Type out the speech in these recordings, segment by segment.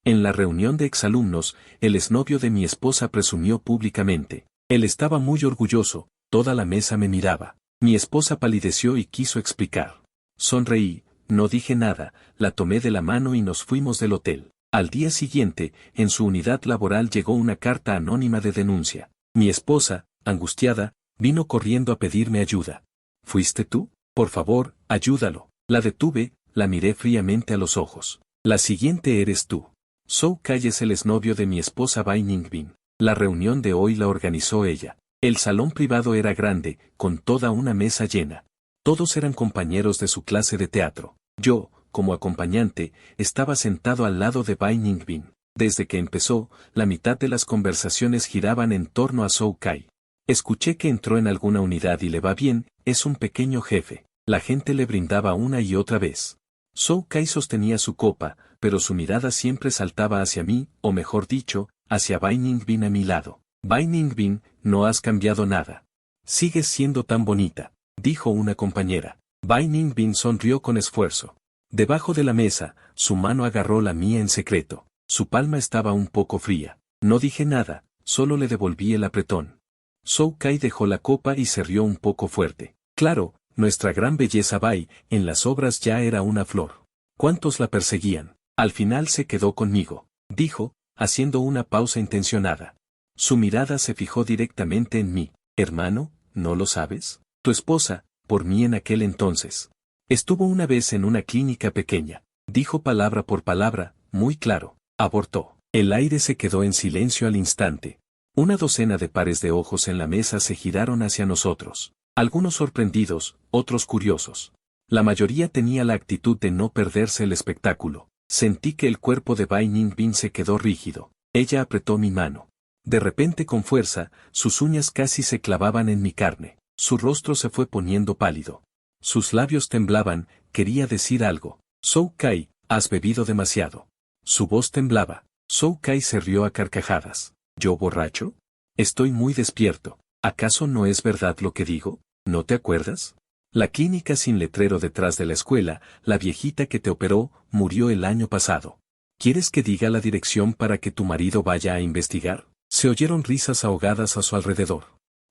En la reunión de exalumnos, el exnovio de mi esposa presumió públicamente. Él estaba muy orgulloso, toda la mesa me miraba. Mi esposa palideció y quiso explicar. Sonreí, no dije nada, la tomé de la mano y nos fuimos del hotel. Al día siguiente, en su unidad laboral llegó una carta anónima de denuncia. Mi esposa, angustiada, vino corriendo a pedirme ayuda. ¿Fuiste tú? Por favor, ayúdalo. La detuve, la miré fríamente a los ojos. La siguiente eres tú. Sou Kai es el exnovio de mi esposa Bai Ningbin. La reunión de hoy la organizó ella. El salón privado era grande, con toda una mesa llena. Todos eran compañeros de su clase de teatro. Yo, como acompañante, estaba sentado al lado de Bai Ningbin. Desde que empezó, la mitad de las conversaciones giraban en torno a Sou Kai. Escuché que entró en alguna unidad y le va bien, es un pequeño jefe. La gente le brindaba una y otra vez. Sou Kai sostenía su copa, pero su mirada siempre saltaba hacia mí, o mejor dicho, hacia Bai Ningbin a mi lado. Bai Ningbin, no has cambiado nada. Sigues siendo tan bonita, dijo una compañera. Bai Ningbin sonrió con esfuerzo. Debajo de la mesa, su mano agarró la mía en secreto. Su palma estaba un poco fría. No dije nada, solo le devolví el apretón. Sou Kai dejó la copa y se rió un poco fuerte. Claro, nuestra gran belleza Bai, en las obras ya era una flor. ¿Cuántos la perseguían? Al final se quedó conmigo, dijo, haciendo una pausa intencionada. Su mirada se fijó directamente en mí. Hermano, ¿no lo sabes? Tu esposa, por mí en aquel entonces. Estuvo una vez en una clínica pequeña. Dijo palabra por palabra, muy claro. Abortó. El aire se quedó en silencio al instante. Una docena de pares de ojos en la mesa se giraron hacia nosotros. Algunos sorprendidos, otros curiosos. La mayoría tenía la actitud de no perderse el espectáculo. Sentí que el cuerpo de Bai Ningbin se quedó rígido. Ella apretó mi mano. De repente con fuerza, sus uñas casi se clavaban en mi carne. Su rostro se fue poniendo pálido. Sus labios temblaban, quería decir algo. Sou Kai, has bebido demasiado. Su voz temblaba. Sou Kai se rió a carcajadas. ¿Yo borracho? Estoy muy despierto. ¿Acaso no es verdad lo que digo? ¿No te acuerdas? La clínica sin letrero detrás de la escuela, la viejita que te operó, murió el año pasado. ¿Quieres que diga la dirección para que tu marido vaya a investigar? Se oyeron risas ahogadas a su alrededor.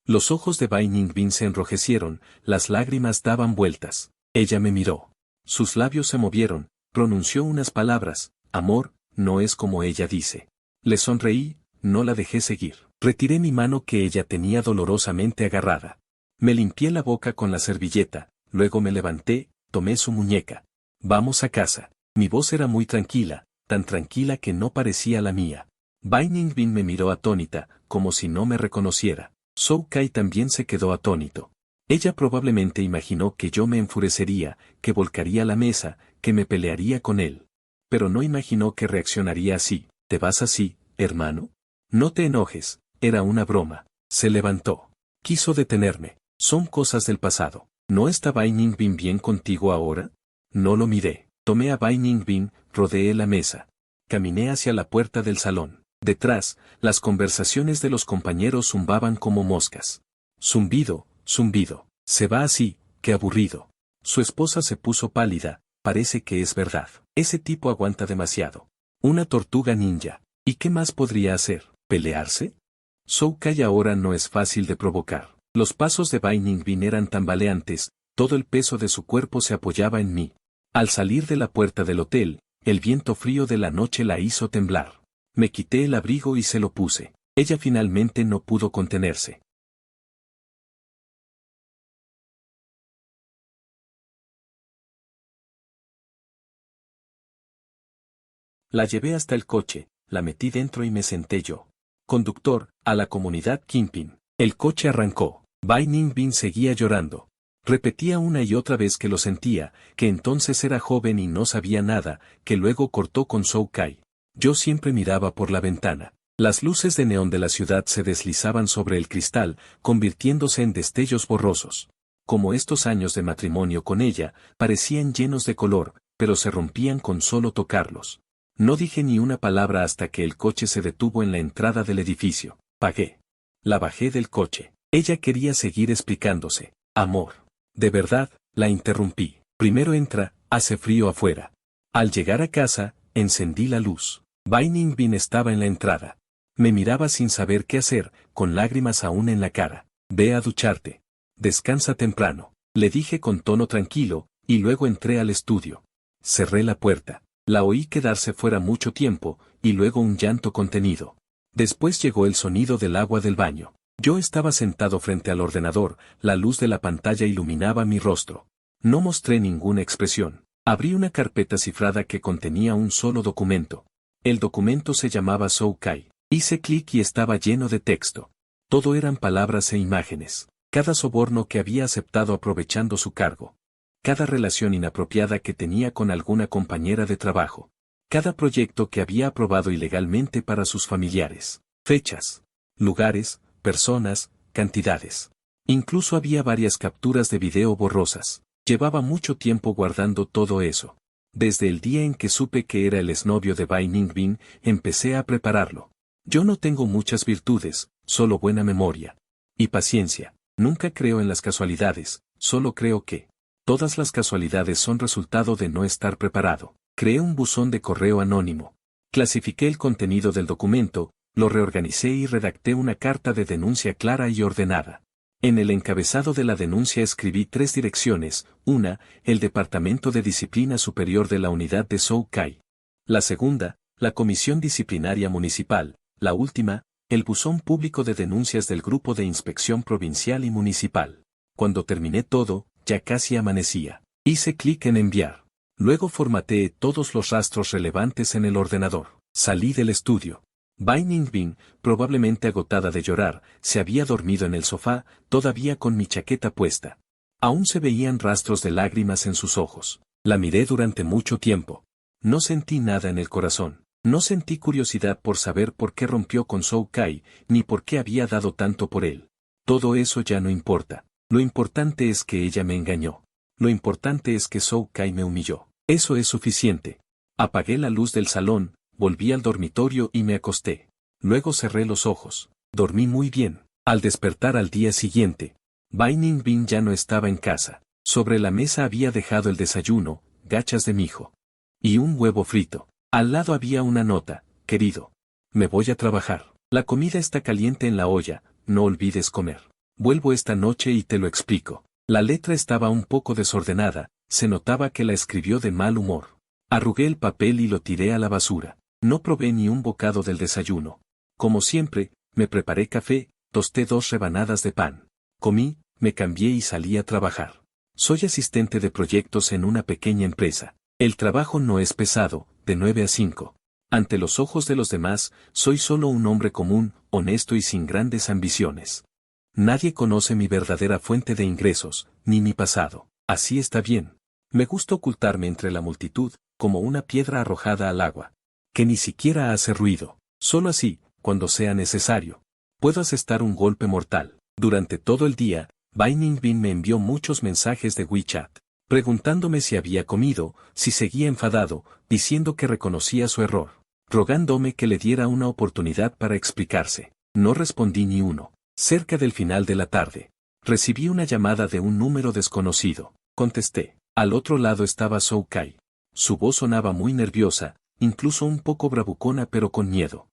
Los ojos de Bai Ningbin se enrojecieron, las lágrimas daban vueltas. Ella me miró. Sus labios se movieron, pronunció unas palabras. Amor, no es como ella dice. Le sonreí, no la dejé seguir. Retiré mi mano que ella tenía dolorosamente agarrada. Me limpié la boca con la servilleta, luego me levanté, tomé su muñeca. Vamos a casa. Mi voz era muy tranquila, tan tranquila que no parecía la mía. Bai Ningbin me miró atónita, como si no me reconociera. Sou Kai también se quedó atónito. Ella probablemente imaginó que yo me enfurecería, que volcaría la mesa, que me pelearía con él. Pero no imaginó que reaccionaría así. ¿Te vas así, hermano? No te enojes, era una broma. Se levantó. Quiso detenerme. Son cosas del pasado. ¿No está Bai Ningbin bien contigo ahora? No lo miré. Tomé a Bai Ningbin, rodeé la mesa. Caminé hacia la puerta del salón. Detrás, las conversaciones de los compañeros zumbaban como moscas. Zumbido, zumbido. Se va así, qué aburrido. Su esposa se puso pálida, parece que es verdad. Ese tipo aguanta demasiado. Una tortuga ninja. ¿Y qué más podría hacer? ¿Pelearse? Sou Kai ahora no es fácil de provocar. Los pasos de Bai Ningbin eran tambaleantes, todo el peso de su cuerpo se apoyaba en mí. Al salir de la puerta del hotel, el viento frío de la noche la hizo temblar. Me quité el abrigo y se lo puse. Ella finalmente no pudo contenerse. La llevé hasta el coche, la metí dentro y me senté yo. Conductor, a la comunidad Kingpin. El coche arrancó. Bai Ningbin seguía llorando. Repetía una y otra vez que lo sentía, que entonces era joven y no sabía nada, que luego cortó con Sou Kai. Yo siempre miraba por la ventana. Las luces de neón de la ciudad se deslizaban sobre el cristal, convirtiéndose en destellos borrosos. Como estos años de matrimonio con ella, parecían llenos de color, pero se rompían con solo tocarlos. No dije ni una palabra hasta que el coche se detuvo en la entrada del edificio. Pagué. La bajé del coche. Ella quería seguir explicándose. Amor. De verdad, la interrumpí. Primero entra, hace frío afuera. Al llegar a casa, encendí la luz. Bai Ningbin estaba en la entrada. Me miraba sin saber qué hacer, con lágrimas aún en la cara. Ve a ducharte. Descansa temprano, le dije con tono tranquilo, y luego entré al estudio. Cerré la puerta. La oí quedarse fuera mucho tiempo, y luego un llanto contenido. Después llegó el sonido del agua del baño. Yo estaba sentado frente al ordenador, la luz de la pantalla iluminaba mi rostro. No mostré ninguna expresión. Abrí una carpeta cifrada que contenía un solo documento. El documento se llamaba Shou Kai. Hice clic y estaba lleno de texto. Todo eran palabras e imágenes. Cada soborno que había aceptado aprovechando su cargo. Cada relación inapropiada que tenía con alguna compañera de trabajo. Cada proyecto que había aprobado ilegalmente para sus familiares. Fechas, lugares, personas, cantidades. Incluso había varias capturas de video borrosas. Llevaba mucho tiempo guardando todo eso. Desde el día en que supe que era el exnovio de Bai Ningbin, empecé a prepararlo. Yo no tengo muchas virtudes, solo buena memoria. Y paciencia. Nunca creo en las casualidades, solo creo que todas las casualidades son resultado de no estar preparado. Creé un buzón de correo anónimo. Clasifiqué el contenido del documento, lo reorganicé y redacté una carta de denuncia clara y ordenada. En el encabezado de la denuncia escribí 3 direcciones, una, el Departamento de Disciplina Superior de la Unidad de Shou Kai. La segunda, la Comisión Disciplinaria Municipal, la última, el buzón público de denuncias del Grupo de Inspección Provincial y Municipal. Cuando terminé todo, ya casi amanecía. Hice clic en enviar. Luego formateé todos los rastros relevantes en el ordenador. Salí del estudio. Bai Ningbin, probablemente agotada de llorar, se había dormido en el sofá, todavía con mi chaqueta puesta. Aún se veían rastros de lágrimas en sus ojos. La miré durante mucho tiempo. No sentí nada en el corazón. No sentí curiosidad por saber por qué rompió con Shou Kai, ni por qué había dado tanto por él. Todo eso ya no importa. Lo importante es que ella me engañó. Lo importante es que Shou Kai me humilló. Eso es suficiente. Apagué la luz del salón, volví al dormitorio y me acosté. Luego cerré los ojos. Dormí muy bien. Al despertar al día siguiente, Bai Ningbin ya no estaba en casa. Sobre la mesa había dejado el desayuno, gachas de mijo. Y un huevo frito. Al lado había una nota: querido. Me voy a trabajar. La comida está caliente en la olla, no olvides comer. Vuelvo esta noche y te lo explico. La letra estaba un poco desordenada, se notaba que la escribió de mal humor. Arrugué el papel y lo tiré a la basura. No probé ni un bocado del desayuno. Como siempre, me preparé café, tosté 2 rebanadas de pan. Comí, me cambié y salí a trabajar. Soy asistente de proyectos en una pequeña empresa. El trabajo no es pesado, de 9 a 5. Ante los ojos de los demás, soy solo un hombre común, honesto y sin grandes ambiciones. Nadie conoce mi verdadera fuente de ingresos, ni mi pasado. Así está bien. Me gusta ocultarme entre la multitud, como una piedra arrojada al agua, que ni siquiera hace ruido. Solo así, cuando sea necesario, puedo asestar un golpe mortal. Durante todo el día, Bai Ningbin me envió muchos mensajes de WeChat, preguntándome si había comido, si seguía enfadado, diciendo que reconocía su error, rogándome que le diera una oportunidad para explicarse. No respondí ni uno. Cerca del final de la tarde, recibí una llamada de un número desconocido. Contesté. Al otro lado estaba Shou Kai. Su voz sonaba muy nerviosa, incluso un poco bravucona pero con miedo.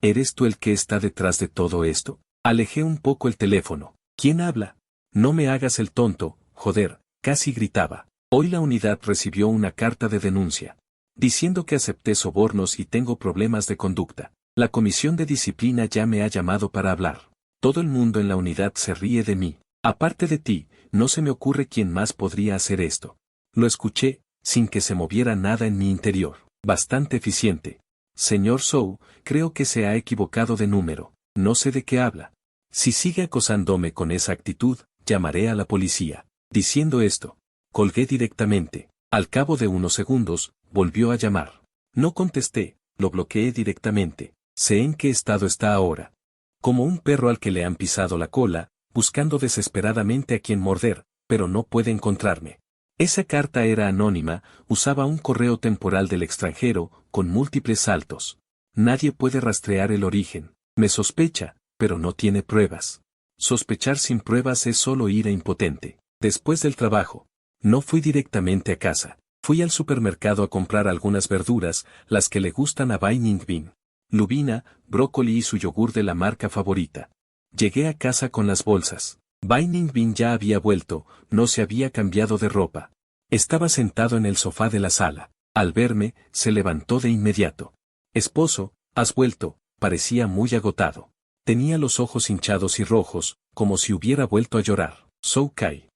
¿Eres tú el que está detrás de todo esto? Alejé un poco el teléfono. ¿Quién habla? No me hagas el tonto, joder, casi gritaba. Hoy la unidad recibió una carta de denuncia, diciendo que acepté sobornos y tengo problemas de conducta. La comisión de disciplina ya me ha llamado para hablar. Todo el mundo en la unidad se ríe de mí. Aparte de ti, no se me ocurre quién más podría hacer esto. Lo escuché, sin que se moviera nada en mi interior. Bastante eficiente. Señor Shou, creo que se ha equivocado de número. No sé de qué habla. Si sigue acosándome con esa actitud, llamaré a la policía. Diciendo esto, colgué directamente. Al cabo de unos segundos, volvió a llamar. No contesté, lo bloqueé directamente. Sé en qué estado está ahora. Como un perro al que le han pisado la cola, buscando desesperadamente a quien morder, pero no puede encontrarme. Esa carta era anónima, usaba un correo temporal del extranjero, con múltiples saltos. Nadie puede rastrear el origen. Me sospecha, pero no tiene pruebas. Sospechar sin pruebas es solo ira impotente. Después del trabajo, no fui directamente a casa. Fui al supermercado a comprar algunas verduras, las que le gustan a Bai Ningbin. Lubina, brócoli y su yogur de la marca favorita. Llegué a casa con las bolsas. Bai Ningbin ya había vuelto, no se había cambiado de ropa. Estaba sentado en el sofá de la sala. Al verme, se levantó de inmediato. Esposo, has vuelto, parecía muy agotado. Tenía los ojos hinchados y rojos, como si hubiera vuelto a llorar. Zhou Kai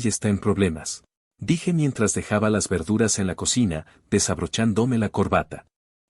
está en problemas. Dije mientras dejaba las verduras en la cocina, desabrochándome la corbata.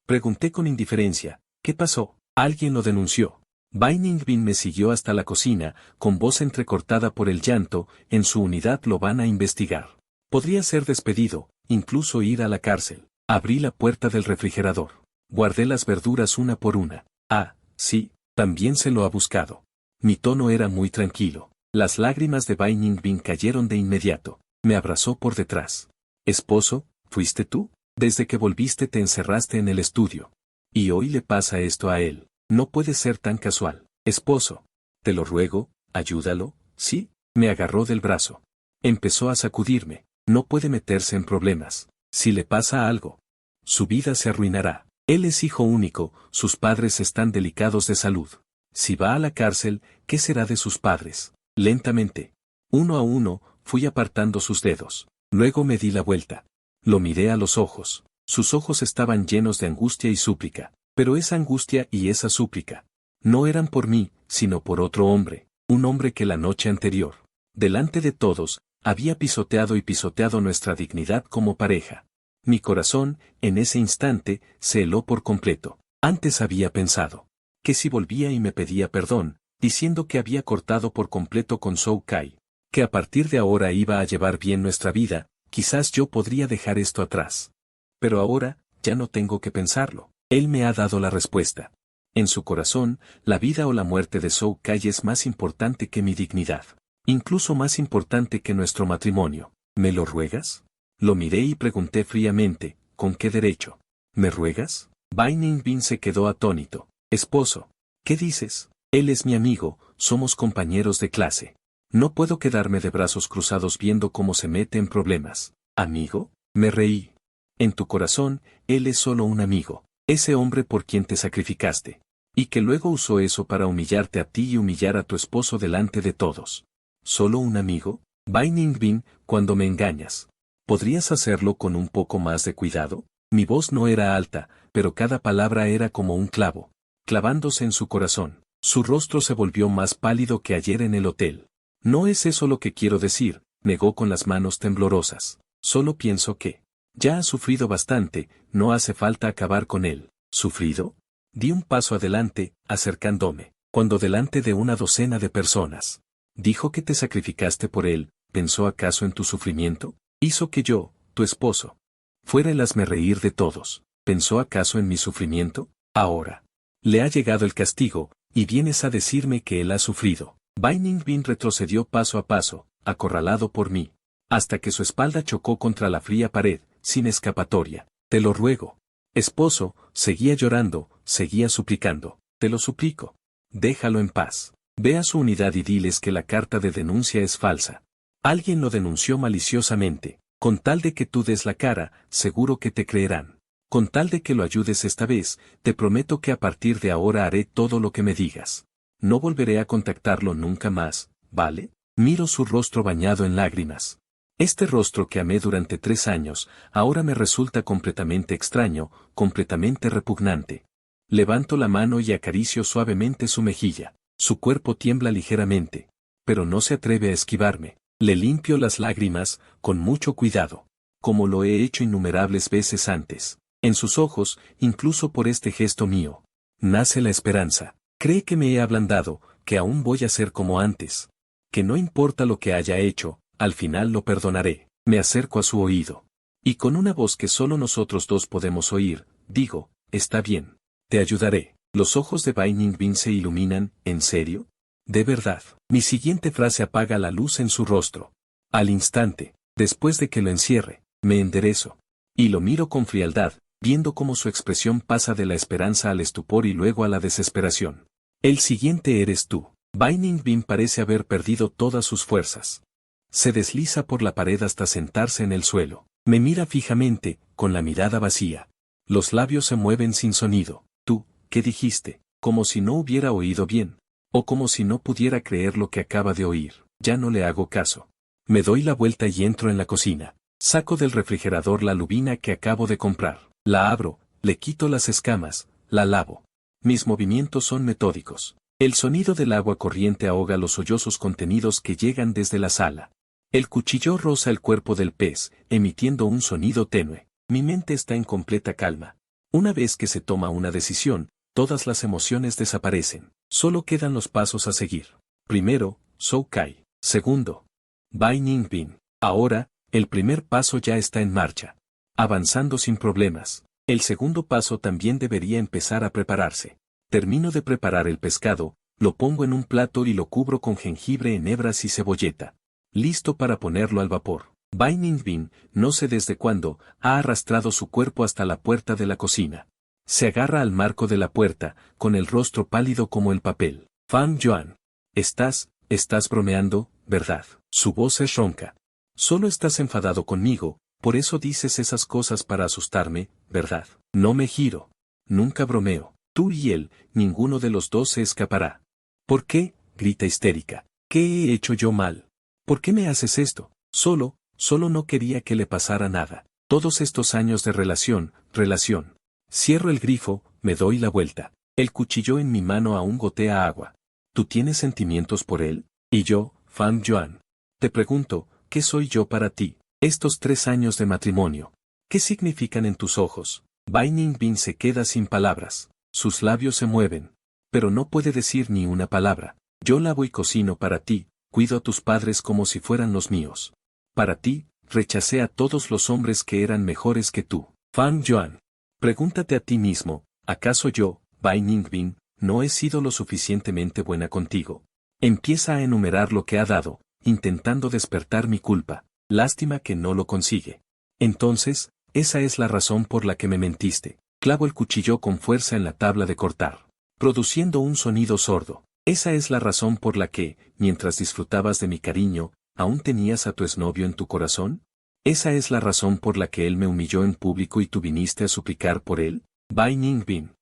Pregunté con indiferencia, ¿qué pasó? Alguien lo denunció. Bai Ningbin me siguió hasta la cocina, con voz entrecortada por el llanto, en su unidad lo van a investigar. Podría ser despedido, incluso ir a la cárcel. Abrí la puerta del refrigerador. Guardé las verduras una por una. Ah, sí, también se lo ha buscado. Mi tono era muy tranquilo. Las lágrimas de Bai Ningbin cayeron de inmediato. Me abrazó por detrás. Esposo, ¿fuiste tú? Desde que volviste te encerraste en el estudio. Y hoy le pasa esto a él. No puede ser tan casual. Esposo. Te lo ruego, ayúdalo, ¿sí? Me agarró del brazo. Empezó a sacudirme. No puede meterse en problemas. Si le pasa algo, su vida se arruinará. Él es hijo único, sus padres están delicados de salud. Si va a la cárcel, ¿qué será de sus padres? Lentamente, uno a uno, fui apartando sus dedos. Luego me di la vuelta. Lo miré a los ojos. Sus ojos estaban llenos de angustia y súplica. Pero esa angustia y esa súplica no eran por mí, sino por otro hombre, un hombre que la noche anterior, delante de todos, había pisoteado nuestra dignidad como pareja. Mi corazón, en ese instante, se heló por completo. Antes había pensado que si volvía y me pedía perdón, diciendo que había cortado por completo con Zhou Kai, que a partir de ahora iba a llevar bien nuestra vida, quizás yo podría dejar esto atrás. Pero ahora, ya no tengo que pensarlo. Él me ha dado la respuesta. En su corazón, la vida o la muerte de Zhou Kai es más importante que mi dignidad. Incluso más importante que nuestro matrimonio. ¿Me lo ruegas? Lo miré y pregunté fríamente, ¿con qué derecho? ¿Me ruegas? Bai Ningbin se quedó atónito. Esposo, ¿qué dices? Él es mi amigo, somos compañeros de clase. No puedo quedarme de brazos cruzados viendo cómo se mete en problemas. ¿Amigo? Me reí. En tu corazón, él es solo un amigo. Ese hombre por quien te sacrificaste. Y que luego usó eso para humillarte a ti y humillar a tu esposo delante de todos. ¿Solo un amigo? Bai Ningbin, cuando me engañas. ¿Podrías hacerlo con un poco más de cuidado? Mi voz no era alta, pero cada palabra era como un clavo, clavándose en su corazón. Su rostro se volvió más pálido que ayer en el hotel. No es eso lo que quiero decir, negó con las manos temblorosas. Solo pienso que ya ha sufrido bastante, no hace falta acabar con él. ¿Sufrido? Di un paso adelante, acercándome, cuando delante de una docena de personas. Dijo que te sacrificaste por él, ¿pensó acaso en tu sufrimiento? Hizo que yo, tu esposo, fuera el hazmerreír de todos. ¿Pensó acaso en mi sufrimiento? Ahora le ha llegado el castigo, y vienes a decirme que él ha sufrido. Bai Ningbin retrocedió paso a paso, acorralado por mí, hasta que su espalda chocó contra la fría pared, sin escapatoria. Te lo ruego. Esposo, seguía llorando, seguía suplicando. Te lo suplico. Déjalo en paz. Ve a su unidad y diles que la carta de denuncia es falsa. Alguien lo denunció maliciosamente. Con tal de que tú des la cara, seguro que te creerán. Con tal de que lo ayudes esta vez, te prometo que a partir de ahora haré todo lo que me digas. No volveré a contactarlo nunca más, ¿vale? Miro su rostro bañado en lágrimas. Este rostro que amé durante 3 años, ahora me resulta completamente extraño, completamente repugnante. Levanto la mano y acaricio suavemente su mejilla. Su cuerpo tiembla ligeramente, pero no se atreve a esquivarme. Le limpio las lágrimas, con mucho cuidado, como lo he hecho innumerables veces antes. En sus ojos, incluso por este gesto mío, nace la esperanza. Cree que me he ablandado, que aún voy a ser como antes. Que no importa lo que haya hecho, al final lo perdonaré. Me acerco a su oído. Y con una voz que solo nosotros dos podemos oír, digo, está bien. Te ayudaré. Los ojos de Bai Ningbin se iluminan, ¿en serio? De verdad. Mi siguiente frase apaga la luz en su rostro. Al instante, después de que lo encierre, me enderezo. Y lo miro con frialdad, viendo cómo su expresión pasa de la esperanza al estupor y luego a la desesperación. El siguiente eres tú. Bai Ningbin parece haber perdido todas sus fuerzas. Se desliza por la pared hasta sentarse en el suelo. Me mira fijamente, con la mirada vacía. Los labios se mueven sin sonido. ¿Tú, qué dijiste? Como si no hubiera oído bien. O como si no pudiera creer lo que acaba de oír. Ya no le hago caso. Me doy la vuelta y entro en la cocina. Saco del refrigerador la lubina que acabo de comprar. La abro, le quito las escamas, la lavo. Mis movimientos son metódicos. El sonido del agua corriente ahoga los sollozos contenidos que llegan desde la sala. El cuchillo roza el cuerpo del pez, emitiendo un sonido tenue. Mi mente está en completa calma. Una vez que se toma una decisión, todas las emociones desaparecen. Solo quedan los pasos a seguir. Primero, Zhou Kai. Segundo, Bai Ningbin. Ahora, el primer paso ya está en marcha. Avanzando sin problemas. El segundo paso también debería empezar a prepararse. Termino de preparar el pescado, lo pongo en un plato y lo cubro con jengibre en hebras y cebolleta. Listo para ponerlo al vapor. Bai Ningbin, no sé desde cuándo, ha arrastrado su cuerpo hasta la puerta de la cocina. Se agarra al marco de la puerta, con el rostro pálido como el papel. Fan Yuan. Estás bromeando, ¿verdad? Su voz es ronca. Solo estás enfadado conmigo, por eso dices esas cosas para asustarme, ¿verdad? No me giro. Nunca bromeo. Tú y él, ninguno de los dos se escapará. ¿Por qué? Grita histérica. ¿Qué he hecho yo mal? ¿Por qué me haces esto? Solo no quería que le pasara nada. Todos estos años de relación. Cierro el grifo, me doy la vuelta. El cuchillo en mi mano aún gotea agua. ¿Tú tienes sentimientos por él? Y yo, Fan Yuan. Te pregunto, ¿qué soy yo para ti? Estos 3 años de matrimonio. ¿Qué significan en tus ojos? Bai Ningbin se queda sin palabras. Sus labios se mueven. Pero no puede decir ni una palabra. Yo lavo y cocino para ti, cuido a tus padres como si fueran los míos. Para ti, rechacé a todos los hombres que eran mejores que tú. Fan Yuan. Pregúntate a ti mismo, ¿acaso yo, Bai Ningbin, no he sido lo suficientemente buena contigo? Empieza a enumerar lo que ha dado, intentando despertar mi culpa. Lástima que no lo consigue. Entonces, esa es la razón por la que me mentiste. Clavo el cuchillo con fuerza en la tabla de cortar, produciendo un sonido sordo. Esa es la razón por la que, mientras disfrutabas de mi cariño, ¿aún tenías a tu exnovio en tu corazón? Esa es la razón por la que él me humilló en público y tú viniste a suplicar por él. Bai Ningbin.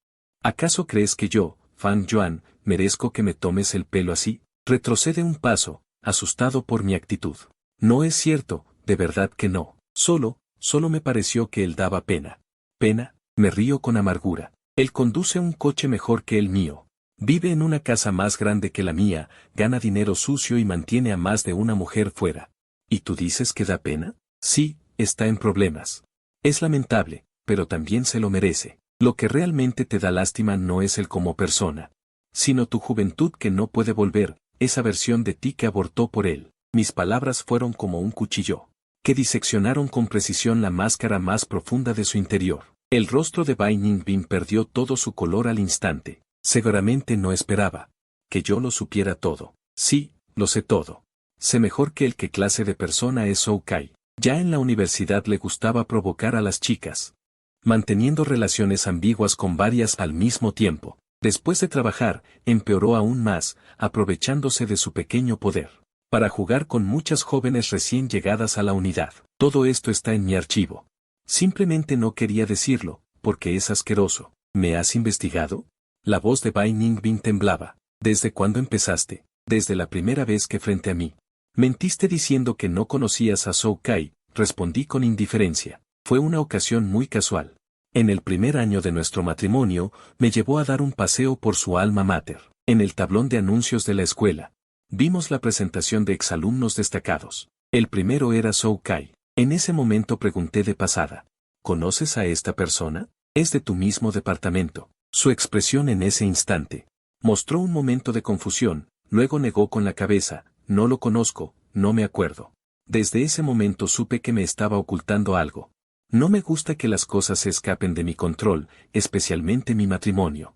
¿Acaso crees que yo, Fan Yuan, merezco que me tomes el pelo así? Retrocede un paso, asustado por mi actitud. No es cierto, de verdad que no. Solo me pareció que él daba pena. ¿Pena? Me río con amargura. Él conduce un coche mejor que el mío. Vive en una casa más grande que la mía, gana dinero sucio y mantiene a más de una mujer fuera. ¿Y tú dices que da pena? Sí, está en problemas. Es lamentable, pero también se lo merece. Lo que realmente te da lástima no es él como persona, sino tu juventud que no puede volver, esa versión de ti que abortó por él. Mis palabras fueron como un cuchillo, que diseccionaron con precisión la máscara más profunda de su interior. El rostro de Bai Ningbin perdió todo su color al instante. Seguramente no esperaba que yo lo supiera todo. Sí, lo sé todo. Sé mejor que el qué clase de persona es Zhou Kai. Ya en la universidad le gustaba provocar a las chicas, manteniendo relaciones ambiguas con varias al mismo tiempo. Después de trabajar, empeoró aún más, aprovechándose de su pequeño poder, para jugar con muchas jóvenes recién llegadas a la unidad. Todo esto está en mi archivo. Simplemente no quería decirlo, porque es asqueroso. ¿Me has investigado? La voz de Bai Ningbin temblaba. ¿Desde cuándo empezaste? Desde la primera vez que frente a mí. Mentiste diciendo que no conocías a Zhou Kai, respondí con indiferencia. Fue una ocasión muy casual. En el primer año de nuestro matrimonio, me llevó a dar un paseo por su alma mater. En el tablón de anuncios de la escuela, vimos la presentación de exalumnos destacados. El primero era Zhou Kai. En ese momento pregunté de pasada. ¿Conoces a esta persona? Es de tu mismo departamento. Su expresión en ese instante mostró un momento de confusión, luego negó con la cabeza. No lo conozco, no me acuerdo. Desde ese momento supe que me estaba ocultando algo. No me gusta que las cosas se escapen de mi control, especialmente mi matrimonio.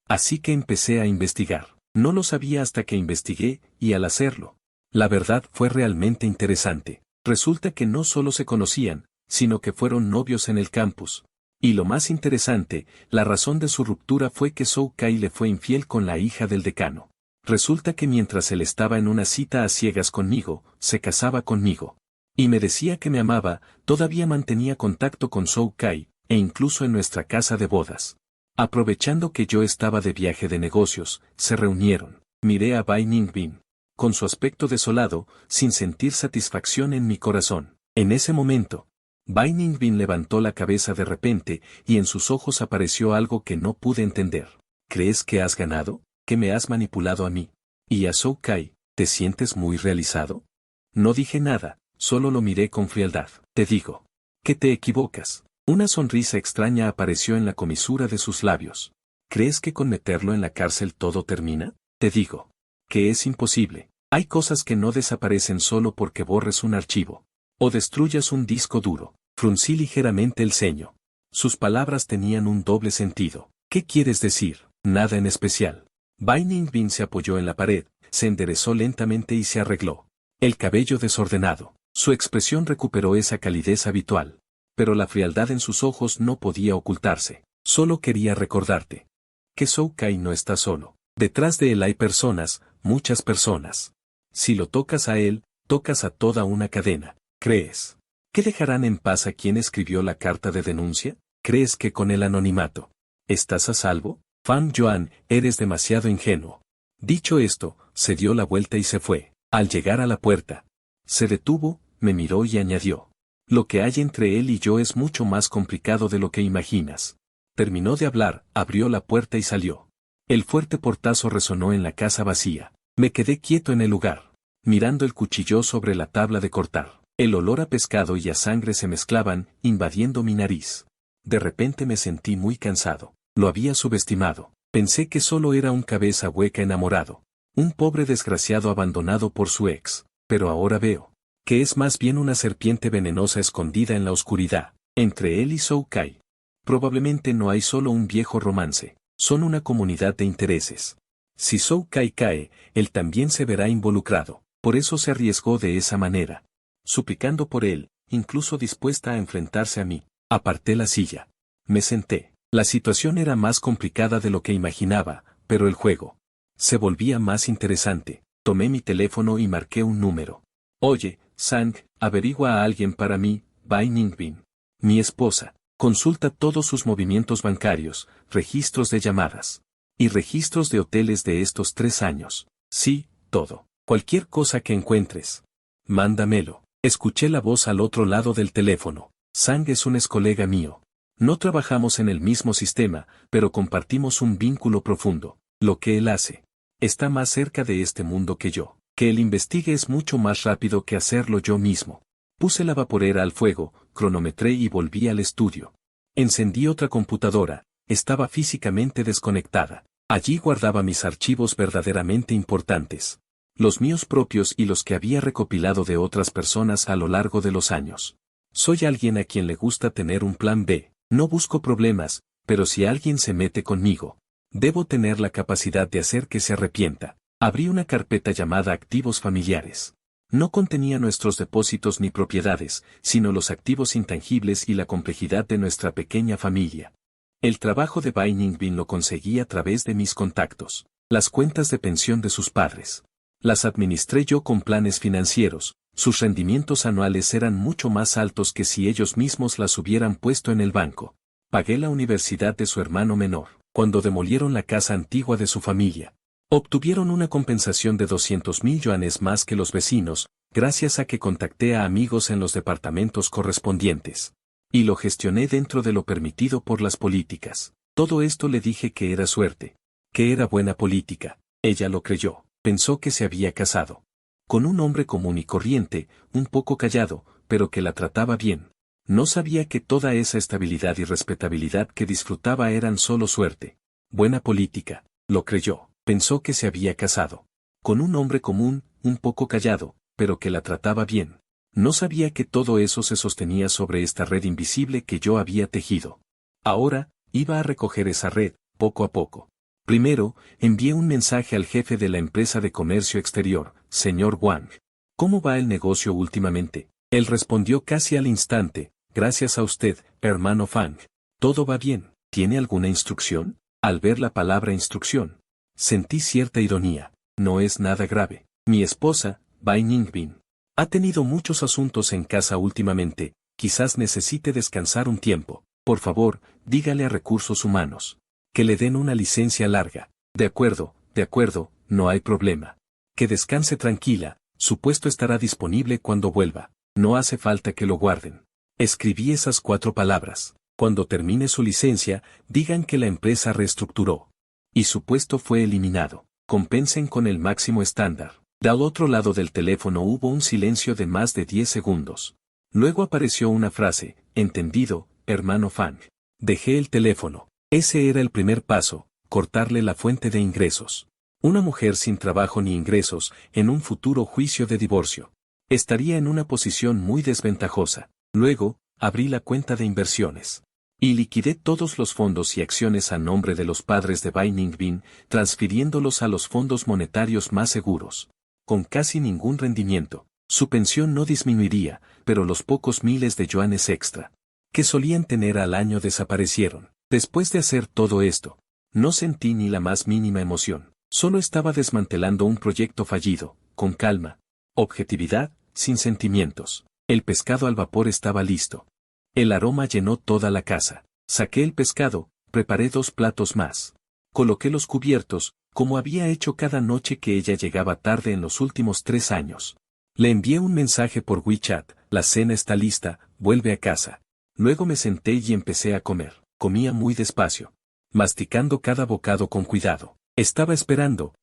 Así que empecé a investigar. No lo sabía hasta que investigué, y al hacerlo, la verdad fue realmente interesante. Resulta que no solo se conocían, sino que fueron novios en el campus. Y lo más interesante, la razón de su ruptura fue que Zhou Kai le fue infiel con la hija del decano. Resulta que mientras él estaba en una cita a ciegas conmigo, se casaba conmigo. Y me decía que me amaba, todavía mantenía contacto con Zhou Kai, e incluso en nuestra casa de bodas. Aprovechando que yo estaba de viaje de negocios, se reunieron. Miré a Bai Ningbin, con su aspecto desolado, sin sentir satisfacción en mi corazón. En ese momento, Bai Ningbin levantó la cabeza de repente, y en sus ojos apareció algo que no pude entender. ¿Crees que has ganado? ¿Que me has manipulado a mí? ¿Y a Zhou Kai? ¿Te sientes muy realizado? No dije nada, solo lo miré con frialdad. Te digo que te equivocas. Una sonrisa extraña apareció en la comisura de sus labios. ¿Crees que con meterlo en la cárcel todo termina? Te digo que es imposible. Hay cosas que no desaparecen solo porque borres un archivo o destruyas un disco duro. Fruncí ligeramente el ceño. Sus palabras tenían un doble sentido. ¿Qué quieres decir? Nada en especial. Bai Ningbin se apoyó en la pared, se enderezó lentamente y se arregló el cabello desordenado. Su expresión recuperó esa calidez habitual, pero la frialdad en sus ojos no podía ocultarse. Solo quería recordarte que Zhou Kai no está solo. Detrás de él hay personas, muchas personas. Si lo tocas a él, tocas a toda una cadena. ¿Crees que dejarán en paz a quien escribió la carta de denuncia? ¿Crees que con el anonimato estás a salvo? Fan Yuan, eres demasiado ingenuo. Dicho esto, se dio la vuelta y se fue. Al llegar a la puerta, se detuvo, me miró y añadió: lo que hay entre él y yo es mucho más complicado de lo que imaginas. Terminó de hablar, abrió la puerta y salió. El fuerte portazo resonó en la casa vacía. Me quedé quieto en el lugar, mirando el cuchillo sobre la tabla de cortar. El olor a pescado y a sangre se mezclaban, invadiendo mi nariz. De repente me sentí muy cansado. Lo había subestimado. Pensé que solo era un cabeza hueca enamorado. Un pobre desgraciado abandonado por su ex. Pero ahora veo que es más bien una serpiente venenosa escondida en la oscuridad, entre él y Zhou Kai. Probablemente no hay solo un viejo romance, son una comunidad de intereses. Si Zhou Kai cae, él también se verá involucrado, por eso se arriesgó de esa manera. Suplicando por él, incluso dispuesta a enfrentarse a mí. Aparté la silla. Me senté. La situación era más complicada de lo que imaginaba, pero el juego se volvía más interesante. Tomé mi teléfono y marqué un número. Oye, Sang, averigua a alguien para mí, Bai Ningbin. Mi esposa. Consulta todos sus movimientos bancarios, registros de llamadas y registros de hoteles de estos 3 años. Sí, todo. Cualquier cosa que encuentres. Mándamelo. Escuché la voz al otro lado del teléfono. Sang es un ex colega mío. No trabajamos en el mismo sistema, pero compartimos un vínculo profundo. Lo que él hace está más cerca de este mundo que yo. Que él investigue es mucho más rápido que hacerlo yo mismo. Puse la vaporera al fuego, cronometré y volví al estudio. Encendí otra computadora, estaba físicamente desconectada. Allí guardaba mis archivos verdaderamente importantes. Los míos propios y los que había recopilado de otras personas a lo largo de los años. Soy alguien a quien le gusta tener un plan B. No busco problemas, pero si alguien se mete conmigo, debo tener la capacidad de hacer que se arrepienta. Abrí una carpeta llamada Activos Familiares. No contenía nuestros depósitos ni propiedades, sino los activos intangibles y la complejidad de nuestra pequeña familia. El trabajo de Bai Ningbin lo conseguí a través de mis contactos. Las cuentas de pensión de sus padres las administré yo con planes financieros. Sus rendimientos anuales eran mucho más altos que si ellos mismos las hubieran puesto en el banco. Pagué la universidad de su hermano menor. Cuando demolieron la casa antigua de su familia, obtuvieron una compensación de 200.000 yuanes más que los vecinos, gracias a que contacté a amigos en los departamentos correspondientes. Y lo gestioné dentro de lo permitido por las políticas. Todo esto le dije que era suerte, que era buena política. Ella lo creyó. Pensó que se había casado con un hombre común y corriente, un poco callado, pero que la trataba bien. No sabía que toda esa estabilidad y respetabilidad que disfrutaba eran solo suerte. Buena política, lo creyó. Pensó que se había casado con un hombre común, un poco callado, pero que la trataba bien. No sabía que todo eso se sostenía sobre esta red invisible que yo había tejido. Ahora, iba a recoger esa red, poco a poco. Primero, envié un mensaje al jefe de la empresa de comercio exterior, señor Wang. ¿Cómo va el negocio últimamente? Él respondió casi al instante: gracias a usted, hermano Fang. Todo va bien. ¿Tiene alguna instrucción? Al ver la palabra instrucción, sentí cierta ironía. No es nada grave. Mi esposa, Bai Ningbin, Ha tenido muchos asuntos en casa últimamente, quizás necesite descansar un tiempo. Por favor, dígale a Recursos Humanos. Que le den una licencia larga. De acuerdo, no hay problema. Que descanse tranquila, su puesto estará disponible cuando vuelva. No hace falta que lo guarden. Escribí esas 4 palabras. Cuando termine su licencia, digan que la empresa reestructuró. Y su puesto fue eliminado. Compensen con el máximo estándar. Del otro lado del teléfono hubo un silencio de más de 10 segundos. Luego apareció una frase: entendido, hermano Fang. Dejé el teléfono. Ese era el primer paso, cortarle la fuente de ingresos. Una mujer sin trabajo ni ingresos, en un futuro juicio de divorcio, estaría en una posición muy desventajosa. Luego, abrí la cuenta de inversiones. Y liquidé todos los fondos y acciones a nombre de los padres de Bai Ningbin, transfiriéndolos a los fondos monetarios más seguros. Con casi ningún rendimiento. Su pensión no disminuiría, pero los pocos miles de yuanes extra que solían tener al año desaparecieron. Después de hacer todo esto, no sentí ni la más mínima emoción. Solo estaba desmantelando un proyecto fallido, con calma, objetividad, sin sentimientos. El pescado al vapor estaba listo. El aroma llenó toda la casa. Saqué el pescado, preparé 2 platos más. Coloqué los cubiertos, como había hecho cada noche que ella llegaba tarde en los últimos 3 años. Le envié un mensaje por WeChat: la cena está lista, vuelve a casa. Luego me senté y empecé a comer. Comía muy despacio, masticando cada bocado con cuidado. Estaba esperando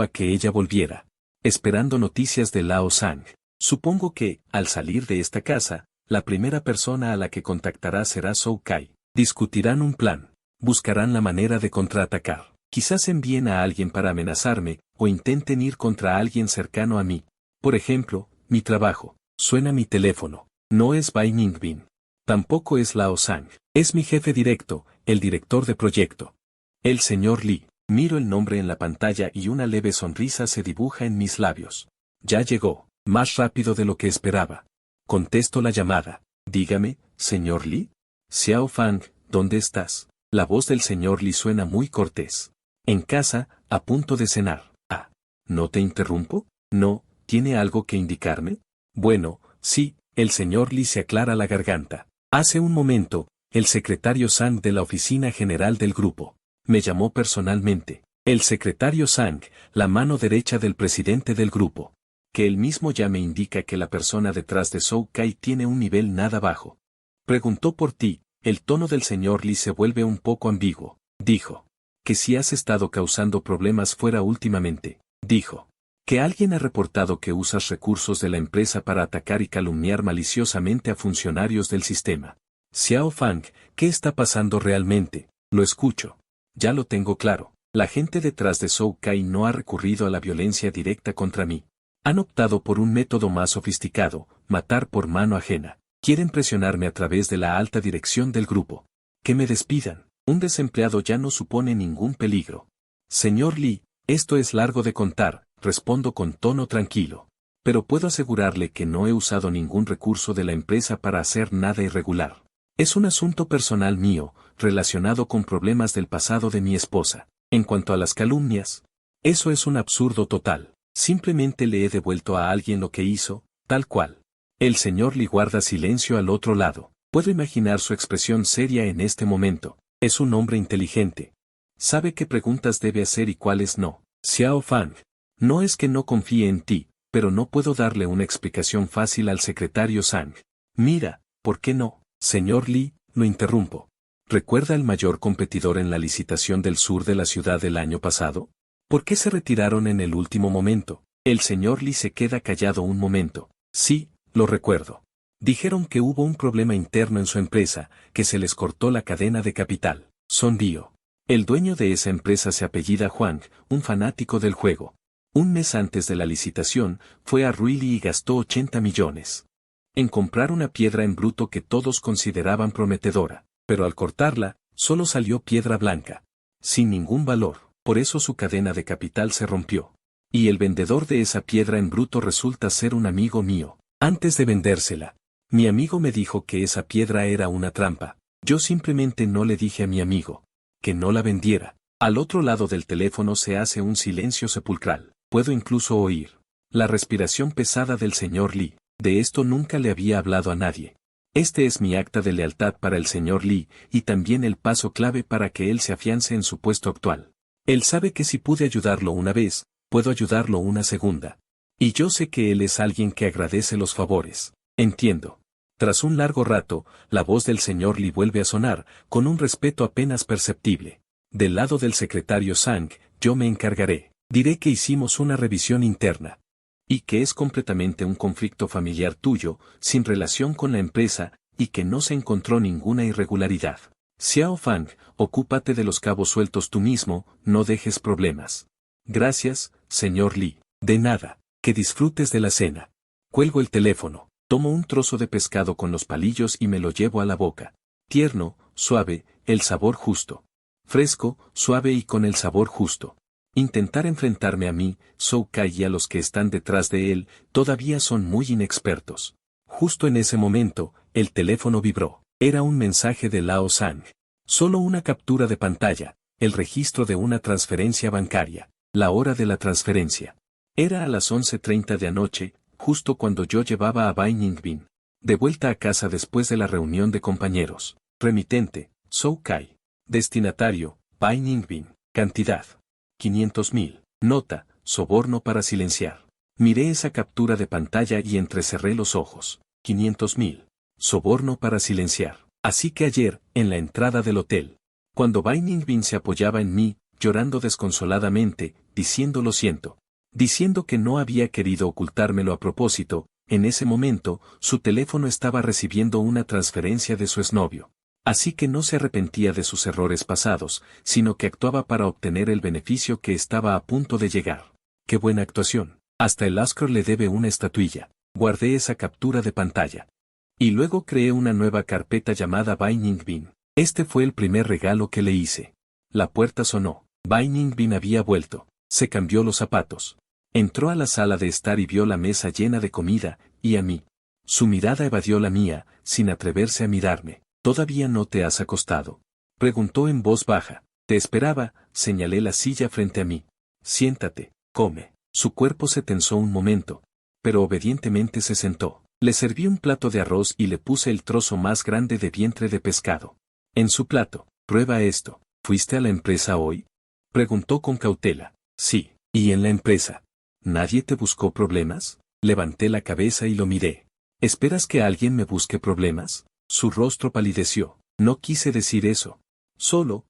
a que ella volviera. Esperando noticias de Lao Sang. Supongo que, al salir de esta casa, la primera persona a la que contactará será Zhou Kai. Discutirán un plan. Buscarán la manera de contraatacar. Quizás envíen a alguien para amenazarme, o intenten ir contra alguien cercano a mí. Por ejemplo, mi trabajo. Suena mi teléfono. No es Bai Ningbin. Tampoco es Lao Sang. Es mi jefe directo, el director de proyecto. El señor Li. Miro el nombre en la pantalla y una leve sonrisa se dibuja en mis labios. Ya llegó, más rápido de lo que esperaba. Contesto la llamada. Dígame, señor Li. Xiao Fang, ¿dónde estás? La voz del señor Li suena muy cortés. En casa, a punto de cenar. Ah, ¿no te interrumpo? No, ¿tiene algo que indicarme? Bueno, sí, el señor Li se aclara la garganta. Hace un momento, el secretario Sang de la oficina general del grupo me llamó personalmente. El secretario Sang, la mano derecha del presidente del grupo, que él mismo ya me indica que la persona detrás de Zhou Kai tiene un nivel nada bajo. Preguntó por ti. El tono del señor Li se vuelve un poco ambiguo. Dijo que si has estado causando problemas fuera últimamente. Dijo que alguien ha reportado que usas recursos de la empresa para atacar y calumniar maliciosamente a funcionarios del sistema. Xiao Fang, ¿qué está pasando realmente? Lo escucho. Ya lo tengo claro. La gente detrás de Zhou Kai no ha recurrido a la violencia directa contra mí. Han optado por un método más sofisticado: matar por mano ajena. Quieren presionarme a través de la alta dirección del grupo. Que me despidan. Un desempleado ya no supone ningún peligro. Señor Li, esto es largo de contar, respondo con tono tranquilo. Pero puedo asegurarle que no he usado ningún recurso de la empresa para hacer nada irregular. Es un asunto personal mío, relacionado con problemas del pasado de mi esposa. En cuanto a las calumnias, eso es un absurdo total. Simplemente le he devuelto a alguien lo que hizo, tal cual. El señor Li guarda silencio al otro lado. Puedo imaginar su expresión seria en este momento. Es un hombre inteligente. Sabe qué preguntas debe hacer y cuáles no. Xiao Fang, no es que no confíe en ti, pero no puedo darle una explicación fácil al secretario Sang. Mira, ¿por qué no? Señor Li, lo interrumpo. ¿Recuerda el mayor competidor en la licitación del sur de la ciudad del año pasado? ¿Por qué se retiraron en el último momento? El señor Li se queda callado un momento. Sí, lo recuerdo. Dijeron que hubo un problema interno en su empresa, que se les cortó la cadena de capital. Sonrío. El dueño de esa empresa se apellida Huang, un fanático del juego. Un mes antes de la licitación, fue a Ruili y gastó 80 millones. En comprar una piedra en bruto que todos consideraban prometedora. Pero al cortarla, solo salió piedra blanca. Sin ningún valor, por eso su cadena de capital se rompió. Y el vendedor de esa piedra en bruto resulta ser un amigo mío. Antes de vendérsela, mi amigo me dijo que esa piedra era una trampa. Yo simplemente no le dije a mi amigo que no la vendiera. Al otro lado del teléfono se hace un silencio sepulcral. Puedo incluso oír La respiración pesada del señor Lee. De esto nunca le había hablado a nadie. Este es mi acta de lealtad para el señor Lee, y también el paso clave para que él se afiance en su puesto actual. Él sabe que si pude ayudarlo una vez, puedo ayudarlo una segunda. Y yo sé que él es alguien que agradece los favores. Entiendo. Tras un largo rato, la voz del señor Lee vuelve a sonar, con un respeto apenas perceptible. Del lado del secretario Sang, yo me encargaré. Diré que hicimos una revisión interna. Y que es completamente un conflicto familiar tuyo, sin relación con la empresa, y que no se encontró ninguna irregularidad. Xiao Fang, ocúpate de los cabos sueltos tú mismo, no dejes problemas. Gracias, señor Lee. De nada. Que disfrutes de la cena. Cuelgo el teléfono, tomo un trozo de pescado con los palillos y me lo llevo a la boca. Tierno, suave, el sabor justo. Fresco, suave y con el sabor justo. Intentar enfrentarme a mí, Zhou Kai y a los que están detrás de él, todavía son muy inexpertos. Justo en ese momento, el teléfono vibró. Era un mensaje de Lao Sang. Solo una captura de pantalla, el registro de una transferencia bancaria, la hora de la transferencia. Era a las 11:30 de anoche, justo cuando yo llevaba a Bai Ningbin. De vuelta a casa después de la reunión de compañeros. Remitente, Zhou Kai. Destinatario, Bai Ningbin. Cantidad. 500.000. Nota, soborno para silenciar. Miré esa captura de pantalla y entrecerré los ojos. 500.000. Soborno para silenciar. Así que ayer, en la entrada del hotel, cuando Bai Ningbin se apoyaba en mí, llorando desconsoladamente, diciendo lo siento. Diciendo que no había querido ocultármelo a propósito, en ese momento, su teléfono estaba recibiendo una transferencia de su exnovio. Así que no se arrepentía de sus errores pasados, sino que actuaba para obtener el beneficio que estaba a punto de llegar. ¡Qué buena actuación! Hasta el Ascor le debe una estatuilla. Guardé esa captura de pantalla. Y luego creé una nueva carpeta llamada Bai Ningbin. Este fue el primer regalo que le hice. La puerta sonó. Bai Ningbin había vuelto. Se cambió los zapatos. Entró a la sala de estar y vio la mesa llena de comida, y a mí. Su mirada evadió la mía, sin atreverse a mirarme. ¿Todavía no te has acostado? Preguntó en voz baja. Te esperaba, señalé la silla frente a mí. Siéntate, come. Su cuerpo se tensó un momento, pero obedientemente se sentó. Le serví un plato de arroz y le puse el trozo más grande de vientre de pescado. En su plato, prueba esto. ¿Fuiste a la empresa hoy? Preguntó con cautela. Sí. ¿Y en la empresa? ¿Nadie te buscó problemas? Levanté la cabeza y lo miré. ¿Esperas que alguien me busque problemas? Su rostro palideció. No quise decir eso. Solo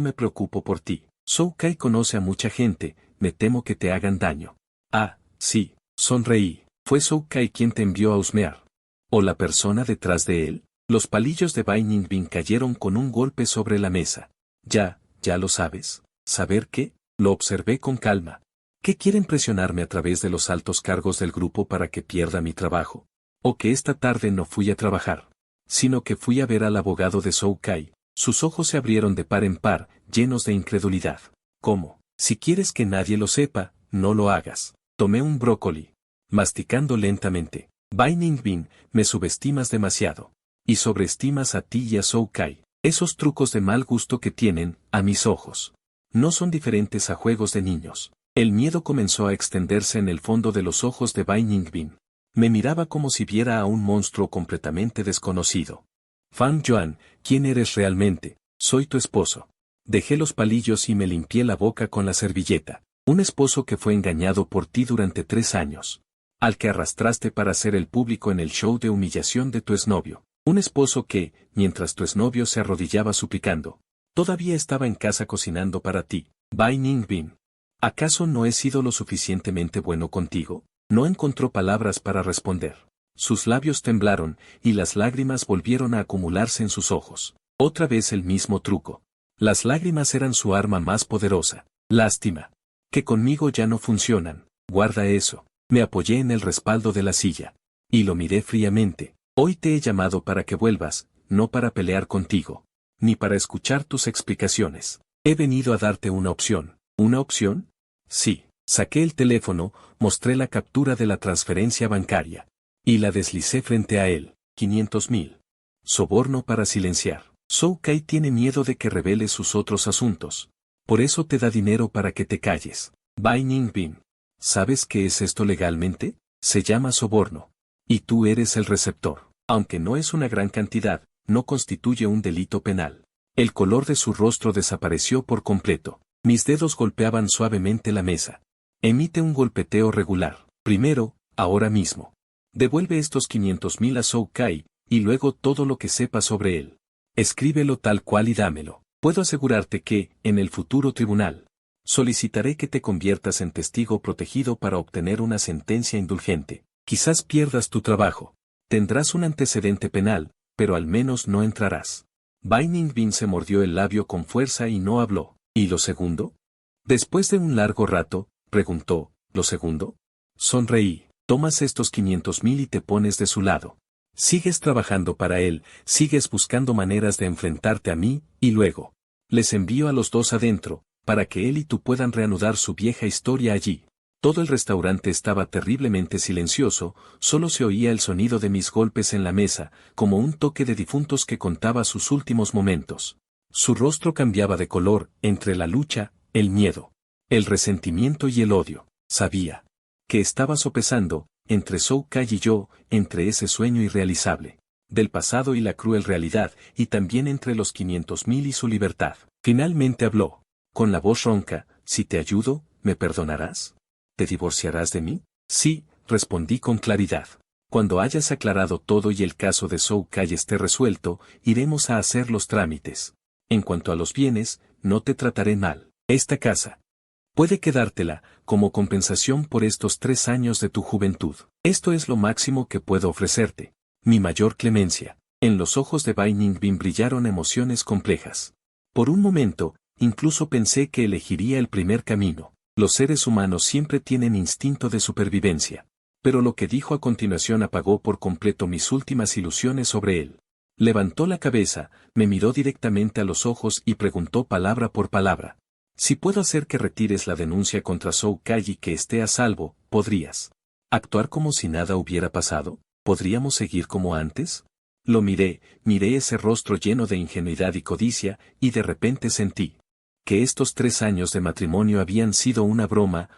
me preocupo por ti. Zhou Kai conoce a mucha gente, me temo que te hagan daño. Ah, sí, sonreí. ¿Fue Zhou Kai quien te envió a husmear? ¿O la persona detrás de él? Los palillos de Bai Ningbin cayeron con un golpe sobre la mesa. Ya lo sabes. ¿Saber qué? Lo observé con calma. ¿Qué quieren presionarme a través de los altos cargos del grupo para que pierda mi trabajo? ¿O que esta tarde no fui a trabajar? Sino que fui a ver al abogado de Zhou Kai. Sus ojos se abrieron de par en par, llenos de incredulidad. ¿Cómo? Si quieres que nadie lo sepa, no lo hagas. Tomé un brócoli. Masticando lentamente. Bai Ningbin, me subestimas demasiado. Y sobreestimas a ti y a Zhou Kai. Esos trucos de mal gusto que tienen, a mis ojos, no son diferentes a juegos de niños. El miedo comenzó a extenderse en el fondo de los ojos de Bai Ningbin. Me miraba como si viera a un monstruo completamente desconocido. Fan Yuan, ¿quién eres realmente? Soy tu esposo. Dejé los palillos y me limpié la boca con la servilleta. Un esposo que fue engañado por ti durante 3 años. Al que arrastraste para hacer el público en el show de humillación de tu exnovio. Un esposo que, mientras tu exnovio se arrodillaba suplicando, todavía estaba en casa cocinando para ti. Bai Ningbin. ¿Acaso no he sido lo suficientemente bueno contigo? No encontró palabras para responder. Sus labios temblaron, y las lágrimas volvieron a acumularse en sus ojos. Otra vez el mismo truco. Las lágrimas eran su arma más poderosa. Lástima. Que conmigo ya no funcionan. Guarda eso. Me apoyé en el respaldo de la silla. Y lo miré fríamente. Hoy te he llamado para que vuelvas, no para pelear contigo. Ni para escuchar tus explicaciones. He venido a darte una opción. ¿Una opción? Sí. Saqué el teléfono, mostré la captura de la transferencia bancaria. Y la deslicé frente a él. 500.000. Soborno para silenciar. Zhou Kai tiene miedo de que reveles sus otros asuntos. Por eso te da dinero para que te calles. Bai Ningbin. ¿Sabes qué es esto legalmente? Se llama soborno. Y tú eres el receptor. Aunque no es una gran cantidad, no constituye un delito penal. El color de su rostro desapareció por completo. Mis dedos golpeaban suavemente la mesa. Emite un golpeteo regular. Primero, ahora mismo. Devuelve estos 500.000 a Zhou Kai, y luego todo lo que sepa sobre él. Escríbelo tal cual y dámelo. Puedo asegurarte que, en el futuro tribunal, solicitaré que te conviertas en testigo protegido para obtener una sentencia indulgente. Quizás pierdas tu trabajo. Tendrás un antecedente penal, pero al menos no entrarás. Bai Ningbin se mordió el labio con fuerza y no habló. ¿Y lo segundo? Después de un largo rato, preguntó, ¿lo segundo? Sonreí. Tomas estos 500.000 y te pones de su lado. Sigues trabajando para él, sigues buscando maneras de enfrentarte a mí, y luego les envío a los dos adentro, para que él y tú puedan reanudar su vieja historia allí. Todo el restaurante estaba terriblemente silencioso, solo se oía el sonido de mis golpes en la mesa, como un toque de difuntos que contaba sus últimos momentos. Su rostro cambiaba de color, entre la lucha, el miedo, el resentimiento y el odio. Sabía que estaba sopesando, entre Zhou Kai y yo, entre ese sueño irrealizable del pasado y la cruel realidad, y también entre los 500.000 y su libertad. Finalmente habló, con la voz ronca, si te ayudo, ¿me perdonarás? ¿Te divorciarás de mí? Sí, respondí con claridad. Cuando hayas aclarado todo y el caso de Zhou Kai esté resuelto, iremos a hacer los trámites. En cuanto a los bienes, no te trataré mal. Esta casa puede quedártela, como compensación por estos 3 años de tu juventud. Esto es lo máximo que puedo ofrecerte. Mi mayor clemencia. En los ojos de Bai Ningbin brillaron emociones complejas. Por un momento, incluso pensé que elegiría el primer camino. Los seres humanos siempre tienen instinto de supervivencia. Pero lo que dijo a continuación apagó por completo mis últimas ilusiones sobre él. Levantó la cabeza, me miró directamente a los ojos y preguntó palabra por palabra. Si puedo hacer que retires la denuncia contra Zhou Kai y que esté a salvo, ¿podrías actuar como si nada hubiera pasado? ¿Podríamos seguir como antes? Lo miré ese rostro lleno de ingenuidad y codicia, y de repente sentí que estos 3 años de matrimonio habían sido una broma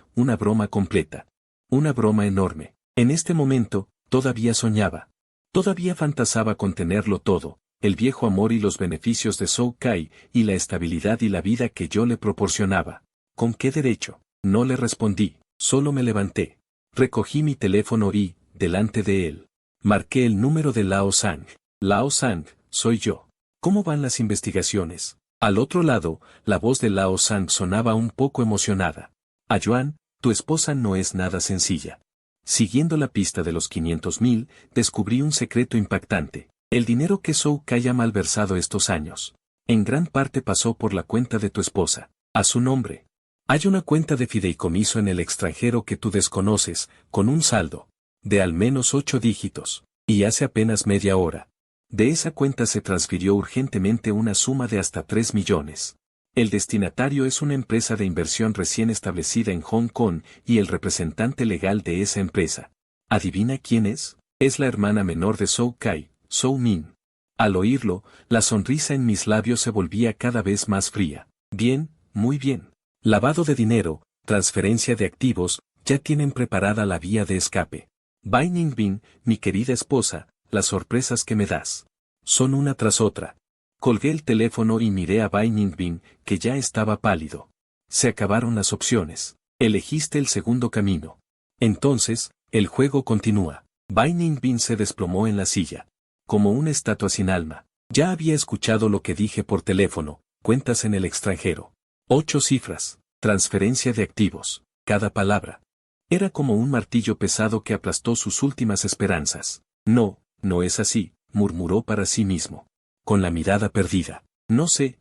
completa. Una broma enorme. En este momento, todavía soñaba. Todavía fantasaba con tenerlo todo, el viejo amor y los beneficios de Zhou Kai, y la estabilidad y la vida que yo le proporcionaba. ¿Con qué derecho? No le respondí, solo me levanté. Recogí mi teléfono y, delante de él, marqué el número de Lao Sang. Lao Sang, soy yo. ¿Cómo van las investigaciones? Al otro lado, la voz de Lao Sang sonaba un poco emocionada. Ayuan, tu esposa no es nada sencilla. Siguiendo la pista de los 500.000, descubrí un secreto impactante. El dinero que Zhou Kai ha malversado estos años, en gran parte pasó por la cuenta de tu esposa, a su nombre. Hay una cuenta de fideicomiso en el extranjero que tú desconoces, con un saldo de al menos 8 dígitos, y hace apenas media hora. De esa cuenta se transfirió urgentemente una suma de hasta 3 millones. El destinatario es una empresa de inversión recién establecida en Hong Kong y el representante legal de esa empresa. ¿Adivina quién es? Es la hermana menor de Zhou Kai, Zhou Min. Al oírlo, la sonrisa en mis labios se volvía cada vez más fría. Bien, muy bien. Lavado de dinero, transferencia de activos, ya tienen preparada la vía de escape. Bai Ningbin, mi querida esposa, las sorpresas que me das son una tras otra. Colgué el teléfono y miré a Bai Ningbin, que ya estaba pálido. Se acabaron las opciones. Elegiste el segundo camino. Entonces, el juego continúa. Bai Ningbin se desplomó en la silla, como una estatua sin alma. Ya había escuchado lo que dije por teléfono, cuentas en el extranjero. 8 cifras, transferencia de activos, cada palabra. Era como un martillo pesado que aplastó sus últimas esperanzas. No, no es así, murmuró para sí mismo, con la mirada perdida. No sé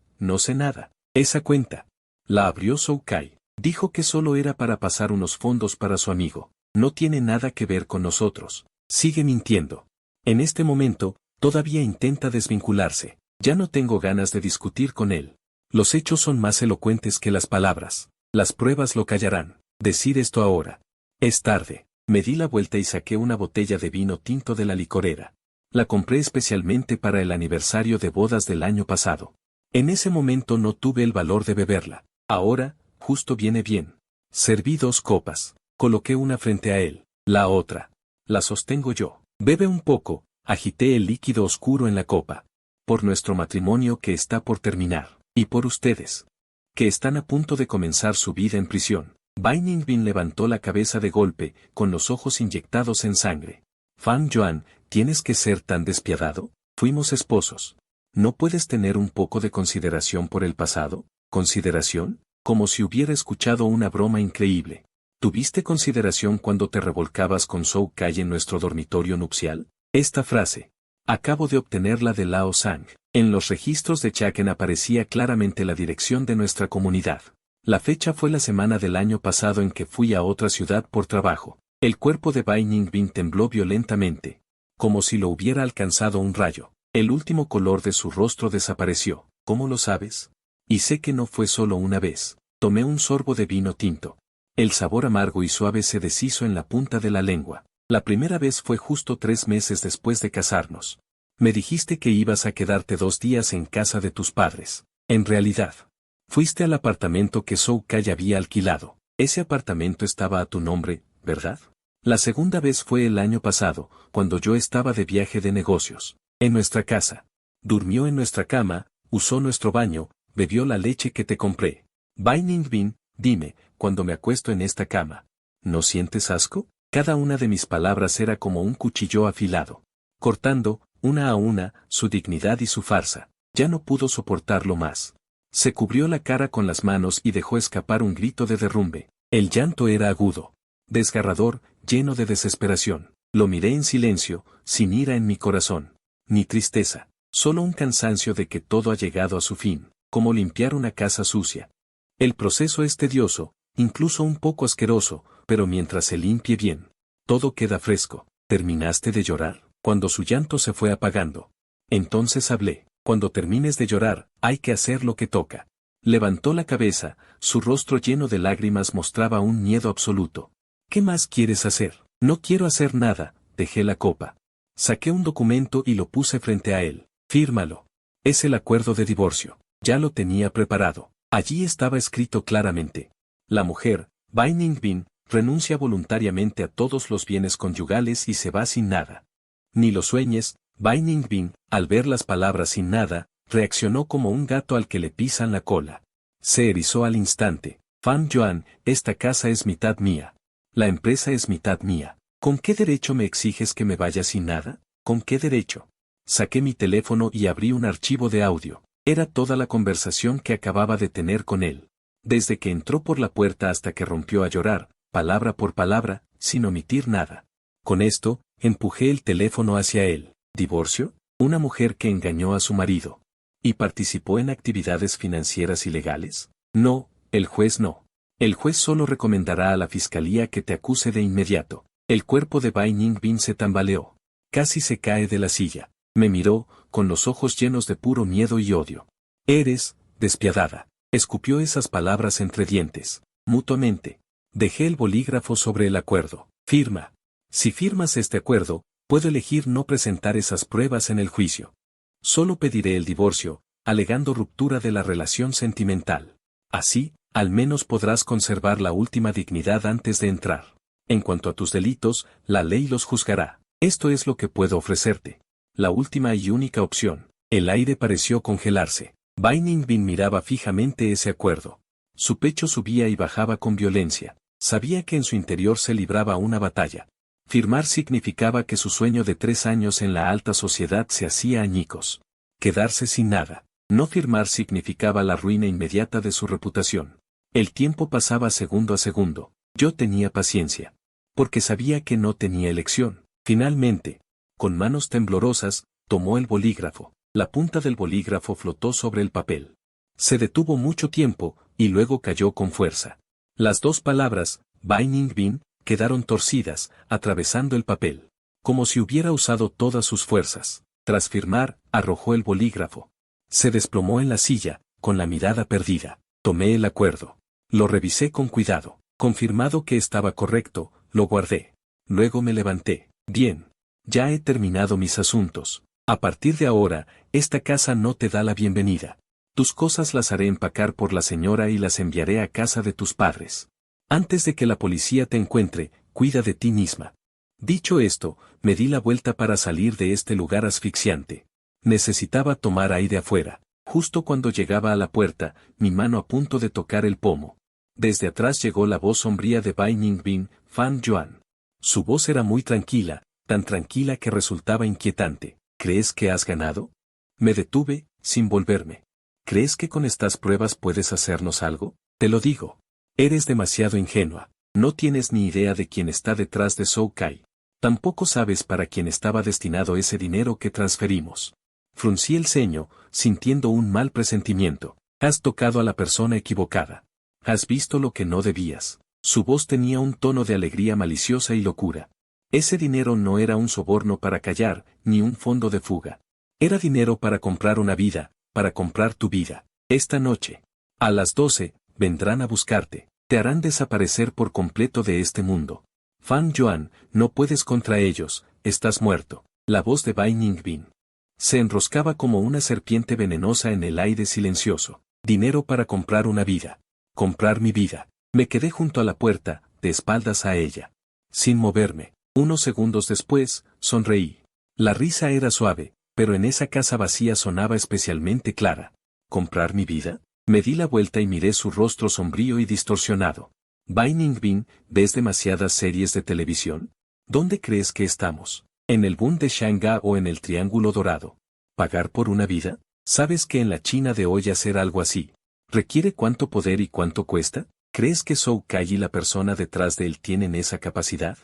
nada. Esa cuenta la abrió Zhou Kai. Dijo que solo era para pasar unos fondos para su amigo. No tiene nada que ver con nosotros. Sigue mintiendo. En este momento, todavía intenta desvincularse. Ya no tengo ganas de discutir con él. Los hechos son más elocuentes que las palabras. Las pruebas lo callarán. Decid esto ahora. Es tarde. Me di la vuelta y saqué una botella de vino tinto de la licorera. La compré especialmente para el aniversario de bodas del año pasado. En ese momento no tuve el valor de beberla. Ahora, justo viene bien. Serví 2 copas. Coloqué una frente a él, la otra. La sostengo yo. Bebe un poco, agité el líquido oscuro en la copa. Por nuestro matrimonio que está por terminar, y por ustedes, que están a punto de comenzar su vida en prisión. Bai Ningbin levantó la cabeza de golpe, con los ojos inyectados en sangre. Fan Yuan, ¿tienes que ser tan despiadado? Fuimos esposos. ¿No puedes tener un poco de consideración por el pasado? ¿Consideración? Como si hubiera escuchado una broma increíble. ¿Tuviste consideración cuando te revolcabas con Zhou Kai en nuestro dormitorio nupcial? Esta frase. Acabo de obtenerla de Lao Sang. En los registros de Chaken aparecía claramente la dirección de nuestra comunidad. La fecha fue la semana del año pasado en que fui a otra ciudad por trabajo. El cuerpo de Bai Ningbin tembló violentamente. Como si lo hubiera alcanzado un rayo. El último color de su rostro desapareció. ¿Cómo lo sabes? Y sé que no fue solo una vez. Tomé un sorbo de vino tinto. El sabor amargo y suave se deshizo en la punta de la lengua. La primera vez fue justo 3 meses después de casarnos. Me dijiste que ibas a quedarte 2 días en casa de tus padres. En realidad, fuiste al apartamento que Zhou Kai había alquilado. Ese apartamento estaba a tu nombre, ¿verdad? La segunda vez fue el año pasado, cuando yo estaba de viaje de negocios. En nuestra casa. Durmió en nuestra cama, usó nuestro baño, bebió la leche que te compré. Bai Ningbin, dime, cuando me acuesto en esta cama, ¿no sientes asco? Cada una de mis palabras era como un cuchillo afilado, cortando, una a una, su dignidad y su farsa. Ya no pudo soportarlo más. Se cubrió la cara con las manos y dejó escapar un grito de derrumbe. El llanto era agudo, desgarrador, lleno de desesperación. Lo miré en silencio, sin ira en mi corazón, ni tristeza, solo un cansancio de que todo ha llegado a su fin, como limpiar una casa sucia. El proceso es tedioso, incluso un poco asqueroso, pero mientras se limpie bien, todo queda fresco. ¿Terminaste de llorar? Cuando su llanto se fue apagando. Entonces hablé. Cuando termines de llorar, hay que hacer lo que toca. Levantó la cabeza, su rostro lleno de lágrimas mostraba un miedo absoluto. ¿Qué más quieres hacer? No quiero hacer nada, dejé la copa. Saqué un documento y lo puse frente a él. Fírmalo. Es el acuerdo de divorcio. Ya lo tenía preparado. Allí estaba escrito claramente. La mujer, Bai Ningbin, renuncia voluntariamente a todos los bienes conyugales y se va sin nada. Ni lo sueñes. Bai Ningbin, al ver las palabras sin nada, reaccionó como un gato al que le pisan la cola. Se erizó al instante. Fan Yuan, esta casa es mitad mía. La empresa es mitad mía. ¿Con qué derecho me exiges que me vaya sin nada? ¿Con qué derecho? Saqué mi teléfono y abrí un archivo de audio. Era toda la conversación que acababa de tener con él. Desde que entró por la puerta hasta que rompió a llorar, palabra por palabra, sin omitir nada. Con esto, empujé el teléfono hacia él. ¿Divorcio? ¿Una mujer que engañó a su marido y participó en actividades financieras ilegales? No, el juez no. El juez solo recomendará a la fiscalía que te acuse de inmediato. El cuerpo de Bai Ningbin se tambaleó. Casi se cae de la silla. Me miró, con los ojos llenos de puro miedo y odio. Eres, despiadada. Escupió esas palabras entre dientes. Mutuamente. Dejé el bolígrafo sobre el acuerdo. Firma. Si firmas este acuerdo, puedo elegir no presentar esas pruebas en el juicio. Solo pediré el divorcio, alegando ruptura de la relación sentimental. Así, al menos podrás conservar la última dignidad antes de entrar. En cuanto a tus delitos, la ley los juzgará. Esto es lo que puedo ofrecerte. La última y única opción. El aire pareció congelarse. Bai Ningbin miraba fijamente ese acuerdo. Su pecho subía y bajaba con violencia. Sabía que en su interior se libraba una batalla. Firmar significaba que su sueño de 3 años en la alta sociedad se hacía añicos. Quedarse sin nada. No firmar significaba la ruina inmediata de su reputación. El tiempo pasaba segundo a segundo. Yo tenía paciencia. Porque sabía que no tenía elección. Finalmente, con manos temblorosas, tomó el bolígrafo. La punta del bolígrafo flotó sobre el papel. Se detuvo mucho tiempo, y luego cayó con fuerza. Las 2 palabras, Bai Ningbin, quedaron torcidas, atravesando el papel. Como si hubiera usado todas sus fuerzas. Tras firmar, arrojó el bolígrafo. Se desplomó en la silla, con la mirada perdida. Tomé el acuerdo. Lo revisé con cuidado. Confirmado que estaba correcto, lo guardé. Luego me levanté. Bien. Ya he terminado mis asuntos. A partir de ahora, esta casa no te da la bienvenida. Tus cosas las haré empacar por la señora y las enviaré a casa de tus padres. Antes de que la policía te encuentre, cuida de ti misma. Dicho esto, me di la vuelta para salir de este lugar asfixiante. Necesitaba tomar aire afuera. Justo cuando llegaba a la puerta, mi mano a punto de tocar el pomo. Desde atrás llegó la voz sombría de Bai Ningbin, Fan Yuan. Su voz era muy tranquila, tan tranquila que resultaba inquietante. ¿Crees que has ganado? Me detuve, sin volverme. ¿Crees que con estas pruebas puedes hacernos algo? Te lo digo. Eres demasiado ingenua. No tienes ni idea de quién está detrás de Zhou Kai. Tampoco sabes para quién estaba destinado ese dinero que transferimos. Fruncí el ceño, sintiendo un mal presentimiento. Has tocado a la persona equivocada. Has visto lo que no debías. Su voz tenía un tono de alegría maliciosa y locura. Ese dinero no era un soborno para callar, ni un fondo de fuga. Era dinero para comprar una vida, para comprar tu vida. Esta noche, a las 12, vendrán a buscarte. Te harán desaparecer por completo de este mundo. Fan Yuan, no puedes contra ellos, estás muerto. La voz de Bai Ningbin se enroscaba como una serpiente venenosa en el aire silencioso. Dinero para comprar una vida. Comprar mi vida. Me quedé junto a la puerta, de espaldas a ella. Sin moverme. Unos segundos después, sonreí. La risa era suave, pero en esa casa vacía sonaba especialmente clara. ¿Comprar mi vida? Me di la vuelta y miré su rostro sombrío y distorsionado. Bai Ningbin, ¿ves demasiadas series de televisión? ¿Dónde crees que estamos? ¿En el Bund de Shanghái o en el Triángulo Dorado? ¿Pagar por una vida? ¿Sabes que en la China de hoy hacer algo así requiere cuánto poder y cuánto cuesta? ¿Crees que Zhou Kai y la persona detrás de él tienen esa capacidad?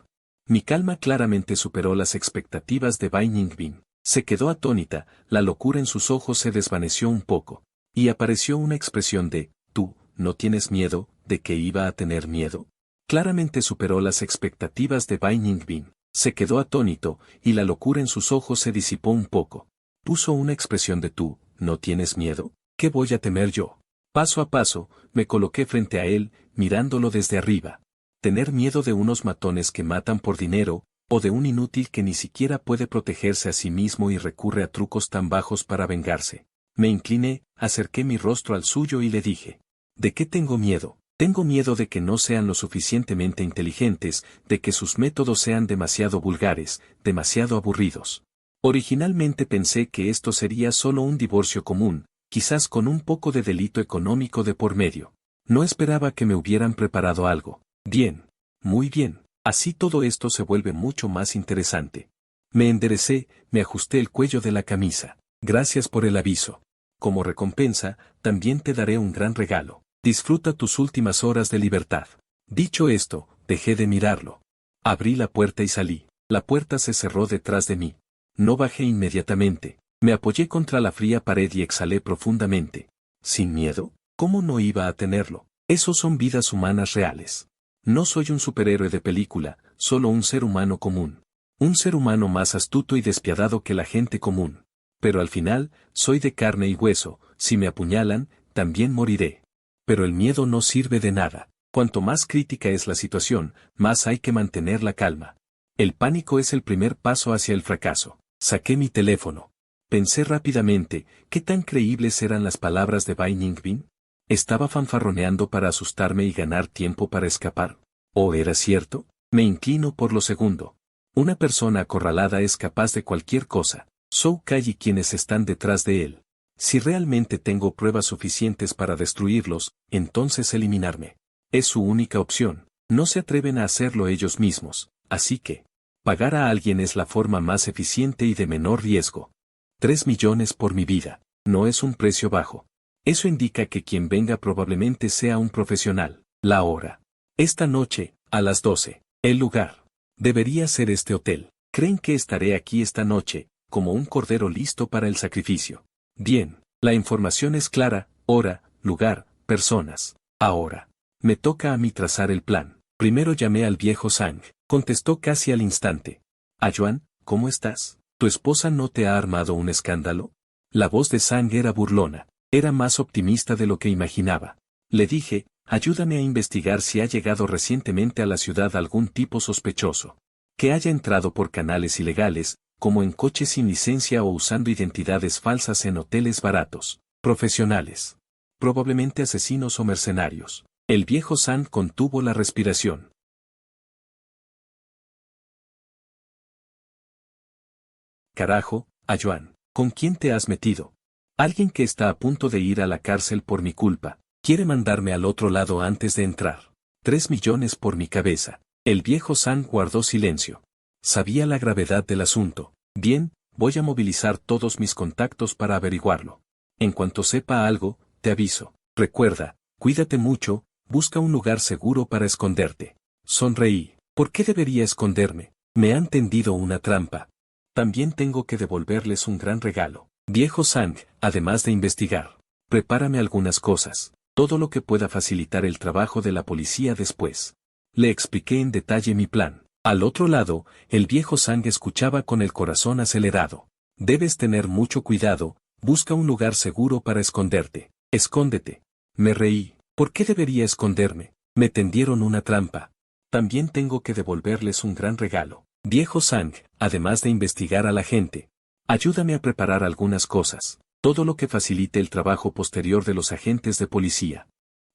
Mi calma claramente superó las expectativas de Bai Ningbin. Se quedó atónita, la locura en sus ojos se desvaneció un poco. Y apareció una expresión de, ¿tú, no tienes miedo, de que iba a tener miedo? Claramente superó las expectativas de Bai Ningbin. Se quedó atónito, y la locura en sus ojos se disipó un poco. Puso una expresión de tú, ¿no tienes miedo? ¿Qué voy a temer yo? Paso a paso, me coloqué frente a él, mirándolo desde arriba. Tener miedo de unos matones que matan por dinero, o de un inútil que ni siquiera puede protegerse a sí mismo y recurre a trucos tan bajos para vengarse. Me incliné, acerqué mi rostro al suyo y le dije. ¿De qué tengo miedo? Tengo miedo de que no sean lo suficientemente inteligentes, de que sus métodos sean demasiado vulgares, demasiado aburridos. Originalmente pensé que esto sería solo un divorcio común, quizás con un poco de delito económico de por medio. No esperaba que me hubieran preparado algo. Bien. Muy bien. Así todo esto se vuelve mucho más interesante. Me enderecé, me ajusté el cuello de la camisa. Gracias por el aviso. Como recompensa, también te daré un gran regalo. Disfruta tus últimas horas de libertad. Dicho esto, dejé de mirarlo. Abrí la puerta y salí. La puerta se cerró detrás de mí. No bajé inmediatamente. Me apoyé contra la fría pared y exhalé profundamente. ¿Sin miedo? ¿Cómo no iba a tenerlo? Esos son vidas humanas reales. No soy un superhéroe de película, solo un ser humano común. Un ser humano más astuto y despiadado que la gente común. Pero al final, soy de carne y hueso, si me apuñalan, también moriré. Pero el miedo no sirve de nada. Cuanto más crítica es la situación, más hay que mantener la calma. El pánico es el primer paso hacia el fracaso. Saqué mi teléfono. Pensé rápidamente, ¿qué tan creíbles eran las palabras de Bai Ningbin? ¿Estaba fanfarroneando para asustarme y ganar tiempo para escapar? ¿O era cierto? Me inclino por lo segundo. Una persona acorralada es capaz de cualquier cosa. Zhou Kai y quienes están detrás de él. Si realmente tengo pruebas suficientes para destruirlos, entonces eliminarme. Es su única opción. No se atreven a hacerlo ellos mismos, así que pagar a alguien es la forma más eficiente y de menor riesgo. 3 millones por mi vida. No es un precio bajo. Eso indica que quien venga probablemente sea un profesional. La hora. Esta noche, a las 12. El lugar. Debería ser este hotel. ¿Creen que estaré aquí esta noche, como un cordero listo para el sacrificio? Bien, la información es clara, hora, lugar, personas. Ahora. Me toca a mí trazar el plan. Primero llamé al viejo Zhang. Contestó casi al instante. Yuan, ¿cómo estás? ¿Tu esposa no te ha armado un escándalo? La voz de Zhang era burlona. Era más optimista de lo que imaginaba. Le dije, ayúdame a investigar si ha llegado recientemente a la ciudad algún tipo sospechoso. Que haya entrado por canales ilegales, como en coches sin licencia o usando identidades falsas en hoteles baratos. Profesionales. Probablemente asesinos o mercenarios. El viejo San contuvo la respiración. Carajo, Ayuan, ¿con quién te has metido? Alguien que está a punto de ir a la cárcel por mi culpa, quiere mandarme al otro lado antes de entrar. 3 millones por mi cabeza. El viejo San guardó silencio. Sabía la gravedad del asunto. Bien, voy a movilizar todos mis contactos para averiguarlo. En cuanto sepa algo, te aviso. Recuerda, cuídate mucho, busca un lugar seguro para esconderte. Sonreí. ¿Por qué debería esconderme? Me han tendido una trampa. También tengo que devolverles un gran regalo. Viejo Sang, además de investigar, prepárame algunas cosas, todo lo que pueda facilitar el trabajo de la policía después. Le expliqué en detalle mi plan. Al otro lado, el viejo Sang escuchaba con el corazón acelerado. Debes tener mucho cuidado, busca un lugar seguro para esconderte. Escóndete. Me reí. ¿Por qué debería esconderme? Me tendieron una trampa. También tengo que devolverles un gran regalo. Viejo Sang, además de investigar a la gente, ayúdame a preparar algunas cosas, todo lo que facilite el trabajo posterior de los agentes de policía.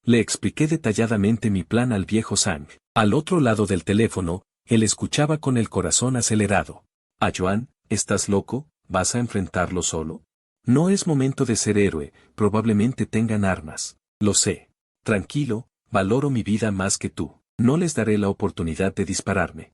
Le expliqué detalladamente mi plan al viejo Sang. Al otro lado del teléfono, él escuchaba con el corazón acelerado. Ayuan, ¿estás loco? ¿Vas a enfrentarlo solo? No es momento de ser héroe, probablemente tengan armas. Lo sé. Tranquilo, valoro mi vida más que tú. No les daré la oportunidad de dispararme.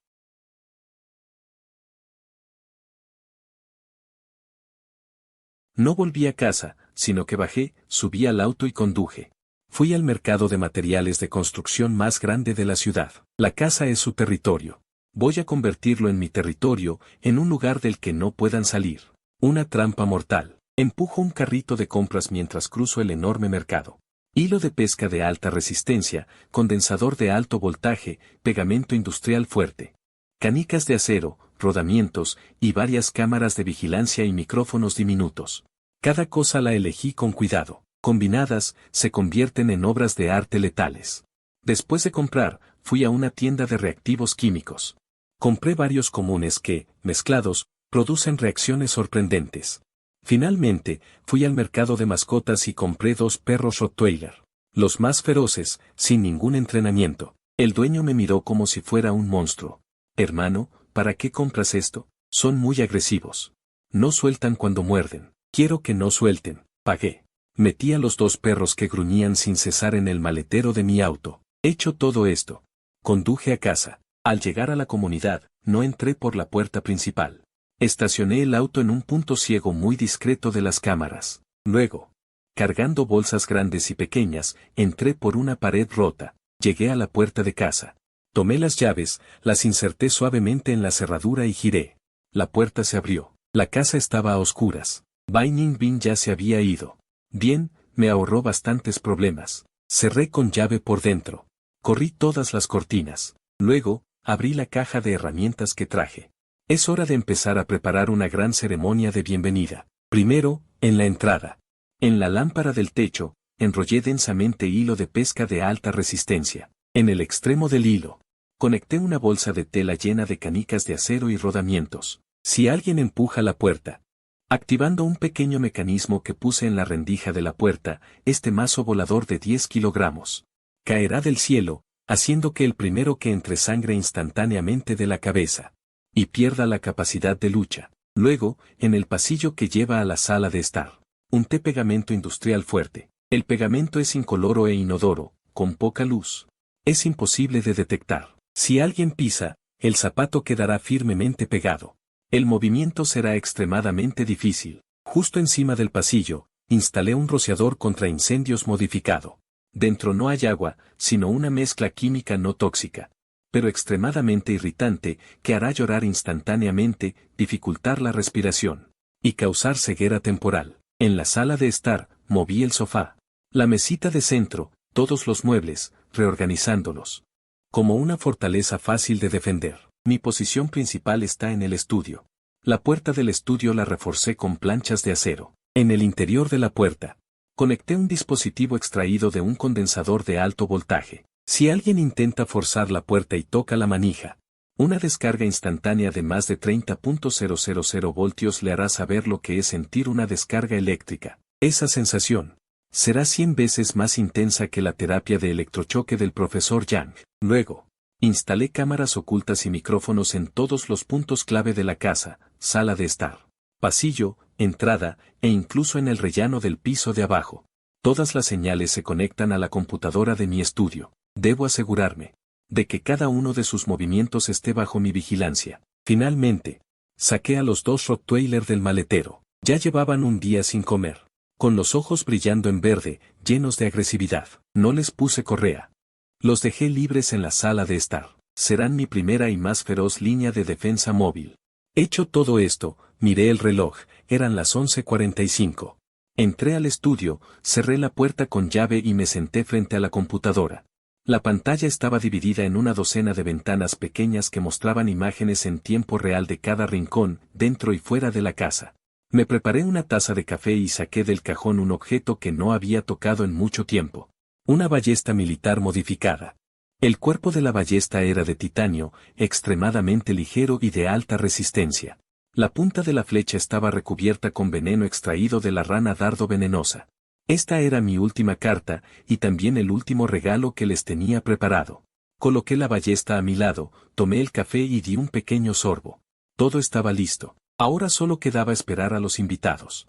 No volví a casa, sino que bajé, subí al auto y conduje. Fui al mercado de materiales de construcción más grande de la ciudad. La casa es su territorio. Voy a convertirlo en mi territorio, en un lugar del que no puedan salir. Una trampa mortal. Empujo un carrito de compras mientras cruzo el enorme mercado. Hilo de pesca de alta resistencia, condensador de alto voltaje, pegamento industrial fuerte. Canicas de acero, rodamientos, y varias cámaras de vigilancia y micrófonos diminutos. Cada cosa la elegí con cuidado. Combinadas, se convierten en obras de arte letales. Después de comprar, fui a una tienda de reactivos químicos. Compré varios comunes que, mezclados, producen reacciones sorprendentes. Finalmente, fui al mercado de mascotas y compré 2 perros Rottweiler. Los más feroces, sin ningún entrenamiento. El dueño me miró como si fuera un monstruo. Hermano, ¿para qué compras esto? Son muy agresivos. No sueltan cuando muerden. Quiero que no suelten. Pagué. Metí a los 2 perros que gruñían sin cesar en el maletero de mi auto. Hecho todo esto, conduje a casa. Al llegar a la comunidad, no entré por la puerta principal. Estacioné el auto en un punto ciego muy discreto de las cámaras. Luego, cargando bolsas grandes y pequeñas, entré por una pared rota. Llegué a la puerta de casa. Tomé las llaves, las inserté suavemente en la cerradura y giré. La puerta se abrió. La casa estaba a oscuras. Bai Ningbin ya se había ido. Bien, me ahorró bastantes problemas. Cerré con llave por dentro. Corrí todas las cortinas. Luego, abrí la caja de herramientas que traje. Es hora de empezar a preparar una gran ceremonia de bienvenida. Primero, en la entrada. En la lámpara del techo, enrollé densamente hilo de pesca de alta resistencia. En el extremo del hilo, conecté una bolsa de tela llena de canicas de acero y rodamientos. Si alguien empuja la puerta, activando un pequeño mecanismo que puse en la rendija de la puerta, este mazo volador de 10 kilogramos caerá del cielo, haciendo que el primero que entre sangre instantáneamente de la cabeza y pierda la capacidad de lucha. Luego, en el pasillo que lleva a la sala de estar, unté pegamento industrial fuerte. El pegamento es incoloro e inodoro, con poca luz. Es imposible de detectar. Si alguien pisa, el zapato quedará firmemente pegado. El movimiento será extremadamente difícil. Justo encima del pasillo, instalé un rociador contra incendios modificado. Dentro no hay agua, sino una mezcla química no tóxica, pero extremadamente irritante, que hará llorar instantáneamente, dificultar la respiración y causar ceguera temporal. En la sala de estar, moví el sofá, la mesita de centro, todos los muebles, reorganizándolos. Como una fortaleza fácil de defender. Mi posición principal está en el estudio. La puerta del estudio la reforcé con planchas de acero. En el interior de la puerta, conecté un dispositivo extraído de un condensador de alto voltaje. Si alguien intenta forzar la puerta y toca la manija, una descarga instantánea de más de 30.000 voltios le hará saber lo que es sentir una descarga eléctrica. Esa sensación Será 100 veces más intensa que la terapia de electrochoque del profesor Yang. Luego, instalé cámaras ocultas y micrófonos en todos los puntos clave de la casa, sala de estar, pasillo, entrada, e incluso en el rellano del piso de abajo. Todas las señales se conectan a la computadora de mi estudio. Debo asegurarme de que cada uno de sus movimientos esté bajo mi vigilancia. Finalmente, saqué a los 2 Rottweiler del maletero. Ya llevaban un día sin comer, con los ojos brillando en verde, llenos de agresividad. No les puse correa. Los dejé libres en la sala de estar. Serán mi primera y más feroz línea de defensa móvil. Hecho todo esto, miré el reloj, eran las 11:45. Entré al estudio, cerré la puerta con llave y me senté frente a la computadora. La pantalla estaba dividida en una docena de ventanas pequeñas que mostraban imágenes en tiempo real de cada rincón, dentro y fuera de la casa. Me preparé una taza de café y saqué del cajón un objeto que no había tocado en mucho tiempo. Una ballesta militar modificada. El cuerpo de la ballesta era de titanio, extremadamente ligero y de alta resistencia. La punta de la flecha estaba recubierta con veneno extraído de la rana dardo venenosa. Esta era mi última carta, y también el último regalo que les tenía preparado. Coloqué la ballesta a mi lado, tomé el café y di un pequeño sorbo. Todo estaba listo. Ahora solo quedaba esperar a los invitados.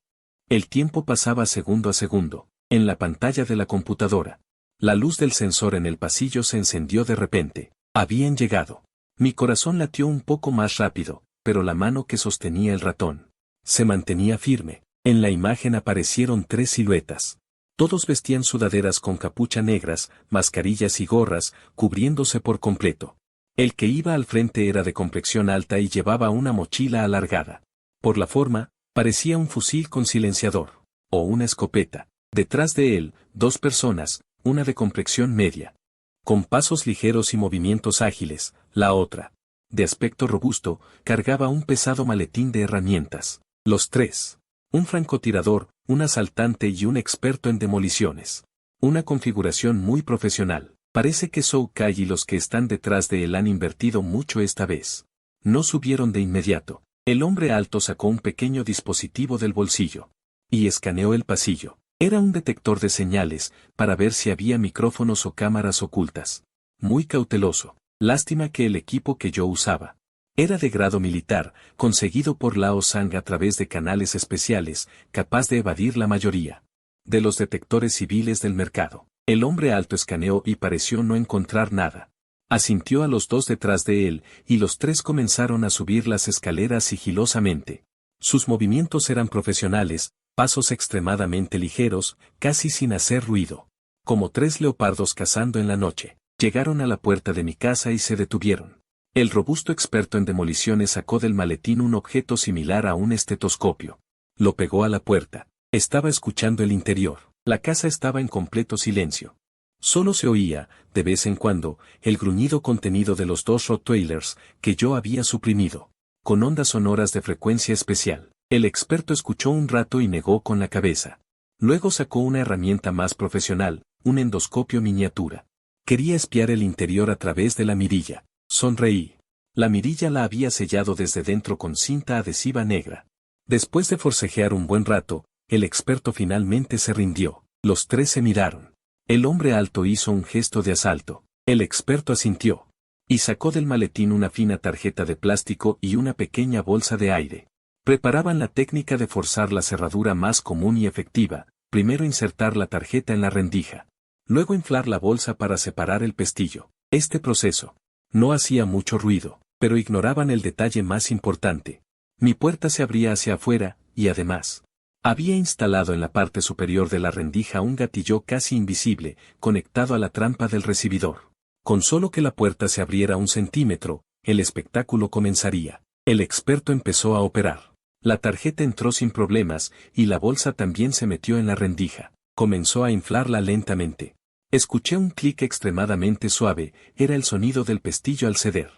El tiempo pasaba segundo a segundo. En la pantalla de la computadora, la luz del sensor en el pasillo se encendió de repente. Habían llegado. Mi corazón latió un poco más rápido, pero la mano que sostenía el ratón se mantenía firme. En la imagen aparecieron 3 siluetas. Todos vestían sudaderas con capucha negras, mascarillas y gorras, cubriéndose por completo. El que iba al frente era de complexión alta y llevaba una mochila alargada. Por la forma, parecía un fusil con silenciador, o una escopeta. Detrás de él, 2 personas, una de complexión media, con pasos ligeros y movimientos ágiles, la otra, de aspecto robusto, cargaba un pesado maletín de herramientas. Los 3, un francotirador, un asaltante y un experto en demoliciones. Una configuración muy profesional. Parece que Zhou Kai y los que están detrás de él han invertido mucho esta vez. No subieron de inmediato. El hombre alto sacó un pequeño dispositivo del bolsillo y escaneó el pasillo. Era un detector de señales, para ver si había micrófonos o cámaras ocultas. Muy cauteloso. Lástima que el equipo que yo usaba era de grado militar, conseguido por Lao Sang a través de canales especiales, capaz de evadir la mayoría de los detectores civiles del mercado. El hombre alto escaneó y pareció no encontrar nada. Asintió a los 2 detrás de él, y los 3 comenzaron a subir las escaleras sigilosamente. Sus movimientos eran profesionales, pasos extremadamente ligeros, casi sin hacer ruido. Como 3 leopardos cazando en la noche. Llegaron a la puerta de mi casa y se detuvieron. El robusto experto en demoliciones sacó del maletín un objeto similar a un estetoscopio. Lo pegó a la puerta. Estaba escuchando el interior. La casa estaba en completo silencio. Solo se oía, de vez en cuando, el gruñido contenido de los 2 Rottweilers que yo había suprimido, con ondas sonoras de frecuencia especial. El experto escuchó un rato y negó con la cabeza. Luego sacó una herramienta más profesional, un endoscopio miniatura. Quería espiar el interior a través de la mirilla. Sonreí. La mirilla la había sellado desde dentro con cinta adhesiva negra. Después de forcejear un buen rato, el experto finalmente se rindió. Los 3 se miraron. El hombre alto hizo un gesto de asalto. El experto asintió. Y sacó del maletín una fina tarjeta de plástico y una pequeña bolsa de aire. Preparaban la técnica de forzar la cerradura más común y efectiva. Primero insertar la tarjeta en la rendija. Luego inflar la bolsa para separar el pestillo. Este proceso no hacía mucho ruido, pero ignoraban el detalle más importante. Mi puerta se abría hacia afuera, y además, había instalado en la parte superior de la rendija un gatillo casi invisible, conectado a la trampa del recibidor. Con solo que la puerta se abriera 1 centímetro, el espectáculo comenzaría. El experto empezó a operar. La tarjeta entró sin problemas, y la bolsa también se metió en la rendija. Comenzó a inflarla lentamente. Escuché un clic extremadamente suave, era el sonido del pestillo al ceder.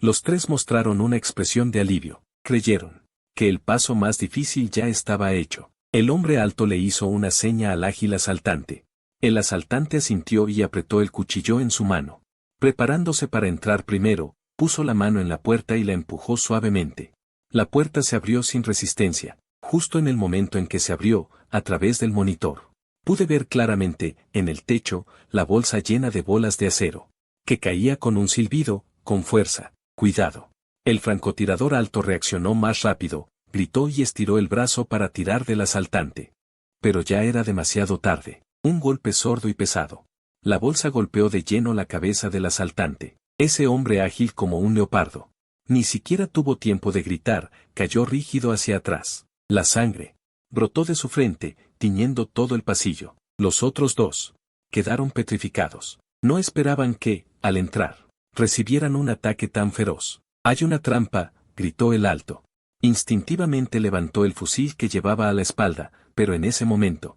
Los 3 mostraron una expresión de alivio. Creyeron que el paso más difícil ya estaba hecho. El hombre alto le hizo una seña al ágil asaltante. El asaltante asintió y apretó el cuchillo en su mano. Preparándose para entrar primero, puso la mano en la puerta y la empujó suavemente. La puerta se abrió sin resistencia, justo en el momento en que se abrió, a través del monitor. Pude ver claramente, en el techo, la bolsa llena de bolas de acero, que caía con un silbido, con fuerza. Cuidado. El francotirador alto reaccionó más rápido, gritó y estiró el brazo para tirar del asaltante. Pero ya era demasiado tarde. Un golpe sordo y pesado. La bolsa golpeó de lleno la cabeza del asaltante. Ese hombre ágil como un leopardo. Ni siquiera tuvo tiempo de gritar, cayó rígido hacia atrás. La sangre brotó de su frente, tiñendo todo el pasillo. Los otros dos quedaron petrificados. No esperaban que, al entrar, recibieran un ataque tan feroz. «Hay una trampa», gritó el alto. Instintivamente levantó el fusil que llevaba a la espalda, pero en ese momento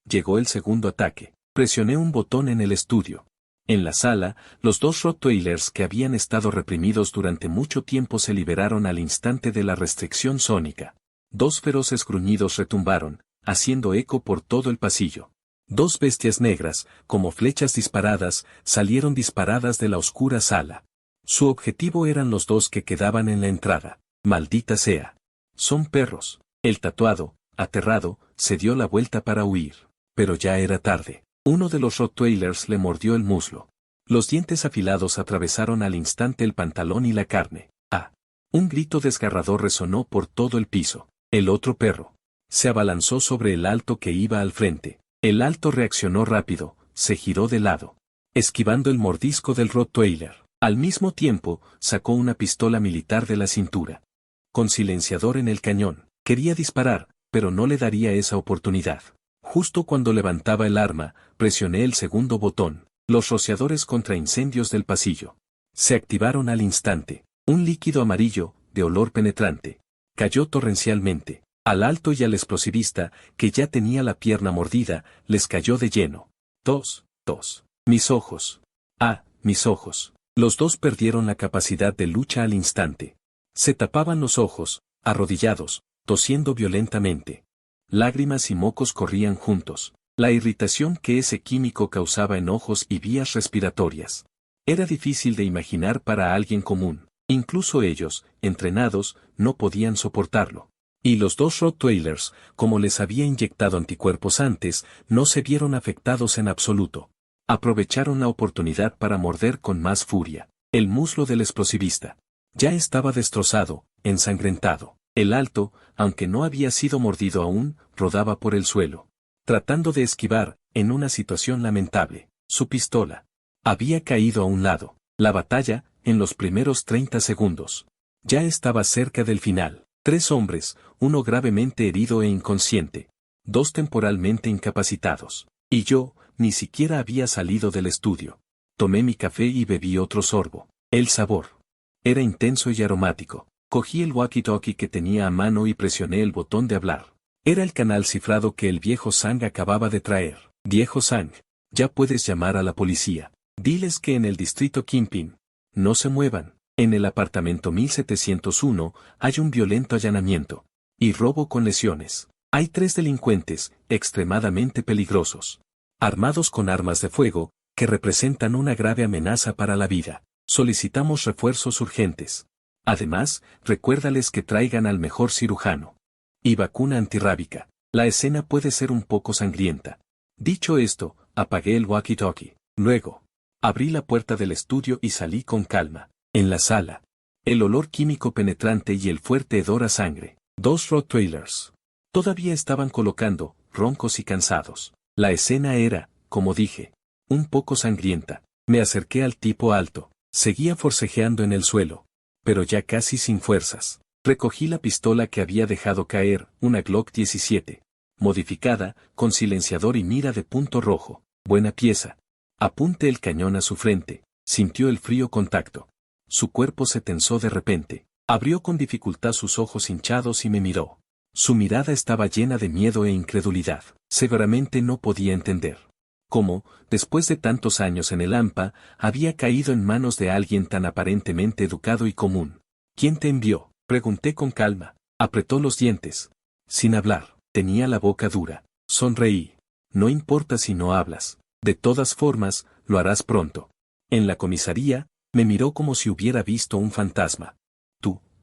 llegó el segundo ataque. Presioné un botón en el estudio. En la sala, los dos Rottweilers que habían estado reprimidos durante mucho tiempo se liberaron al instante de la restricción sónica. Dos feroces gruñidos retumbaron, haciendo eco por todo el pasillo. Dos bestias negras, como flechas disparadas, salieron disparadas de la oscura sala. Su objetivo eran los dos que quedaban en la entrada. Maldita sea. Son perros. El tatuado, aterrado, se dio la vuelta para huir. Pero ya era tarde. Uno de los Rottweilers le mordió el muslo. Los dientes afilados atravesaron al instante el pantalón y la carne. ¡Ah! Un grito desgarrador resonó por todo el piso. El otro perro se abalanzó sobre el alto que iba al frente. El alto reaccionó rápido, se giró de lado, esquivando el mordisco del Rottweiler. Al mismo tiempo, sacó una pistola militar de la cintura. Con silenciador en el cañón, quería disparar, pero no le daría esa oportunidad. Justo cuando levantaba el arma, presioné el segundo botón. Los rociadores contra incendios del pasillo se activaron al instante. Un líquido amarillo, de olor penetrante, cayó torrencialmente. Al alto y al explosivista, que ya tenía la pierna mordida, les cayó de lleno. Tos. Mis ojos. Ah, mis ojos. Los dos perdieron la capacidad de lucha al instante. Se tapaban los ojos, arrodillados, tosiendo violentamente. Lágrimas y mocos corrían juntos. La irritación que ese químico causaba en ojos y vías respiratorias era difícil de imaginar para alguien común. Incluso ellos, entrenados, no podían soportarlo. Y los dos Rottweilers, como les había inyectado anticuerpos antes, no se vieron afectados en absoluto. Aprovecharon la oportunidad para morder con más furia el muslo del explosivista. Ya estaba destrozado, ensangrentado. El alto, aunque no había sido mordido aún, rodaba por el suelo, tratando de esquivar, en una situación lamentable. Su pistola había caído a un lado. La batalla, en los primeros 30 segundos, ya estaba cerca del final. 3 hombres, uno gravemente herido e inconsciente, 2 temporalmente incapacitados. Y yo, ni siquiera había salido del estudio. Tomé mi café y bebí otro sorbo. El sabor era intenso y aromático. Cogí el walkie-talkie que tenía a mano y presioné el botón de hablar. Era el canal cifrado que el viejo Sang acababa de traer. Viejo Sang, ya puedes llamar a la policía. Diles que en el distrito Kingpin no se muevan. En el apartamento 1701 hay un violento allanamiento y robo con lesiones. Hay 3 delincuentes, extremadamente peligrosos, armados con armas de fuego, que representan una grave amenaza para la vida. Solicitamos refuerzos urgentes. Además, recuérdales que traigan al mejor cirujano y vacuna antirrábica. La escena puede ser un poco sangrienta. Dicho esto, apagué el walkie-talkie. Luego, abrí la puerta del estudio y salí con calma. En la sala, el olor químico penetrante y el fuerte hedor a sangre. 2 Rottweilers todavía estaban colocando, roncos y cansados. La escena era, como dije, un poco sangrienta. Me acerqué al tipo alto. Seguía forcejeando en el suelo, pero ya casi sin fuerzas. Recogí la pistola que había dejado caer, una Glock 17, modificada, con silenciador y mira de punto rojo. Buena pieza. Apunté el cañón a su frente. Sintió el frío contacto. Su cuerpo se tensó de repente. Abrió con dificultad sus ojos hinchados y me miró. Su mirada estaba llena de miedo e incredulidad. Seguramente no podía entender cómo, después de tantos años en el AMPA, había caído en manos de alguien tan aparentemente educado y común. ¿Quién te envió?, pregunté con calma. Apretó los dientes. Sin hablar, tenía la boca dura. Sonreí. No importa si no hablas. De todas formas, lo harás pronto. En la comisaría, me miró como si hubiera visto un fantasma.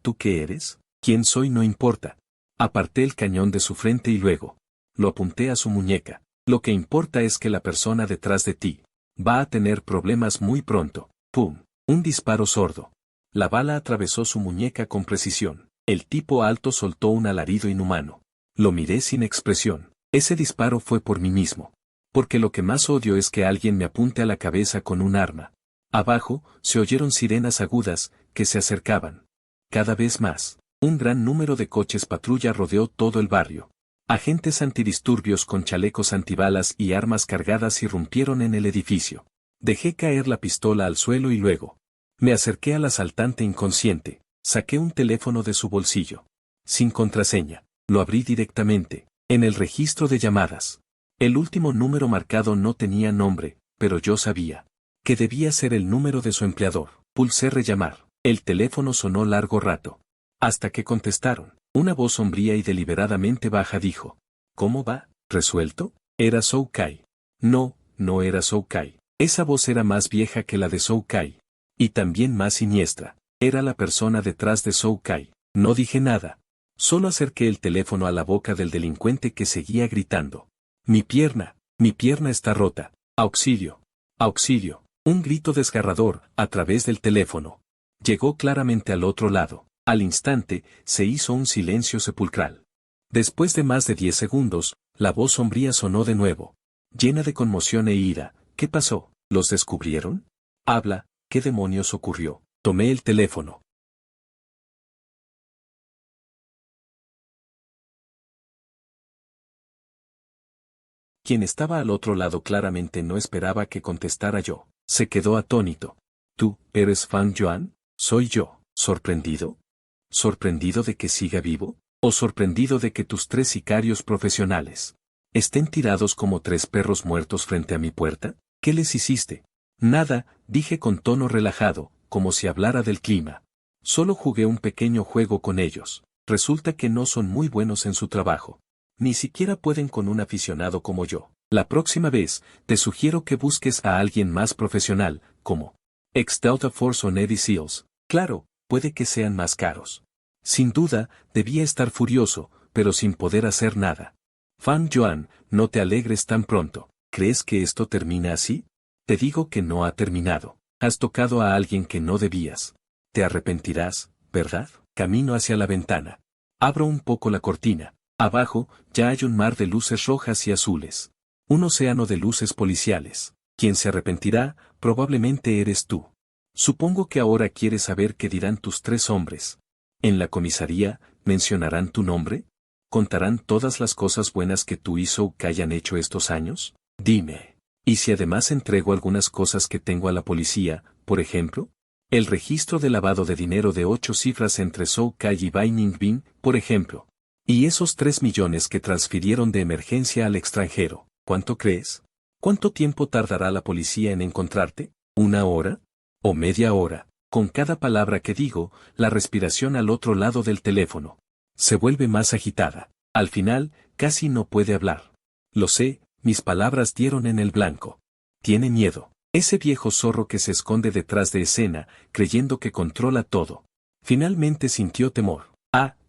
¿Tú qué eres? ¿Quién soy? No importa. Aparté el cañón de su frente y luego lo apunté a su muñeca. Lo que importa es que la persona detrás de ti va a tener problemas muy pronto. ¡Pum! Un disparo sordo. La bala atravesó su muñeca con precisión. El tipo alto soltó un alarido inhumano. Lo miré sin expresión. Ese disparo fue por mí mismo. Porque lo que más odio es que alguien me apunte a la cabeza con un arma. Abajo, se oyeron sirenas agudas, que se acercaban. Cada vez más. Un gran número de coches patrulla rodeó todo el barrio. Agentes antidisturbios con chalecos antibalas y armas cargadas irrumpieron en el edificio. Dejé caer la pistola al suelo y luego me acerqué al asaltante inconsciente, saqué un teléfono de su bolsillo. Sin contraseña, lo abrí directamente, en el registro de llamadas. El último número marcado no tenía nombre, pero yo sabía que debía ser el número de su empleador. Pulsé rellamar. El teléfono sonó largo rato. Hasta que contestaron. Una voz sombría y deliberadamente baja dijo. ¿Cómo va? ¿Resuelto? Era Zhou Kai. No, no era Zhou Kai. Esa voz era más vieja que la de Zhou Kai. Y también más siniestra. Era la persona detrás de Zhou Kai. No dije nada. Solo acerqué el teléfono a la boca del delincuente que seguía gritando. Mi pierna está rota. Auxilio. Auxilio. Un grito desgarrador, a través del teléfono. Llegó claramente al otro lado. Al instante, se hizo un silencio sepulcral. Después de más de 10 segundos, la voz sombría sonó de nuevo. Llena de conmoción e ira. ¿Qué pasó? ¿Los descubrieron? Habla, ¿qué demonios ocurrió? Tomé el teléfono. Quien estaba al otro lado claramente no esperaba que contestara yo. Se quedó atónito. ¿Tú, eres Fang Yuan? Soy yo. ¿Sorprendido? ¿Sorprendido de que siga vivo? ¿O sorprendido de que tus 3 sicarios profesionales estén tirados como 3 perros muertos frente a mi puerta? ¿Qué les hiciste? Nada, dije con tono relajado, como si hablara del clima. Solo jugué un pequeño juego con ellos. Resulta que no son muy buenos en su trabajo. Ni siquiera pueden con un aficionado como yo. La próxima vez, te sugiero que busques a alguien más profesional, como ex-Delta Force o Navy SEALs. Claro, puede que sean más caros. Sin duda, debía estar furioso, pero sin poder hacer nada. Fang Yuan, no te alegres tan pronto. ¿Crees que esto termina así? Te digo que no ha terminado. Has tocado a alguien que no debías. Te arrepentirás, ¿verdad? Camino hacia la ventana. Abro un poco la cortina. Abajo, ya hay un mar de luces rojas y azules. Un océano de luces policiales. Quien se arrepentirá, probablemente eres tú. Supongo que ahora quieres saber qué dirán tus 3 hombres. En la comisaría, ¿mencionarán tu nombre? ¿Contarán todas las cosas buenas que tú y Zhou Kai hayan hecho estos años? Dime. ¿Y si además entrego algunas cosas que tengo a la policía, por ejemplo? El registro de lavado de dinero de 8 cifras entre Zhou Kai y Bai Ningbin, por ejemplo. Y esos 3 millones que transfirieron de emergencia al extranjero, ¿cuánto crees? ¿Cuánto tiempo tardará la policía en encontrarte? ¿1 hora? ¿O media hora? Con cada palabra que digo, la respiración al otro lado del teléfono se vuelve más agitada. Al final, casi no puede hablar. Lo sé, mis palabras dieron en el blanco. Tiene miedo. Ese viejo zorro que se esconde detrás de escena, creyendo que controla todo. Finalmente sintió temor.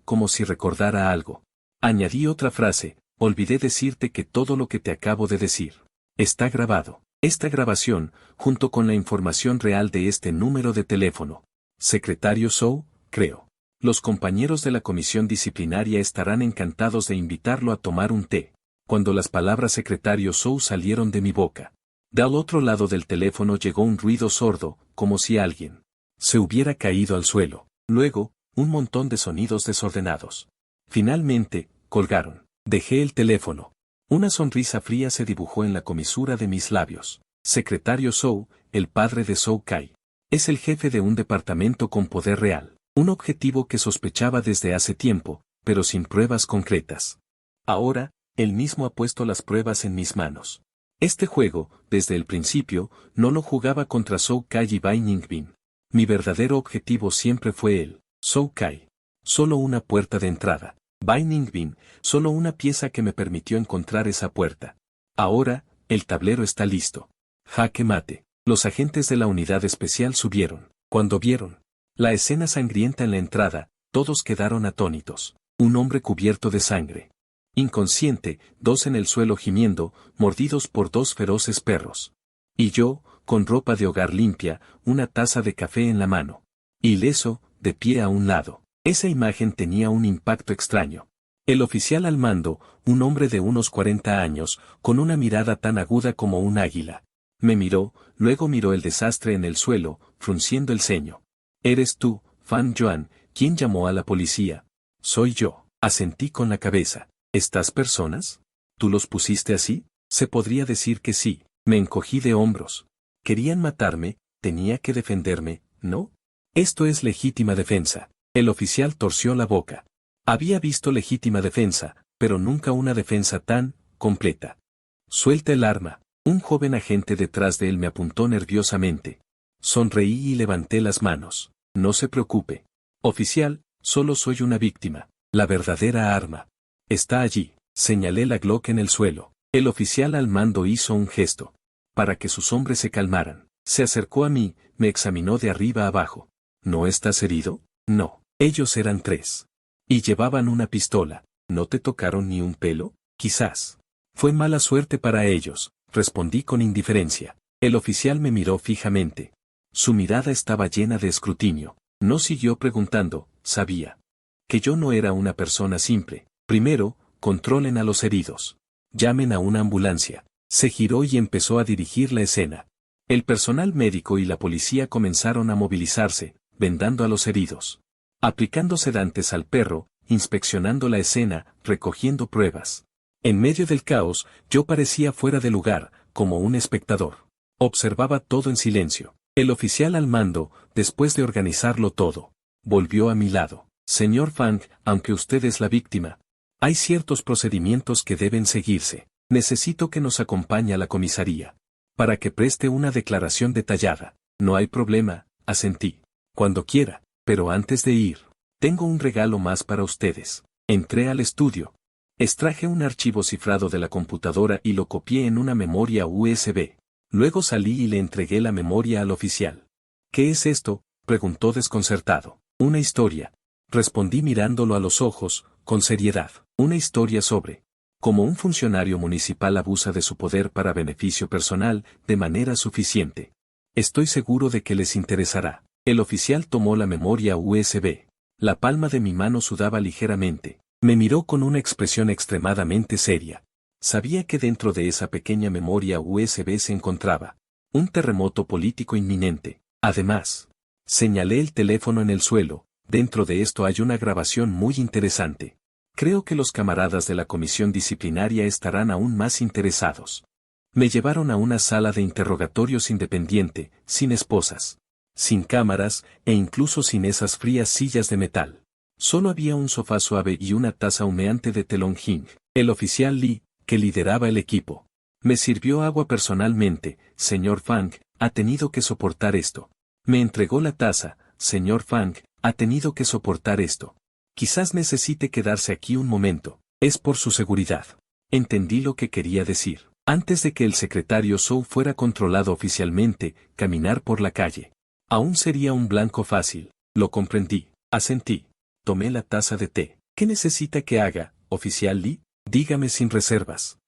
Como si recordara algo. Añadí otra frase, olvidé decirte que todo lo que te acabo de decir está grabado. Esta grabación, junto con la información real de este número de teléfono. Secretario Zhou, creo. Los compañeros de la comisión disciplinaria estarán encantados de invitarlo a tomar un té. Cuando las palabras secretario Zhou salieron de mi boca. Del otro lado del teléfono llegó un ruido sordo, como si alguien se hubiera caído al suelo. Luego, un montón de sonidos desordenados. Finalmente, colgaron. Dejé el teléfono. Una sonrisa fría se dibujó en la comisura de mis labios. Secretario Zhou, el padre de Zhou Kai. Es el jefe de un departamento con poder real. Un objetivo que sospechaba desde hace tiempo, pero sin pruebas concretas. Ahora, él mismo ha puesto las pruebas en mis manos. Este juego, desde el principio, no lo jugaba contra Zhou Kai y Bai Ningbin. Mi verdadero objetivo siempre fue él. Zhou Kai. Solo una puerta de entrada. Bai Ningbin, solo una pieza que me permitió encontrar esa puerta. Ahora, el tablero está listo. Jaque mate. Los agentes de la unidad especial subieron. Cuando vieron la escena sangrienta en la entrada, todos quedaron atónitos. Un hombre cubierto de sangre. inconsciente, 2 en el suelo gimiendo, mordidos por 2 feroces perros. Y yo, con ropa de hogar limpia, una taza de café en la mano. Ileso, de pie a un lado. Esa imagen tenía un impacto extraño. El oficial al mando, un hombre de unos 40 años, con una mirada tan aguda como un águila. Me miró, luego miró el desastre en el suelo, frunciendo el ceño. «¿Eres tú, Fan Yuan, quien llamó a la policía?» «Soy yo», asentí con la cabeza. «¿Estas personas? ¿Tú los pusiste así?» Se podría decir que sí. Me encogí de hombros. Querían matarme, tenía que defenderme, ¿no? Esto es legítima defensa. El oficial torció la boca. Había visto legítima defensa, pero nunca una defensa tan completa. «Suelta el arma». Un joven agente detrás de él me apuntó nerviosamente. Sonreí y levanté las manos. «No se preocupe. Oficial, solo soy una víctima. La verdadera arma está allí». Señalé la Glock en el suelo. El oficial al mando hizo un gesto. Para que sus hombres se calmaran. Se acercó a mí, me examinó de arriba a abajo. «¿No estás herido?» «No». Ellos eran 3. Y llevaban una pistola. ¿No te tocaron ni un pelo?» «Quizás. Fue mala suerte para ellos», respondí con indiferencia. El oficial me miró fijamente. Su mirada estaba llena de escrutinio. No siguió preguntando, sabía que yo no era una persona simple. «Primero, controlen a los heridos. Llamen a una ambulancia». Se giró y empezó a dirigir la escena. El personal médico y la policía comenzaron a movilizarse, vendando a los heridos, aplicando sedantes al perro, inspeccionando la escena, recogiendo pruebas. En medio del caos, yo parecía fuera de lugar, como un espectador. Observaba todo en silencio. El oficial al mando, después de organizarlo todo, volvió a mi lado. «Señor Fang, aunque usted es la víctima, hay ciertos procedimientos que deben seguirse. Necesito que nos acompañe a la comisaría para que preste una declaración detallada». «No hay problema», asentí. «Cuando quiera, pero antes de ir, tengo un regalo más para ustedes». Entré al estudio. Extraje un archivo cifrado de la computadora y lo copié en una memoria USB. Luego salí y le entregué la memoria al oficial. «¿Qué es esto?», preguntó desconcertado. «Una historia», respondí mirándolo a los ojos, con seriedad. «Una historia sobre cómo un funcionario municipal abusa de su poder para beneficio personal, de manera suficiente. Estoy seguro de que les interesará». El oficial tomó la memoria USB. La palma de mi mano sudaba ligeramente. Me miró con una expresión extremadamente seria. Sabía que dentro de esa pequeña memoria USB se encontraba un terremoto político inminente. Además, señalé el teléfono en el suelo. «Dentro de esto hay una grabación muy interesante. Creo que los camaradas de la comisión disciplinaria estarán aún más interesados». Me llevaron a una sala de interrogatorios independiente, sin esposas, sin cámaras, e incluso sin esas frías sillas de metal. Solo había un sofá suave y una taza humeante de telonjing. El oficial Lee, que lideraba el equipo, me sirvió agua personalmente. «Señor Fang, ha tenido que soportar esto». Me entregó la taza. «Señor Fang, ha tenido que soportar esto. Quizás necesite quedarse aquí un momento. Es por su seguridad». Entendí lo que quería decir. Antes de que el secretario Zhou fuera controlado oficialmente, caminar por la calle aún sería un blanco fácil. Lo comprendí. Asentí. Tomé la taza de té. «¿Qué necesita que haga, oficial Lee? Dígame sin reservas».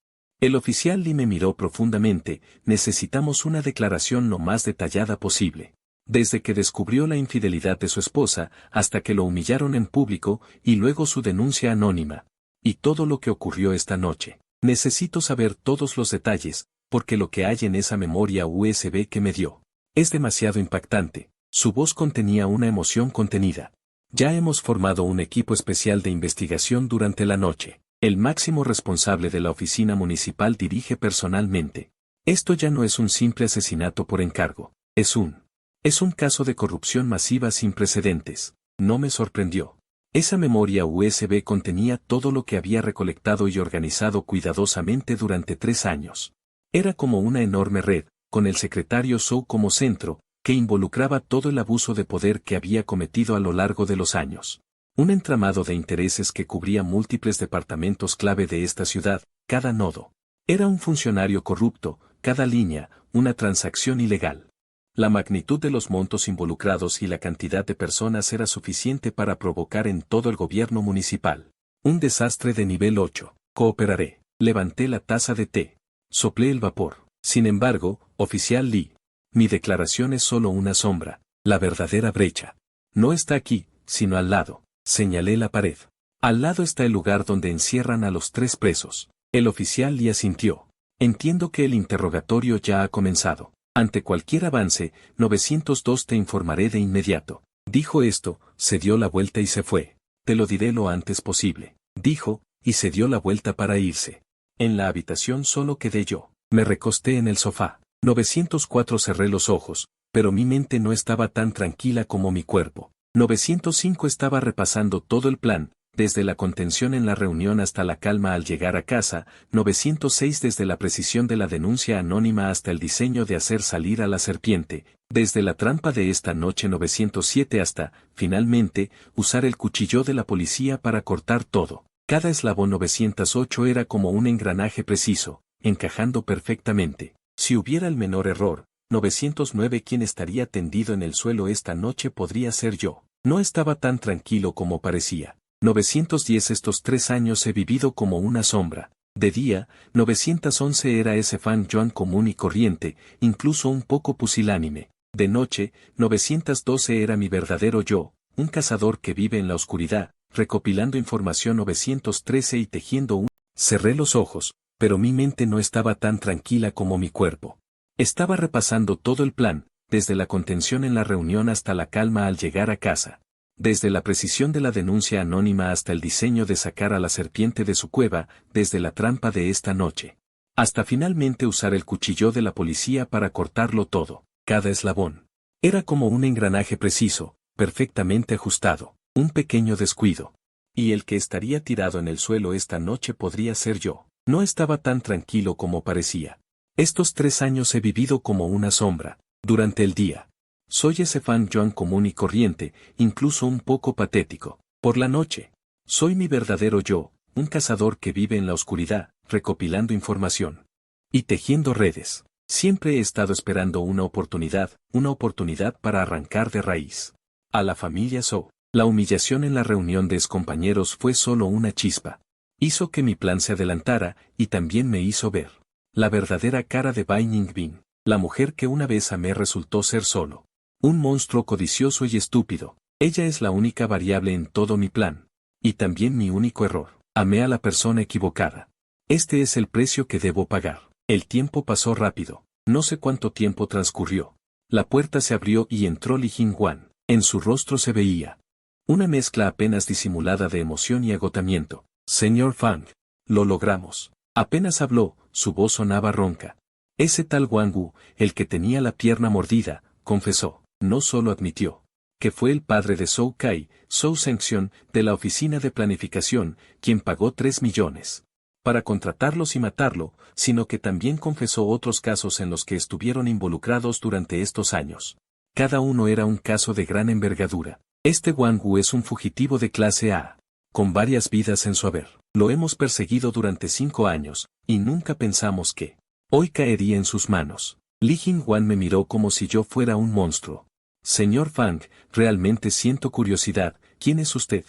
El oficial Lee me miró profundamente. «Necesitamos una declaración lo más detallada posible. Desde que descubrió la infidelidad de su esposa, hasta que lo humillaron en público, y luego su denuncia anónima. Y todo lo que ocurrió esta noche. Necesito saber todos los detalles, porque lo que hay en esa memoria USB que me dio es demasiado impactante». Su voz contenía una emoción contenida. «Ya hemos formado un equipo especial de investigación durante la noche. El máximo responsable de la oficina municipal dirige personalmente. Esto ya no es un simple asesinato por encargo. Es un caso de corrupción masiva sin precedentes». No me sorprendió. Esa memoria USB contenía todo lo que había recolectado y organizado cuidadosamente durante 3 años. Era como una enorme red, con el secretario Zhou como centro, que involucraba todo el abuso de poder que había cometido a lo largo de los años. Un entramado de intereses que cubría múltiples departamentos clave de esta ciudad. Cada nodo era un funcionario corrupto, cada línea, una transacción ilegal. La magnitud de los montos involucrados y la cantidad de personas era suficiente para provocar en todo el gobierno municipal un desastre de nivel 8. Cooperaré. Levanté la taza de té. Soplé el vapor. Sin embargo, oficial Lee. Mi declaración es solo una sombra. La verdadera brecha. No está aquí, sino al lado. Señalé la pared. Al lado está el lugar donde encierran a los 3 presos. El oficial Lee asintió. Entiendo que el interrogatorio ya ha comenzado. Ante cualquier avance, 902 te informaré de inmediato. Dijo esto, se dio la vuelta y se fue. Te lo diré lo antes posible. Dijo, y se dio la vuelta para irse. En la habitación solo quedé yo. Me recosté en el sofá. 904 cerré los ojos, pero mi mente no estaba tan tranquila como mi cuerpo. 905 estaba repasando todo el plan, desde la contención en la reunión hasta la calma al llegar a casa, 906 desde la precisión de la denuncia anónima hasta el diseño de hacer salir a la serpiente, desde la trampa de esta noche 907 hasta, finalmente, usar el cuchillo de la policía para cortar todo. Cada eslabón 908 era como un engranaje preciso, encajando perfectamente. Si hubiera el menor error, 909 quien estaría tendido en el suelo esta noche podría ser yo. No estaba tan tranquilo como parecía. 910 estos 3 años he vivido como una sombra. De día, 911 era ese fan Joan común y corriente, incluso un poco pusilánime. De noche, 912 era mi verdadero yo, un cazador que vive en la oscuridad, recopilando información 913 y tejiendo un... Cerré los ojos, pero mi mente no estaba tan tranquila como mi cuerpo. Estaba repasando todo el plan, desde la contención en la reunión hasta la calma al llegar a casa. Desde la precisión de la denuncia anónima hasta el diseño de sacar a la serpiente de su cueva, desde la trampa de esta noche. Hasta finalmente usar el cuchillo de la policía para cortarlo todo, cada eslabón. Era como un engranaje preciso, perfectamente ajustado, un pequeño descuido. Y el que estaría tirado en el suelo esta noche podría ser yo. No estaba tan tranquilo como parecía. Estos 3 años he vivido como una sombra, durante el día. Soy ese fan Joan común y corriente, incluso un poco patético. Por la noche, soy mi verdadero yo, un cazador que vive en la oscuridad, recopilando información y tejiendo redes. Siempre he estado esperando una oportunidad para arrancar de raíz. A la familia Zhou, la humillación en la reunión de excompañeros fue solo una chispa. Hizo que mi plan se adelantara y también me hizo ver la verdadera cara de Bai Ningbin, la mujer que una vez amé resultó ser solo un monstruo codicioso y estúpido. Ella es la única variable en todo mi plan. Y también mi único error. Amé a la persona equivocada. Este es el precio que debo pagar. El tiempo pasó rápido. No sé cuánto tiempo transcurrió. La puerta se abrió y entró Li Jingwan. En su rostro se veía una mezcla apenas disimulada de emoción y agotamiento. Señor Fang, lo logramos. Apenas habló, su voz sonaba ronca. Ese tal Wang Wu, el que tenía la pierna mordida, confesó. No solo admitió que fue el padre de Zhou Kai, Zhou Zhengxian, de la oficina de planificación, quien pagó 3 millones para contratarlos y matarlo, sino que también confesó otros casos en los que estuvieron involucrados durante estos años. Cada uno era un caso de gran envergadura. Este Wang Wu es un fugitivo de clase A, con varias vidas en su haber. Lo hemos perseguido durante 5 años, y nunca pensamos que hoy caería en sus manos. Li Jingwan me miró como si yo fuera un monstruo. Señor Fang, realmente siento curiosidad, ¿quién es usted?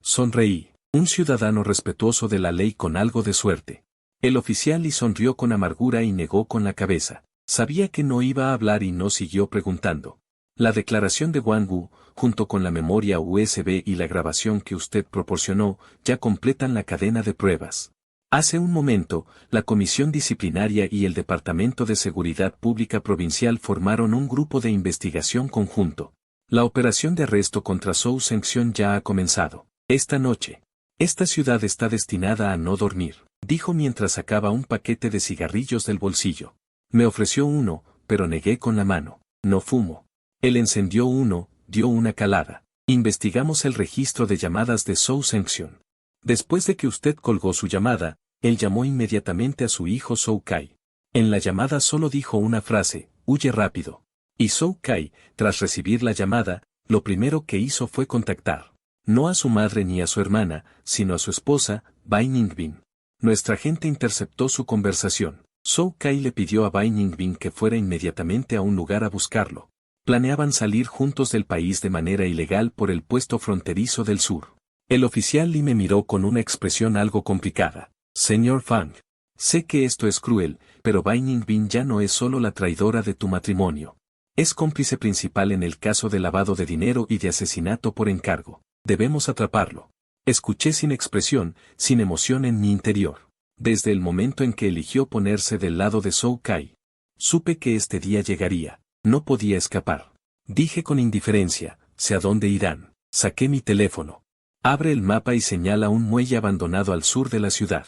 Sonreí, un ciudadano respetuoso de la ley con algo de suerte. El oficial Li sonrió con amargura y negó con la cabeza. Sabía que no iba a hablar y no siguió preguntando. La declaración de Wang Wu, junto con la memoria USB y la grabación que usted proporcionó, ya completan la cadena de pruebas. Hace un momento, la Comisión Disciplinaria y el Departamento de Seguridad Pública Provincial formaron un grupo de investigación conjunto. La operación de arresto contra Zhou Zhengxian ya ha comenzado. Esta noche, esta ciudad está destinada a no dormir, dijo mientras sacaba un paquete de cigarrillos del bolsillo. Me ofreció uno, pero negué con la mano. No fumo. Él encendió uno, dio una calada. Investigamos el registro de llamadas de Zhou Zhengxian. Después de que usted colgó su llamada, él llamó inmediatamente a su hijo Zhou Kai. En la llamada solo dijo una frase, huye rápido. Y Zhou Kai, tras recibir la llamada, lo primero que hizo fue contactar, no a su madre ni a su hermana, sino a su esposa, Bai Ningbin. Nuestra agente interceptó su conversación. Zhou Kai le pidió a Bai Ningbin que fuera inmediatamente a un lugar a buscarlo. Planeaban salir juntos del país de manera ilegal por el puesto fronterizo del sur. El oficial Li me miró con una expresión algo complicada. Señor Fang. Sé que esto es cruel, pero Bai Ningbin ya no es solo la traidora de tu matrimonio. Es cómplice principal en el caso de lavado de dinero y de asesinato por encargo. Debemos atraparlo. Escuché sin expresión, sin emoción en mi interior. Desde el momento en que eligió ponerse del lado de Zhou Kai. Supe que este día llegaría. No podía escapar. Dije con indiferencia, sé a dónde irán. Saqué mi teléfono. Abre el mapa y señala un muelle abandonado al sur de la ciudad.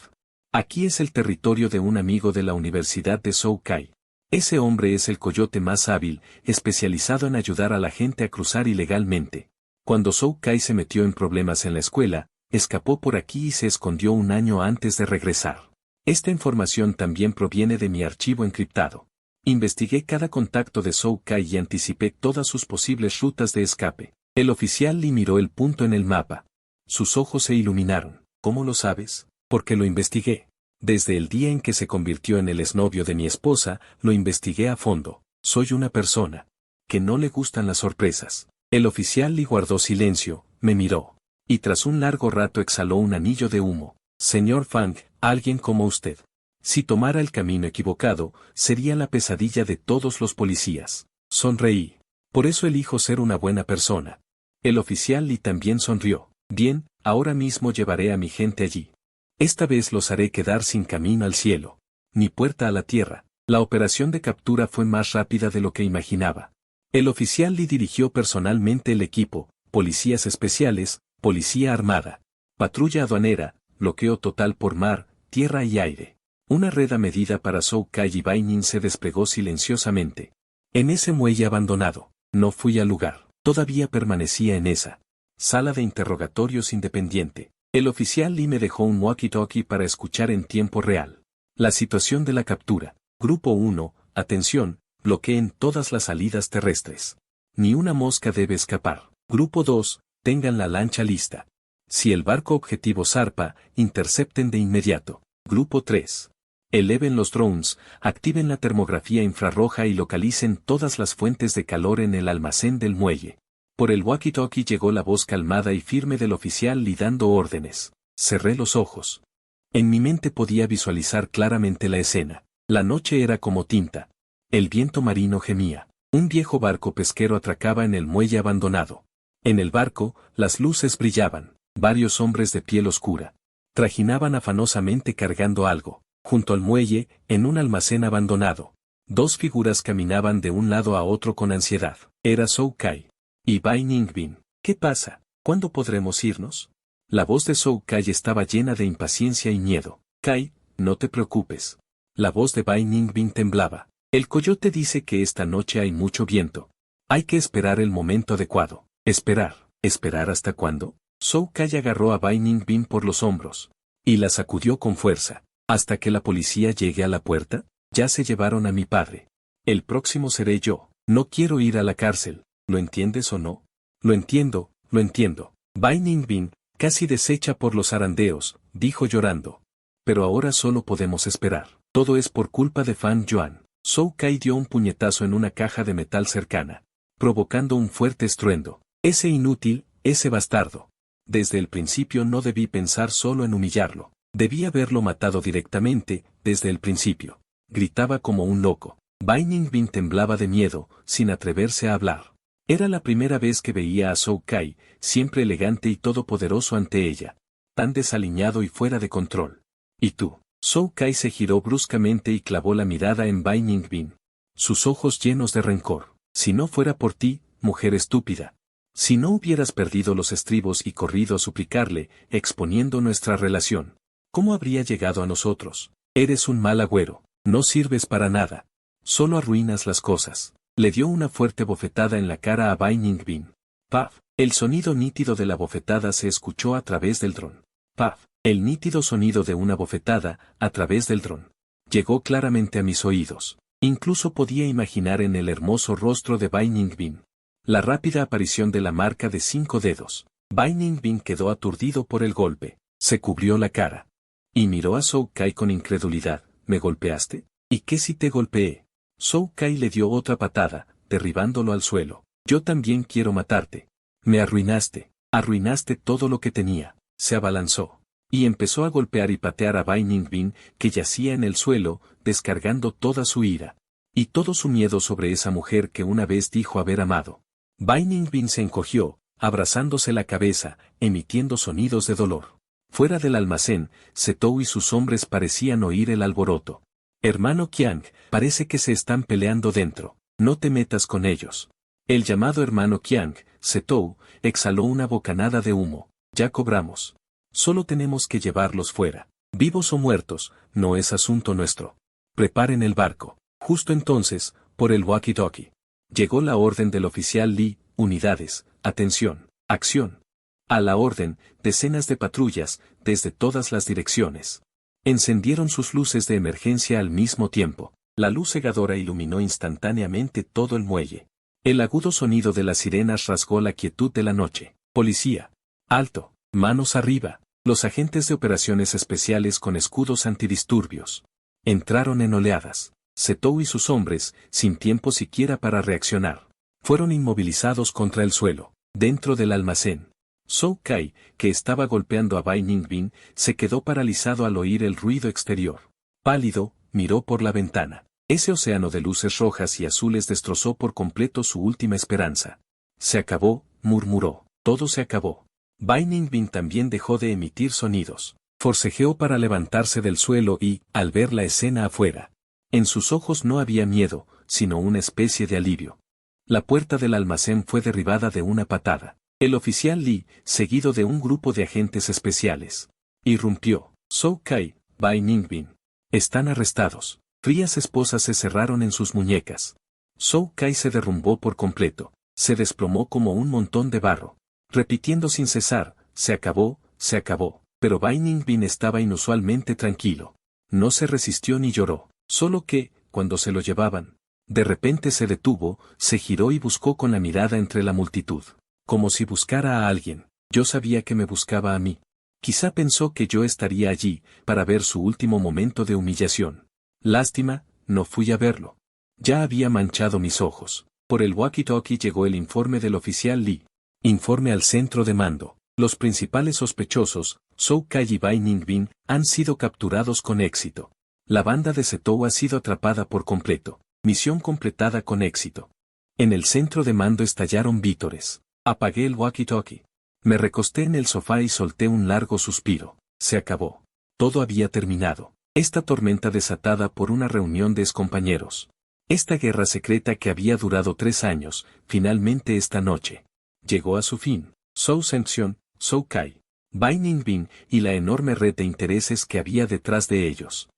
Aquí es el territorio de un amigo de la Universidad de Zhou Kai. Ese hombre es el coyote más hábil, especializado en ayudar a la gente a cruzar ilegalmente. Cuando Zhou Kai se metió en problemas en la escuela, escapó por aquí y se escondió un año antes de regresar. Esta información también proviene de mi archivo encriptado. Investigué cada contacto de Zhou Kai y anticipé todas sus posibles rutas de escape. El oficial Li miró el punto en el mapa. Sus ojos se iluminaron. ¿Cómo lo sabes? Porque lo investigué. Desde el día en que se convirtió en el exnovio de mi esposa, lo investigué a fondo. Soy una persona que no le gustan las sorpresas. El oficial Li guardó silencio, me miró. Y tras un largo rato exhaló un anillo de humo. Señor Fang, alguien como usted. Si tomara el camino equivocado, sería la pesadilla de todos los policías. Sonreí. Por eso elijo ser una buena persona. El oficial Li también sonrió. Bien, ahora mismo llevaré a mi gente allí. Esta vez los haré quedar sin camino al cielo, ni puerta a la tierra. La operación de captura fue más rápida de lo que imaginaba. El oficial Li dirigió personalmente el equipo, policías especiales, policía armada, patrulla aduanera, bloqueo total por mar, tierra y aire. Una red a medida para Zhou Kai y Bai Ning se desplegó silenciosamente. En ese muelle abandonado, no fui al lugar, todavía permanecía en esa sala de interrogatorios independiente. El oficial Li me dejó un walkie-talkie para escuchar en tiempo real. La situación de la captura. Grupo 1, atención, bloqueen todas las salidas terrestres. Ni una mosca debe escapar. Grupo 2, tengan la lancha lista. Si el barco objetivo zarpa, intercepten de inmediato. Grupo 3. Eleven los drones, activen la termografía infrarroja y localicen todas las fuentes de calor en el almacén del muelle. Por el walkie-talkie llegó la voz calmada y firme del oficial Li dando órdenes. Cerré los ojos. En mi mente podía visualizar claramente la escena. La noche era como tinta. El viento marino gemía. Un viejo barco pesquero atracaba en el muelle abandonado. En el barco, las luces brillaban. Varios hombres de piel oscura trajinaban afanosamente cargando algo. Junto al muelle, en un almacén abandonado, dos figuras caminaban de un lado a otro con ansiedad. Era Zhou Kai y Bai Ningbin. ¿Qué pasa? ¿Cuándo podremos irnos? La voz de Zhou Kai estaba llena de impaciencia y miedo. Kai, no te preocupes. La voz de Bai Ningbin temblaba. El coyote dice que esta noche hay mucho viento. Hay que esperar el momento adecuado. Esperar. ¿Esperar hasta cuándo? Zhou Kai agarró a Bai Ningbin por los hombros y la sacudió con fuerza. ¿Hasta que la policía llegue a la puerta? Ya se llevaron a mi padre. El próximo seré yo. No quiero ir a la cárcel. ¿Lo entiendes o no? Lo entiendo, lo entiendo. Bai Ningbin, casi deshecha por los zarandeos, dijo llorando. Pero ahora solo podemos esperar. Todo es por culpa de Fan Yuan. Zhou Kai dio un puñetazo en una caja de metal cercana, provocando un fuerte estruendo. Ese inútil, ese bastardo. Desde el principio no debí pensar solo en humillarlo. Debí haberlo matado directamente, desde el principio. Gritaba como un loco. Bai Ningbin temblaba de miedo, sin atreverse a hablar. Era la primera vez que veía a Zhou Kai, siempre elegante y todopoderoso ante ella, tan desaliñado y fuera de control. ¿Y tú? Zhou Kai se giró bruscamente y clavó la mirada en Bai Ningbin. Sus ojos llenos de rencor. Si no fuera por ti, mujer estúpida. Si no hubieras perdido los estribos y corrido a suplicarle, exponiendo nuestra relación, ¿cómo habría llegado a nosotros? Eres un mal agüero, no sirves para nada. Solo arruinas las cosas. Le dio una fuerte bofetada en la cara a Bai Ningbin. Paf. El sonido nítido de la bofetada se escuchó a través del dron. Paf. El nítido sonido de una bofetada, a través del dron. Llegó claramente a mis oídos. Incluso podía imaginar en el hermoso rostro de Bai Ningbin la rápida aparición de la marca de 5 dedos. Bai Ningbin quedó aturdido por el golpe. Se cubrió la cara. Y miró a Zhou Kai con incredulidad. ¿Me golpeaste? ¿Y qué si te golpeé? Zhou Kai le dio otra patada, derribándolo al suelo. Yo también quiero matarte. Me arruinaste. Arruinaste todo lo que tenía. Se abalanzó. Y empezó a golpear y patear a Bai Ningbin, que yacía en el suelo, descargando toda su ira. Y todo su miedo sobre esa mujer que una vez dijo haber amado. Bai Ningbin se encogió, abrazándose la cabeza, emitiendo sonidos de dolor. Fuera del almacén, Setou y sus hombres parecían oír el alboroto. Hermano Qiang, parece que se están peleando dentro. No te metas con ellos. El llamado hermano Qiang, Setou, exhaló una bocanada de humo. Ya cobramos. Solo tenemos que llevarlos fuera. Vivos o muertos, no es asunto nuestro. Preparen el barco. Justo entonces, por el walkie-talkie, llegó la orden del oficial Li: unidades, atención, acción. A la orden, decenas de patrullas, desde todas las direcciones. Encendieron sus luces de emergencia al mismo tiempo. La luz cegadora iluminó instantáneamente todo el muelle. El agudo sonido de las sirenas rasgó la quietud de la noche. Policía. Alto. Manos arriba. Los agentes de operaciones especiales con escudos antidisturbios. Entraron en oleadas. Setou y sus hombres, sin tiempo siquiera para reaccionar, fueron inmovilizados contra el suelo, dentro del almacén. Zhou Kai, que estaba golpeando a Bai Ningbin, se quedó paralizado al oír el ruido exterior. Pálido, miró por la ventana. Ese océano de luces rojas y azules destrozó por completo su última esperanza. Se acabó, murmuró. Todo se acabó. Bai Ningbin también dejó de emitir sonidos. Forcejeó para levantarse del suelo y, al ver la escena afuera, en sus ojos no había miedo, sino una especie de alivio. La puerta del almacén fue derribada de una patada. El oficial Li, seguido de un grupo de agentes especiales, irrumpió. Zhou Kai, Bai Ningbin. Están arrestados. Frías esposas se cerraron en sus muñecas. Zhou Kai se derrumbó por completo. Se desplomó como un montón de barro. Repitiendo sin cesar, se acabó, pero Bai Ningbin estaba inusualmente tranquilo. No se resistió ni lloró. Solo que, cuando se lo llevaban, de repente se detuvo, se giró y buscó con la mirada entre la multitud. Como si buscara a alguien. Yo sabía que me buscaba a mí. Quizá pensó que yo estaría allí, para ver su último momento de humillación. Lástima, no fui a verlo. Ya había manchado mis ojos. Por el walkie-talkie llegó el informe del oficial Li. Informe al centro de mando. Los principales sospechosos, Zhou Kai y Bai Ningbin, han sido capturados con éxito. La banda de Setou ha sido atrapada por completo. Misión completada con éxito. En el centro de mando estallaron vítores. Apagué el walkie-talkie. Me recosté en el sofá y solté un largo suspiro. Se acabó. Todo había terminado. Esta tormenta desatada por una reunión de excompañeros. Esta guerra secreta que había durado 3 años, finalmente esta noche, llegó a su fin. Zhou Zhenxian, Zhou Kai, Bai Ningbin y la enorme red de intereses que había detrás de ellos.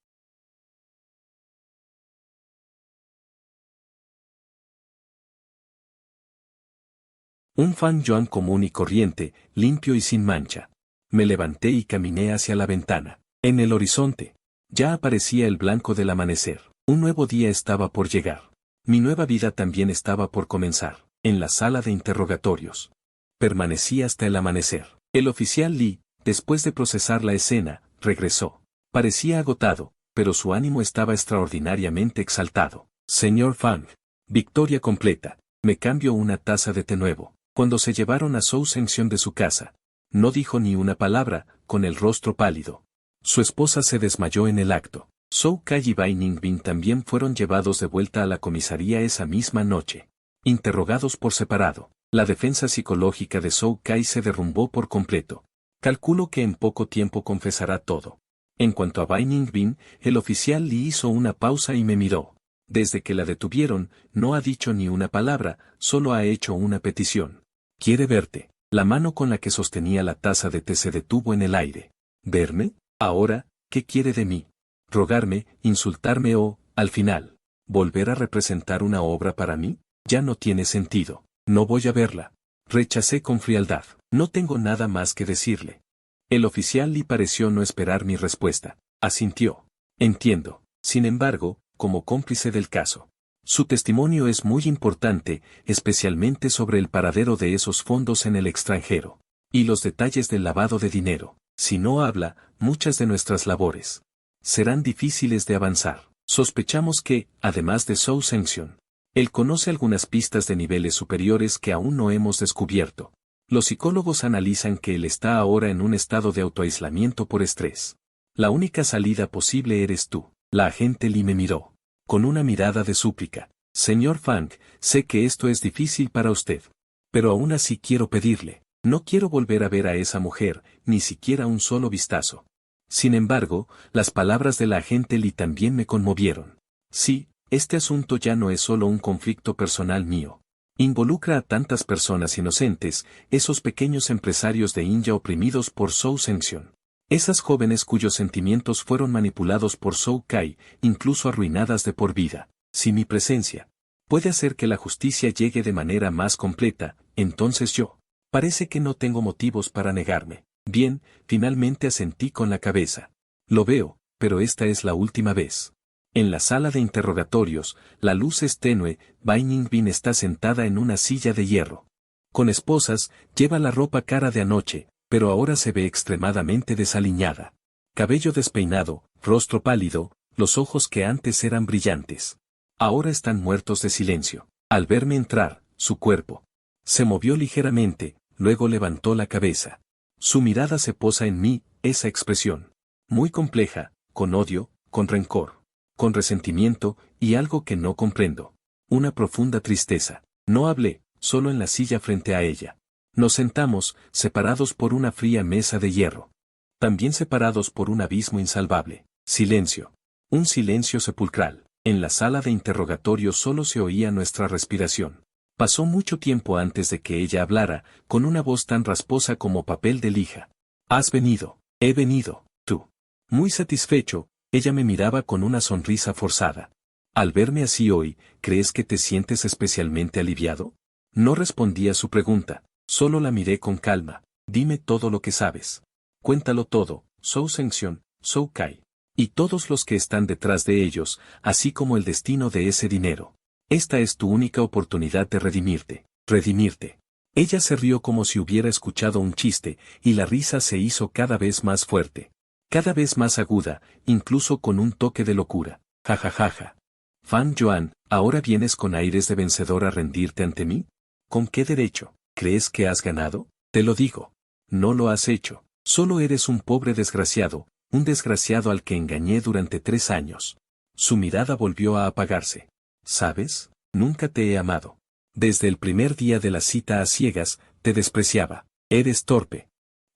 Un Fan Yuan común y corriente, limpio y sin mancha. Me levanté y caminé hacia la ventana. En el horizonte, ya aparecía el blanco del amanecer. Un nuevo día estaba por llegar. Mi nueva vida también estaba por comenzar. En la sala de interrogatorios. Permanecí hasta el amanecer. El oficial Li, después de procesar la escena, regresó. Parecía agotado, pero su ánimo estaba extraordinariamente exaltado. Señor Fang. Victoria completa. Me cambio una taza de té nuevo. Cuando se llevaron a Zhou Zhenxian de su casa, no dijo ni una palabra, con el rostro pálido. Su esposa se desmayó en el acto. Zhou Kai y Bai Ningbin también fueron llevados de vuelta a la comisaría esa misma noche. Interrogados por separado, la defensa psicológica de Zhou Kai se derrumbó por completo. Calculo que en poco tiempo confesará todo. En cuanto a Bai Ningbin, el oficial Li hizo una pausa y me miró. Desde que la detuvieron, no ha dicho ni una palabra, solo ha hecho una petición. Quiere verte. La mano con la que sostenía la taza de té se detuvo en el aire. ¿Verme? Ahora, ¿qué quiere de mí? ¿Rogarme, insultarme o, al final, volver a representar una obra para mí? Ya no tiene sentido. No voy a verla. Rechacé con frialdad. No tengo nada más que decirle. El oficial Li pareció no esperar mi respuesta. Asintió. Entiendo. Sin embargo, como cómplice del caso. Su testimonio es muy importante, especialmente sobre el paradero de esos fondos en el extranjero. Y los detalles del lavado de dinero. Si no habla, muchas de nuestras labores serán difíciles de avanzar. Sospechamos que, además de Zhou Zhenxian, él conoce algunas pistas de niveles superiores que aún no hemos descubierto. Los psicólogos analizan que él está ahora en un estado de autoaislamiento por estrés. La única salida posible eres tú. La agente Lee me miró. Con una mirada de súplica. Señor Fang, sé que esto es difícil para usted. Pero aún así quiero pedirle. No quiero volver a ver a esa mujer, ni siquiera un solo vistazo. Sin embargo, las palabras de la agente Lee también me conmovieron. Sí, este asunto ya no es solo un conflicto personal mío. Involucra a tantas personas inocentes, esos pequeños empresarios de India oprimidos por Zhou Zhenxian. Esas jóvenes cuyos sentimientos fueron manipulados por Zhou Kai, incluso arruinadas de por vida. Si mi presencia puede hacer que la justicia llegue de manera más completa, entonces yo. Parece que no tengo motivos para negarme. Bien, finalmente asentí con la cabeza. Lo veo, pero esta es la última vez. En la sala de interrogatorios, la luz es tenue, Bai Ningbin está sentada en una silla de hierro. Con esposas, lleva la ropa cara de anoche, pero ahora se ve extremadamente desaliñada. Cabello despeinado, rostro pálido, los ojos que antes eran brillantes. Ahora están muertos de silencio. Al verme entrar, su cuerpo se movió ligeramente, luego levantó la cabeza. Su mirada se posa en mí, esa expresión. Muy compleja, con odio, con rencor, con resentimiento, y algo que no comprendo. Una profunda tristeza. No hablé, solo en la silla frente a ella. Nos sentamos, separados por una fría mesa de hierro. También separados por un abismo insalvable. Silencio. Un silencio sepulcral. En la sala de interrogatorio solo se oía nuestra respiración. Pasó mucho tiempo antes de que ella hablara, con una voz tan rasposa como papel de lija. Has venido. He venido. Tú. Muy satisfecho, ella me miraba con una sonrisa forzada. Al verme así hoy, ¿crees que te sientes especialmente aliviado? No respondí a su pregunta, solo la miré con calma. Dime todo lo que sabes. Cuéntalo todo, Zhou Zhenxian, Zhou Kai. Y todos los que están detrás de ellos, así como el destino de ese dinero. Esta es tu única oportunidad de redimirte. Redimirte. Ella se rió como si hubiera escuchado un chiste, y la risa se hizo cada vez más fuerte. Cada vez más aguda, incluso con un toque de locura. Ja ja ja ja. Fan Yuan, ¿ahora vienes con aires de vencedor a rendirte ante mí? ¿Con qué derecho? ¿Crees que has ganado? Te lo digo. No lo has hecho. Solo eres un pobre desgraciado, un desgraciado al que engañé durante 3 años. Su mirada volvió a apagarse. ¿Sabes? Nunca te he amado. Desde el primer día de la cita a ciegas, te despreciaba. Eres torpe.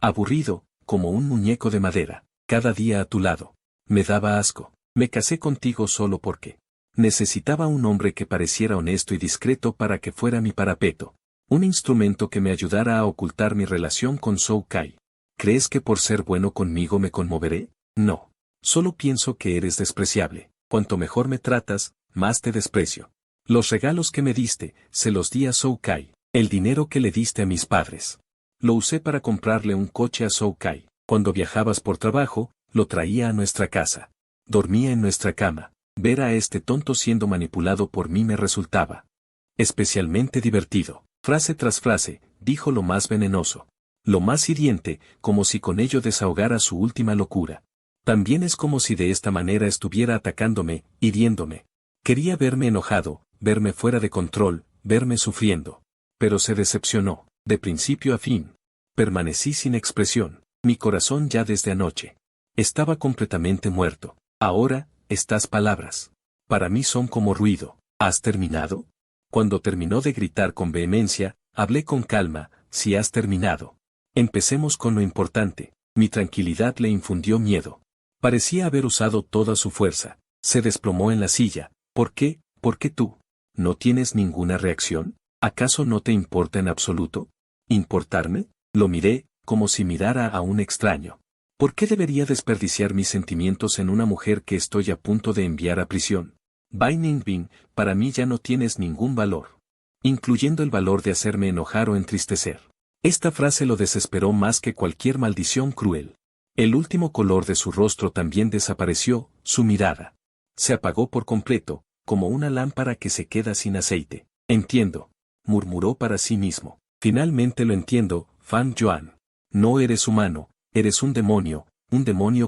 Aburrido, como un muñeco de madera, cada día a tu lado. Me daba asco. Me casé contigo solo porque necesitaba un hombre que pareciera honesto y discreto para que fuera mi parapeto. Un instrumento que me ayudara a ocultar mi relación con Zhou Kai. ¿Crees que por ser bueno conmigo me conmoveré? No. Solo pienso que eres despreciable. Cuanto mejor me tratas, más te desprecio. Los regalos que me diste, se los di a Zhou Kai. El dinero que le diste a mis padres. Lo usé para comprarle un coche a Zhou Kai. Cuando viajabas por trabajo, lo traía a nuestra casa. Dormía en nuestra cama. Ver a este tonto siendo manipulado por mí me resultaba especialmente divertido. Frase tras frase, dijo lo más venenoso. Lo más hiriente, como si con ello desahogara su última locura. También es como si de esta manera estuviera atacándome, hiriéndome. Quería verme enojado, verme fuera de control, verme sufriendo. Pero se decepcionó, de principio a fin. Permanecí sin expresión, mi corazón ya desde anoche. Estaba completamente muerto. Ahora, estas palabras. Para mí son como ruido. ¿Has terminado? Cuando terminó de gritar con vehemencia, hablé con calma, si has terminado. Empecemos con lo importante. Mi tranquilidad le infundió miedo. Parecía haber usado toda su fuerza. Se desplomó en la silla. ¿Por qué? ¿Por qué tú? ¿No tienes ninguna reacción? ¿Acaso no te importa en absoluto? ¿Importarme? Lo miré, como si mirara a un extraño. ¿Por qué debería desperdiciar mis sentimientos en una mujer que estoy a punto de enviar a prisión? Bai Ningbin, para mí ya no tienes ningún valor. Incluyendo el valor de hacerme enojar o entristecer. Esta frase lo desesperó más que cualquier maldición cruel. El último color de su rostro también desapareció, su mirada se apagó por completo, como una lámpara que se queda sin aceite. Entiendo, murmuró para sí mismo. Finalmente lo entiendo, Fan Yuan. No eres humano, eres un demonio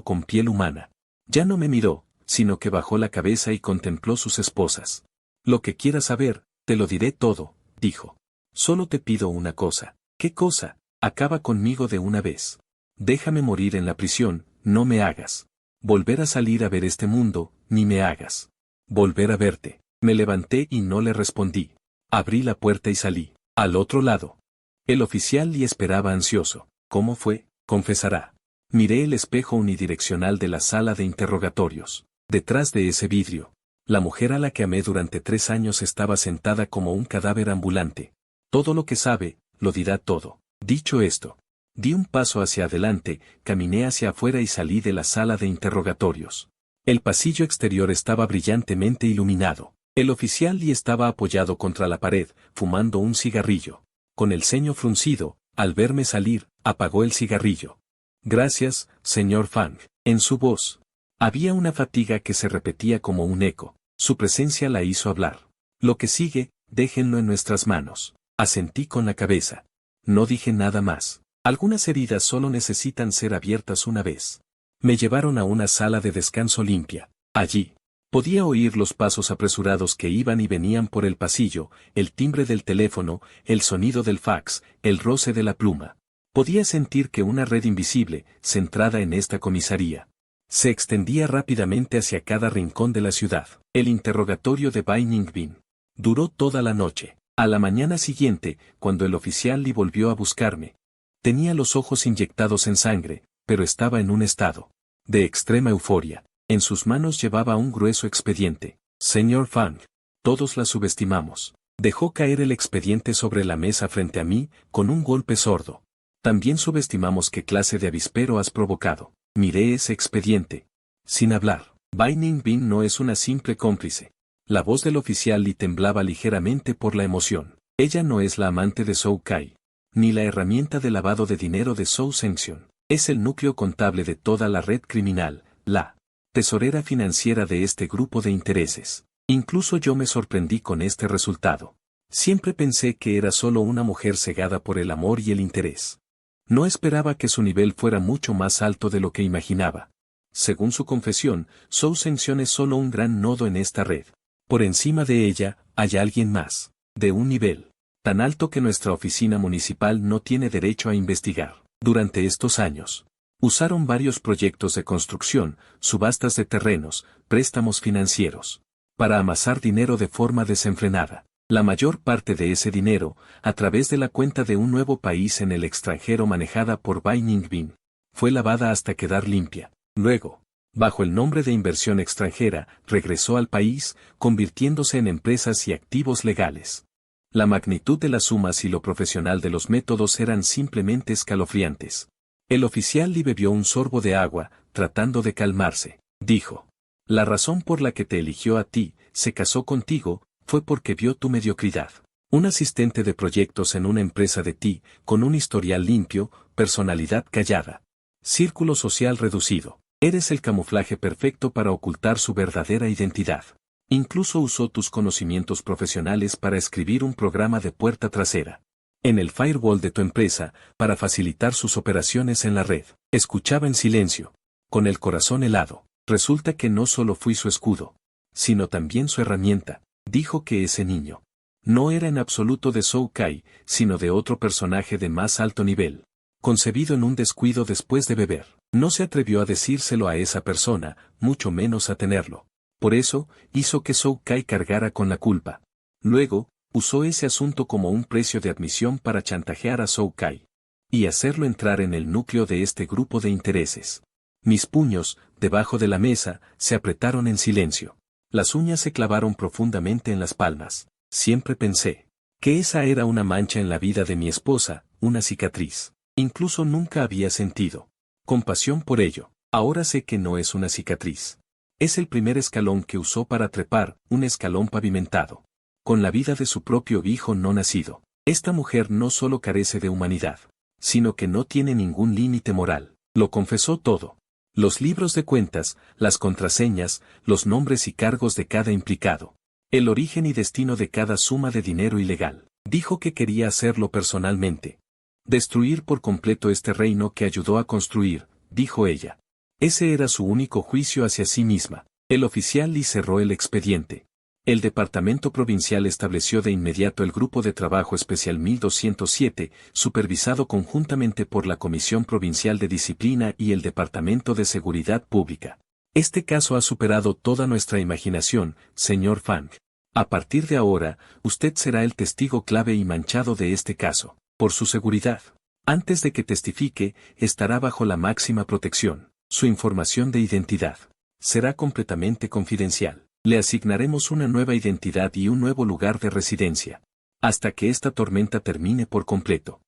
con piel humana. Ya no me miró, sino que bajó la cabeza y contempló sus esposas. Lo que quieras saber, te lo diré todo, dijo. Solo te pido una cosa. ¿Qué cosa? Acaba conmigo de una vez. Déjame morir en la prisión, no me hagas volver a salir a ver este mundo, ni me hagas volver a verte. Me levanté y no le respondí. Abrí la puerta y salí. Al otro lado. El oficial le esperaba ansioso. ¿Cómo fue? Confesará. Miré el espejo unidireccional de la sala de interrogatorios. Detrás de ese vidrio, la mujer a la que amé durante 3 años estaba sentada como un cadáver ambulante. Todo lo que sabe, lo dirá todo. Dicho esto, di un paso hacia adelante, caminé hacia afuera y salí de la sala de interrogatorios. El pasillo exterior estaba brillantemente iluminado. El oficial Lee estaba apoyado contra la pared, fumando un cigarrillo. Con el ceño fruncido, al verme salir, apagó el cigarrillo. Gracias, señor Fang. En su voz había una fatiga que se repetía como un eco. Su presencia la hizo hablar. Lo que sigue, déjenlo en nuestras manos. Asentí con la cabeza. No dije nada más. Algunas heridas solo necesitan ser abiertas una vez. Me llevaron a una sala de descanso limpia. Allí, podía oír los pasos apresurados que iban y venían por el pasillo, el timbre del teléfono, el sonido del fax, el roce de la pluma. Podía sentir que una red invisible, centrada en esta comisaría, se extendía rápidamente hacia cada rincón de la ciudad. El interrogatorio de Bai Ningbin duró toda la noche. A la mañana siguiente, cuando el oficial Lee volvió a buscarme, tenía los ojos inyectados en sangre, pero estaba en un estado de extrema euforia. En sus manos llevaba un grueso expediente. Señor Fang, todos la subestimamos. Dejó caer el expediente sobre la mesa frente a mí, con un golpe sordo. También subestimamos qué clase de avispero has provocado. Miré ese expediente. Sin hablar. Bai Ningbin no es una simple cómplice. La voz del oficial Lee temblaba ligeramente por la emoción. Ella no es la amante de Zhou Kai, ni la herramienta de lavado de dinero de Zhou Zhenxian. Es el núcleo contable de toda la red criminal, la tesorera financiera de este grupo de intereses. Incluso yo me sorprendí con este resultado. Siempre pensé que era solo una mujer cegada por el amor y el interés. No esperaba que su nivel fuera mucho más alto de lo que imaginaba. Según su confesión, Zhou Zhenxian es solo un gran nodo en esta red. Por encima de ella, hay alguien más, de un nivel tan alto que nuestra oficina municipal no tiene derecho a investigar. Durante estos años, usaron varios proyectos de construcción, subastas de terrenos, préstamos financieros, para amasar dinero de forma desenfrenada. La mayor parte de ese dinero, a través de la cuenta de un nuevo país en el extranjero manejada por Bai Ningbin, fue lavada hasta quedar limpia. Luego, bajo el nombre de inversión extranjera, regresó al país, convirtiéndose en empresas y activos legales. La magnitud de las sumas y lo profesional de los métodos eran simplemente escalofriantes. El oficial Lee bebió un sorbo de agua, tratando de calmarse. Dijo: la razón por la que te eligió a ti, se casó contigo, fue porque vio tu mediocridad. Un asistente de proyectos en una empresa de ti, con un historial limpio, personalidad callada. Círculo social reducido. Eres el camuflaje perfecto para ocultar su verdadera identidad. Incluso usó tus conocimientos profesionales para escribir un programa de puerta trasera en el firewall de tu empresa, para facilitar sus operaciones en la red. Escuchaba en silencio, con el corazón helado. Resulta que no solo fui su escudo, sino también su herramienta. Dijo que ese niño no era en absoluto de Zhou Kai, sino de otro personaje de más alto nivel, concebido en un descuido después de beber. No se atrevió a decírselo a esa persona, mucho menos a tenerlo. Por eso, hizo que Zhou Kai cargara con la culpa. Luego, usó ese asunto como un precio de admisión para chantajear a Zhou Kai y hacerlo entrar en el núcleo de este grupo de intereses. Mis puños, debajo de la mesa, se apretaron en silencio. Las uñas se clavaron profundamente en las palmas. Siempre pensé que esa era una mancha en la vida de mi esposa, una cicatriz. Incluso nunca había sentido compasión por ello. Ahora sé que no es una cicatriz. Es el primer escalón que usó para trepar, un escalón pavimentado con la vida de su propio hijo no nacido. Esta mujer no solo carece de humanidad, sino que no tiene ningún límite moral. Lo confesó todo. Los libros de cuentas, las contraseñas, los nombres y cargos de cada implicado. El origen y destino de cada suma de dinero ilegal. Dijo que quería hacerlo personalmente. Destruir por completo este reino que ayudó a construir, dijo ella. Ese era su único juicio hacia sí misma. El oficial Lee cerró el expediente. El departamento provincial estableció de inmediato el Grupo de Trabajo Especial 1207, supervisado conjuntamente por la Comisión Provincial de Disciplina y el Departamento de Seguridad Pública. Este caso ha superado toda nuestra imaginación, señor Fang. A partir de ahora, usted será el testigo clave y manchado de este caso. Por su seguridad, antes de que testifique, estará bajo la máxima protección. Su información de identidad será completamente confidencial. Le asignaremos una nueva identidad y un nuevo lugar de residencia, hasta que esta tormenta termine por completo.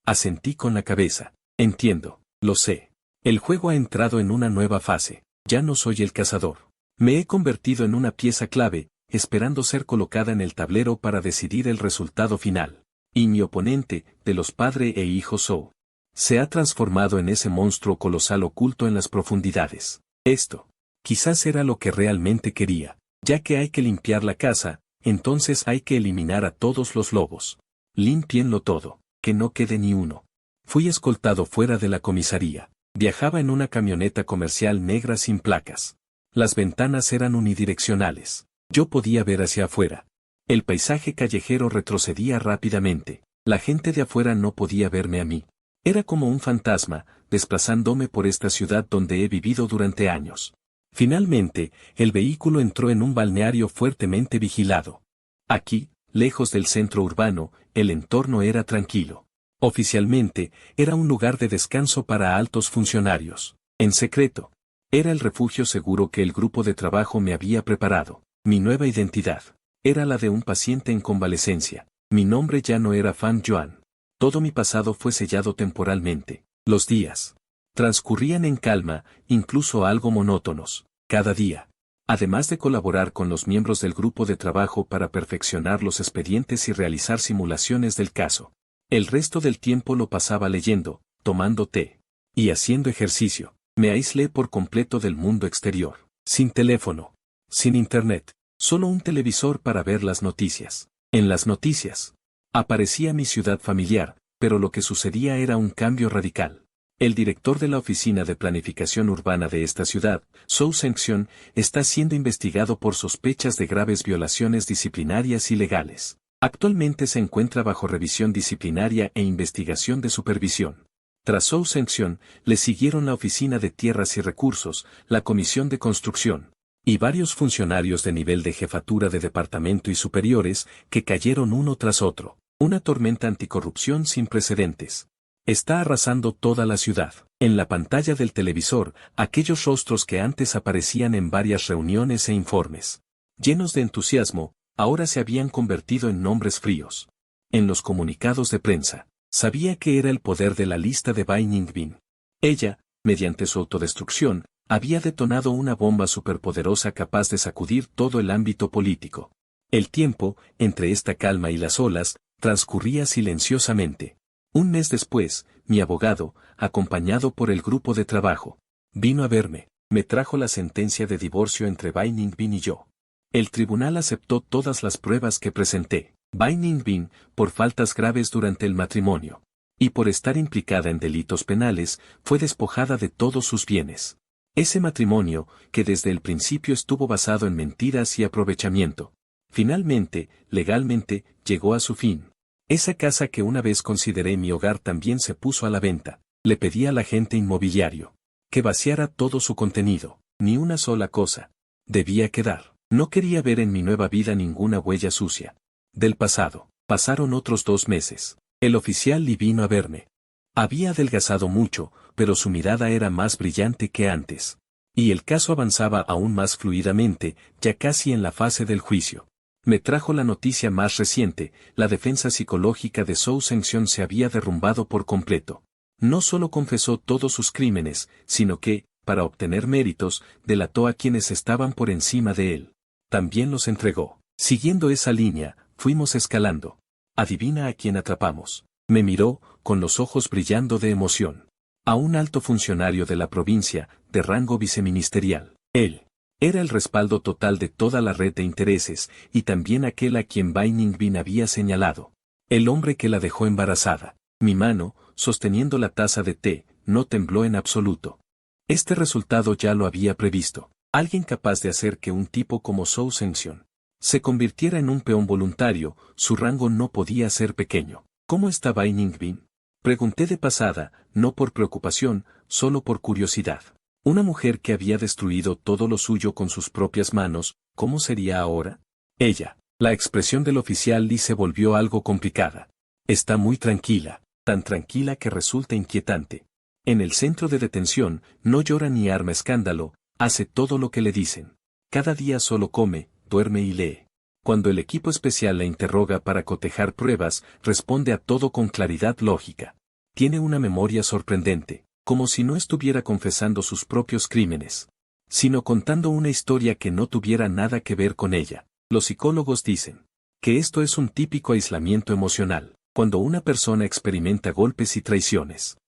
Asentí con la cabeza. Entiendo, lo sé. El juego ha entrado en una nueva fase. Ya no soy el cazador. Me he convertido en una pieza clave, esperando ser colocada en el tablero para decidir el resultado final. Y mi oponente, de los padre e hijo Zhou, se ha transformado en ese monstruo colosal oculto en las profundidades. Esto, quizás era lo que realmente quería. Ya que hay que limpiar la casa, entonces hay que eliminar a todos los lobos. Limpienlo todo, que no quede ni uno. Fui escoltado fuera de la comisaría. Viajaba en una camioneta comercial negra sin placas. Las ventanas eran unidireccionales. Yo podía ver hacia afuera. El paisaje callejero retrocedía rápidamente. La gente de afuera no podía verme a mí. Era como un fantasma, desplazándome por esta ciudad donde he vivido durante años. Finalmente, el vehículo entró en un balneario fuertemente vigilado. Aquí, lejos del centro urbano, el entorno era tranquilo. Oficialmente, era un lugar de descanso para altos funcionarios. En secreto, era el refugio seguro que el grupo de trabajo me había preparado. Mi nueva identidad era la de un paciente en convalecencia. Mi nombre ya no era Fan Yuan. Todo mi pasado fue sellado temporalmente. Los días transcurrían en calma, incluso algo monótonos, cada día. Además de colaborar con los miembros del grupo de trabajo para perfeccionar los expedientes y realizar simulaciones del caso. El resto del tiempo lo pasaba leyendo, tomando té y haciendo ejercicio. Me aislé por completo del mundo exterior. Sin teléfono, sin internet, solo un televisor para ver las noticias. En las noticias aparecía mi ciudad familiar, pero lo que sucedía era un cambio radical. El director de la Oficina de Planificación Urbana de esta ciudad, Zhou Zhengxian, está siendo investigado por sospechas de graves violaciones disciplinarias y legales. Actualmente se encuentra bajo revisión disciplinaria e investigación de supervisión. Tras Zhou Zhengxian, le siguieron la Oficina de Tierras y Recursos, la Comisión de Construcción, y varios funcionarios de nivel de jefatura de departamento y superiores, que cayeron uno tras otro. Una tormenta anticorrupción sin precedentes. Está arrasando toda la ciudad. En la pantalla del televisor, aquellos rostros que antes aparecían en varias reuniones e informes, llenos de entusiasmo, ahora se habían convertido en nombres fríos. En los comunicados de prensa, sabía que era el poder de la lista de Bai Ningbin. Ella, mediante su autodestrucción, había detonado una bomba superpoderosa capaz de sacudir todo el ámbito político. El tiempo, entre esta calma y las olas, transcurría silenciosamente. Un mes después, mi abogado, acompañado por el grupo de trabajo, vino a verme. Me trajo la sentencia de divorcio entre Bai Ningbin y yo. El tribunal aceptó todas las pruebas que presenté. Bai Ningbin, por faltas graves durante el matrimonio, y por estar implicada en delitos penales, fue despojada de todos sus bienes. Ese matrimonio, que desde el principio estuvo basado en mentiras y aprovechamiento, finalmente, legalmente, llegó a su fin. Esa casa que una vez consideré mi hogar también se puso a la venta. Le pedí al agente inmobiliario que vaciara todo su contenido. Ni una sola cosa debía quedar. No quería ver en mi nueva vida ninguna huella sucia del pasado. Pasaron otros 2 meses. El oficial Li vino a verme. Había adelgazado mucho, pero su mirada era más brillante que antes. Y el caso avanzaba aún más fluidamente, ya casi en la fase del juicio. Me trajo la noticia más reciente: la defensa psicológica de Zhou Zhengxian se había derrumbado por completo. No solo confesó todos sus crímenes, sino que, para obtener méritos, delató a quienes estaban por encima de él. También los entregó. Siguiendo esa línea, fuimos escalando. Adivina a quién atrapamos. Me miró, con los ojos brillando de emoción. A un alto funcionario de la provincia, de rango viceministerial. Él era el respaldo total de toda la red de intereses, y también aquel a quien Bai Ningbin había señalado. El hombre que la dejó embarazada. Mi mano, sosteniendo la taza de té, no tembló en absoluto. Este resultado ya lo había previsto. Alguien capaz de hacer que un tipo como Zhou Zhengxian se convirtiera en un peón voluntario, su rango no podía ser pequeño. ¿Cómo está Bai Ningbin? Pregunté de pasada, no por preocupación, solo por curiosidad. Una mujer que había destruido todo lo suyo con sus propias manos, ¿cómo sería ahora? Ella. La expresión del oficial Lee se volvió algo complicada. Está muy tranquila, tan tranquila que resulta inquietante. En el centro de detención, no llora ni arma escándalo, hace todo lo que le dicen. Cada día solo come, duerme y lee. Cuando el equipo especial la interroga para cotejar pruebas, responde a todo con claridad lógica. Tiene una memoria sorprendente, como si no estuviera confesando sus propios crímenes, sino contando una historia que no tuviera nada que ver con ella. Los psicólogos dicen que esto es un típico aislamiento emocional, cuando una persona experimenta golpes y traiciones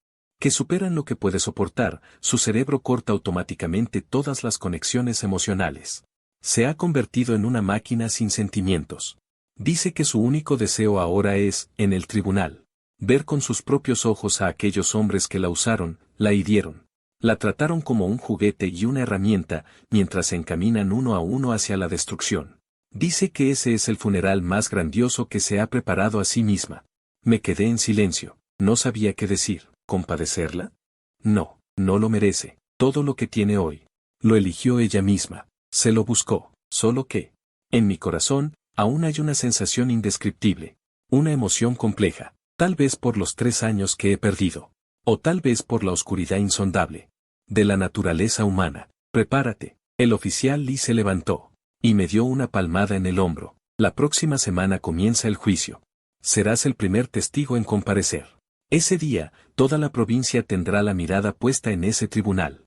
que superan lo que puede soportar, su cerebro corta automáticamente todas las conexiones emocionales. Se ha convertido en una máquina sin sentimientos. Dice que su único deseo ahora es, en el tribunal, ver con sus propios ojos a aquellos hombres que la usaron, la hirieron. La trataron como un juguete y una herramienta, mientras se encaminan uno a uno hacia la destrucción. Dice que ese es el funeral más grandioso que se ha preparado a sí misma. Me quedé en silencio, no sabía qué decir. ¿Compadecerla? No, no lo merece. Todo lo que tiene hoy, lo eligió ella misma. Se lo buscó, solo que, en mi corazón, aún hay una sensación indescriptible. Una emoción compleja, tal vez por los 3 años que he perdido. O tal vez por la oscuridad insondable de la naturaleza humana. Prepárate. El oficial Lee se levantó y me dio una palmada en el hombro. La próxima semana comienza el juicio. Serás el primer testigo en comparecer. Ese día, toda la provincia tendrá la mirada puesta en ese tribunal.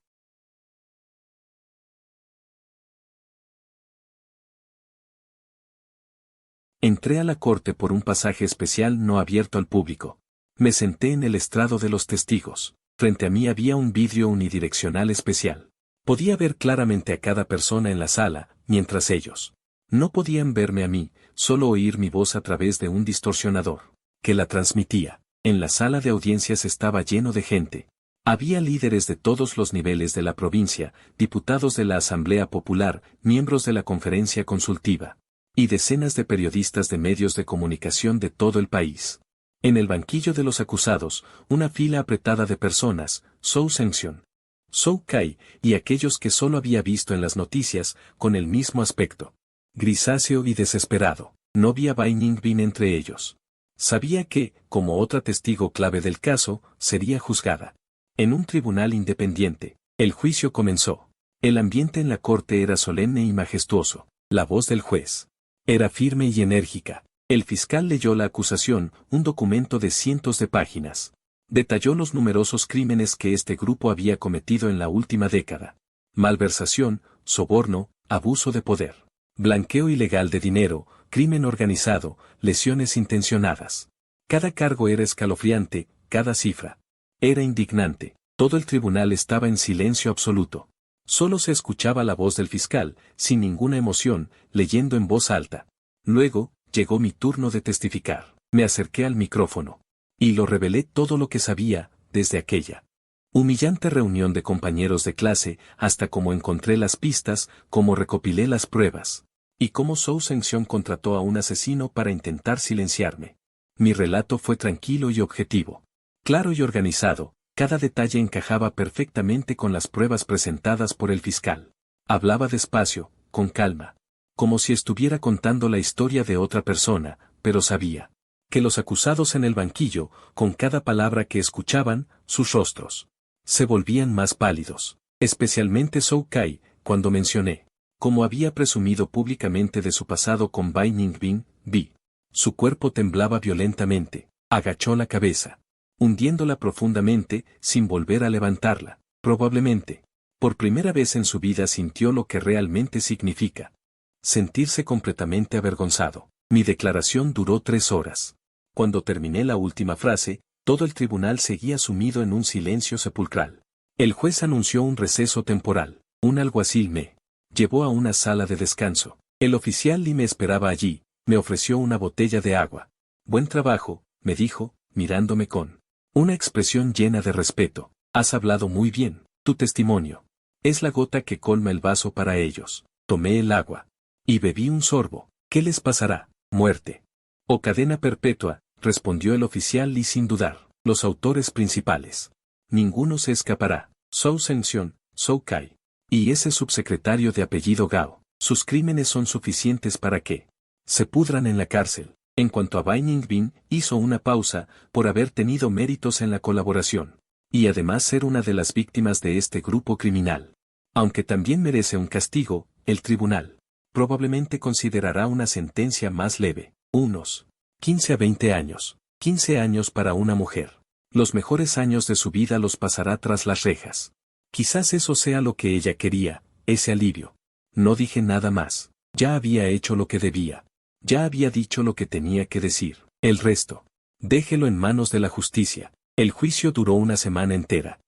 Entré a la corte por un pasaje especial no abierto al público. Me senté en el estrado de los testigos. Frente a mí había un vidrio unidireccional especial. Podía ver claramente a cada persona en la sala, mientras ellos no podían verme a mí, solo oír mi voz a través de un distorsionador que la transmitía. En la sala de audiencias estaba lleno de gente. Había líderes de todos los niveles de la provincia, diputados de la Asamblea Popular, miembros de la Conferencia Consultiva, y decenas de periodistas de medios de comunicación de todo el país. En el banquillo de los acusados, una fila apretada de personas, Zhou Zhenxian, Zhou Kai, y aquellos que solo había visto en las noticias, con el mismo aspecto. Grisáceo y desesperado. No vi a Bai Ningbin entre ellos. Sabía que, como otra testigo clave del caso, sería juzgada en un tribunal independiente. El juicio comenzó. El ambiente en la corte era solemne y majestuoso. La voz del juez era firme y enérgica. El fiscal leyó la acusación, un documento de cientos de páginas. Detalló los numerosos crímenes que este grupo había cometido en la última década. Malversación, soborno, abuso de poder, blanqueo ilegal de dinero, crimen organizado, lesiones intencionadas. Cada cargo era escalofriante, cada cifra era indignante. Todo el tribunal estaba en silencio absoluto. Solo se escuchaba la voz del fiscal, sin ninguna emoción, leyendo en voz alta. Luego, llegó mi turno de testificar. Me acerqué al micrófono y lo revelé todo lo que sabía, desde aquella humillante reunión de compañeros de clase, hasta cómo encontré las pistas, cómo recopilé las pruebas, y cómo Zhou Zhenxian contrató a un asesino para intentar silenciarme. Mi relato fue tranquilo y objetivo. Claro y organizado, cada detalle encajaba perfectamente con las pruebas presentadas por el fiscal. Hablaba despacio, con calma, como si estuviera contando la historia de otra persona, pero sabía que los acusados en el banquillo, con cada palabra que escuchaban, sus rostros se volvían más pálidos. Especialmente Zhou Kai, cuando mencioné como había presumido públicamente de su pasado con Bai Ningbin, vi. Su cuerpo temblaba violentamente, agachó la cabeza, hundiéndola profundamente, sin volver a levantarla. Probablemente, por primera vez en su vida sintió lo que realmente significa sentirse completamente avergonzado. Mi declaración duró 3 horas. Cuando terminé la última frase, todo el tribunal seguía sumido en un silencio sepulcral. El juez anunció un receso temporal. Un alguacil me llevó a una sala de descanso. El oficial Lee me esperaba allí, me ofreció una botella de agua. Buen trabajo, me dijo, mirándome con una expresión llena de respeto. Has hablado muy bien, tu testimonio es la gota que colma el vaso para ellos. Tomé el agua y bebí un sorbo. ¿Qué les pasará? Muerte. O cadena perpetua, respondió el oficial Li sin dudar. Los autores principales. Ninguno se escapará. Zhou Zhenxian, Zhou Kai. Y ese subsecretario de apellido Gao. Sus crímenes son suficientes para que se pudran en la cárcel. En cuanto a Bai Ningbin, hizo una pausa, por haber tenido méritos en la colaboración. Y además ser una de las víctimas de este grupo criminal. Aunque también merece un castigo, el tribunal probablemente considerará una sentencia más leve. Unos 15 a 20 años. 15 años para una mujer. Los mejores años de su vida los pasará tras las rejas. Quizás eso sea lo que ella quería, ese alivio. No dije nada más. Ya había hecho lo que debía. Ya había dicho lo que tenía que decir. El resto. Déjelo en manos de la justicia. El juicio duró una semana entera.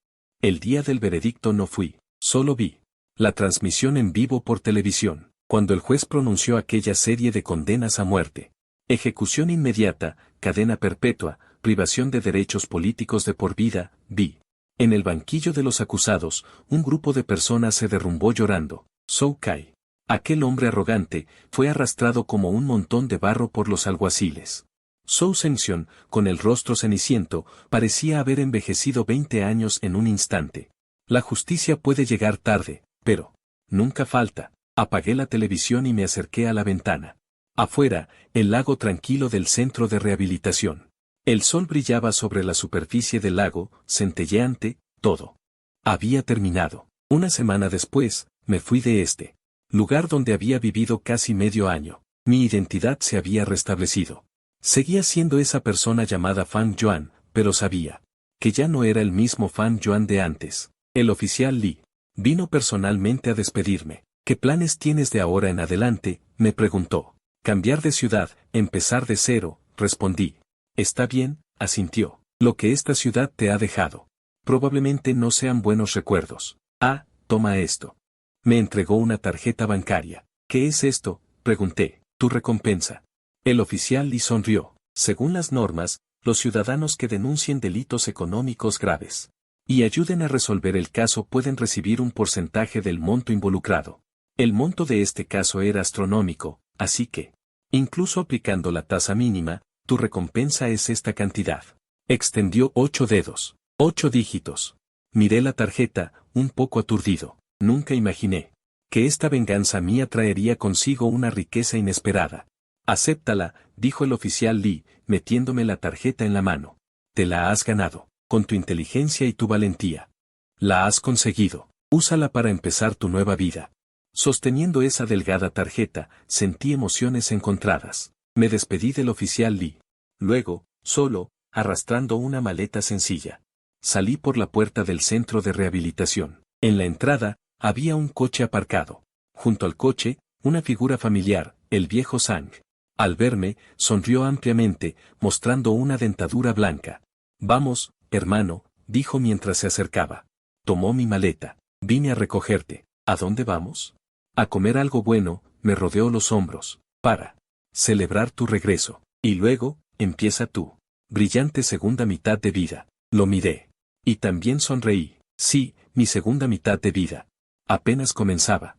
El día del veredicto no fui, solo vi la transmisión en vivo por televisión, cuando el juez pronunció aquella serie de condenas a muerte. Ejecución inmediata, cadena perpetua, privación de derechos políticos de por vida, vi. En el banquillo de los acusados, un grupo de personas se derrumbó llorando. Zhou Kai, aquel hombre arrogante, fue arrastrado como un montón de barro por los alguaciles. Zhou Zhenxian, con el rostro ceniciento, parecía haber envejecido 20 años en un instante. La justicia puede llegar tarde, pero nunca falta. Apagué la televisión y me acerqué a la ventana. Afuera, el lago tranquilo del centro de rehabilitación. El sol brillaba sobre la superficie del lago, centelleante, todo. Había terminado. Una semana después, me fui de este lugar donde había vivido casi medio año. Mi identidad se había restablecido. Seguía siendo esa persona llamada Fang Yuan, pero sabía que ya no era el mismo Fang Yuan de antes. El oficial Li vino personalmente a despedirme. ¿Qué planes tienes de ahora en adelante?, me preguntó. Cambiar de ciudad, empezar de cero, respondí. Está bien, asintió. Lo que esta ciudad te ha dejado. Probablemente no sean buenos recuerdos. Ah, toma esto. Me entregó una tarjeta bancaria. ¿Qué es esto?, pregunté. Tu recompensa. El oficial Li sonrió. Según las normas, los ciudadanos que denuncien delitos económicos graves y ayuden a resolver el caso pueden recibir un porcentaje del monto involucrado. El monto de este caso era astronómico, así que, incluso aplicando la tasa mínima, tu recompensa es esta cantidad. Extendió 8 dedos. 8 dígitos. Miré la tarjeta, un poco aturdido. Nunca imaginé que esta venganza mía traería consigo una riqueza inesperada. Acéptala, dijo el oficial Li, metiéndome la tarjeta en la mano. Te la has ganado, con tu inteligencia y tu valentía. La has conseguido. Úsala para empezar tu nueva vida. Sosteniendo esa delgada tarjeta, sentí emociones encontradas. Me despedí del oficial Li. Luego, solo, arrastrando una maleta sencilla, salí por la puerta del centro de rehabilitación. En la entrada, había un coche aparcado. Junto al coche, una figura familiar, el viejo Zhang. Al verme, sonrió ampliamente, mostrando una dentadura blanca. Vamos, hermano, dijo mientras se acercaba. Tomó mi maleta. Vine a recogerte. ¿A dónde vamos? A comer algo bueno, me rodeó los hombros. Para celebrar tu regreso. Y luego, empieza tú. Brillante segunda mitad de vida. Lo miré. Y también sonreí. Sí, mi segunda mitad de vida. Apenas comenzaba.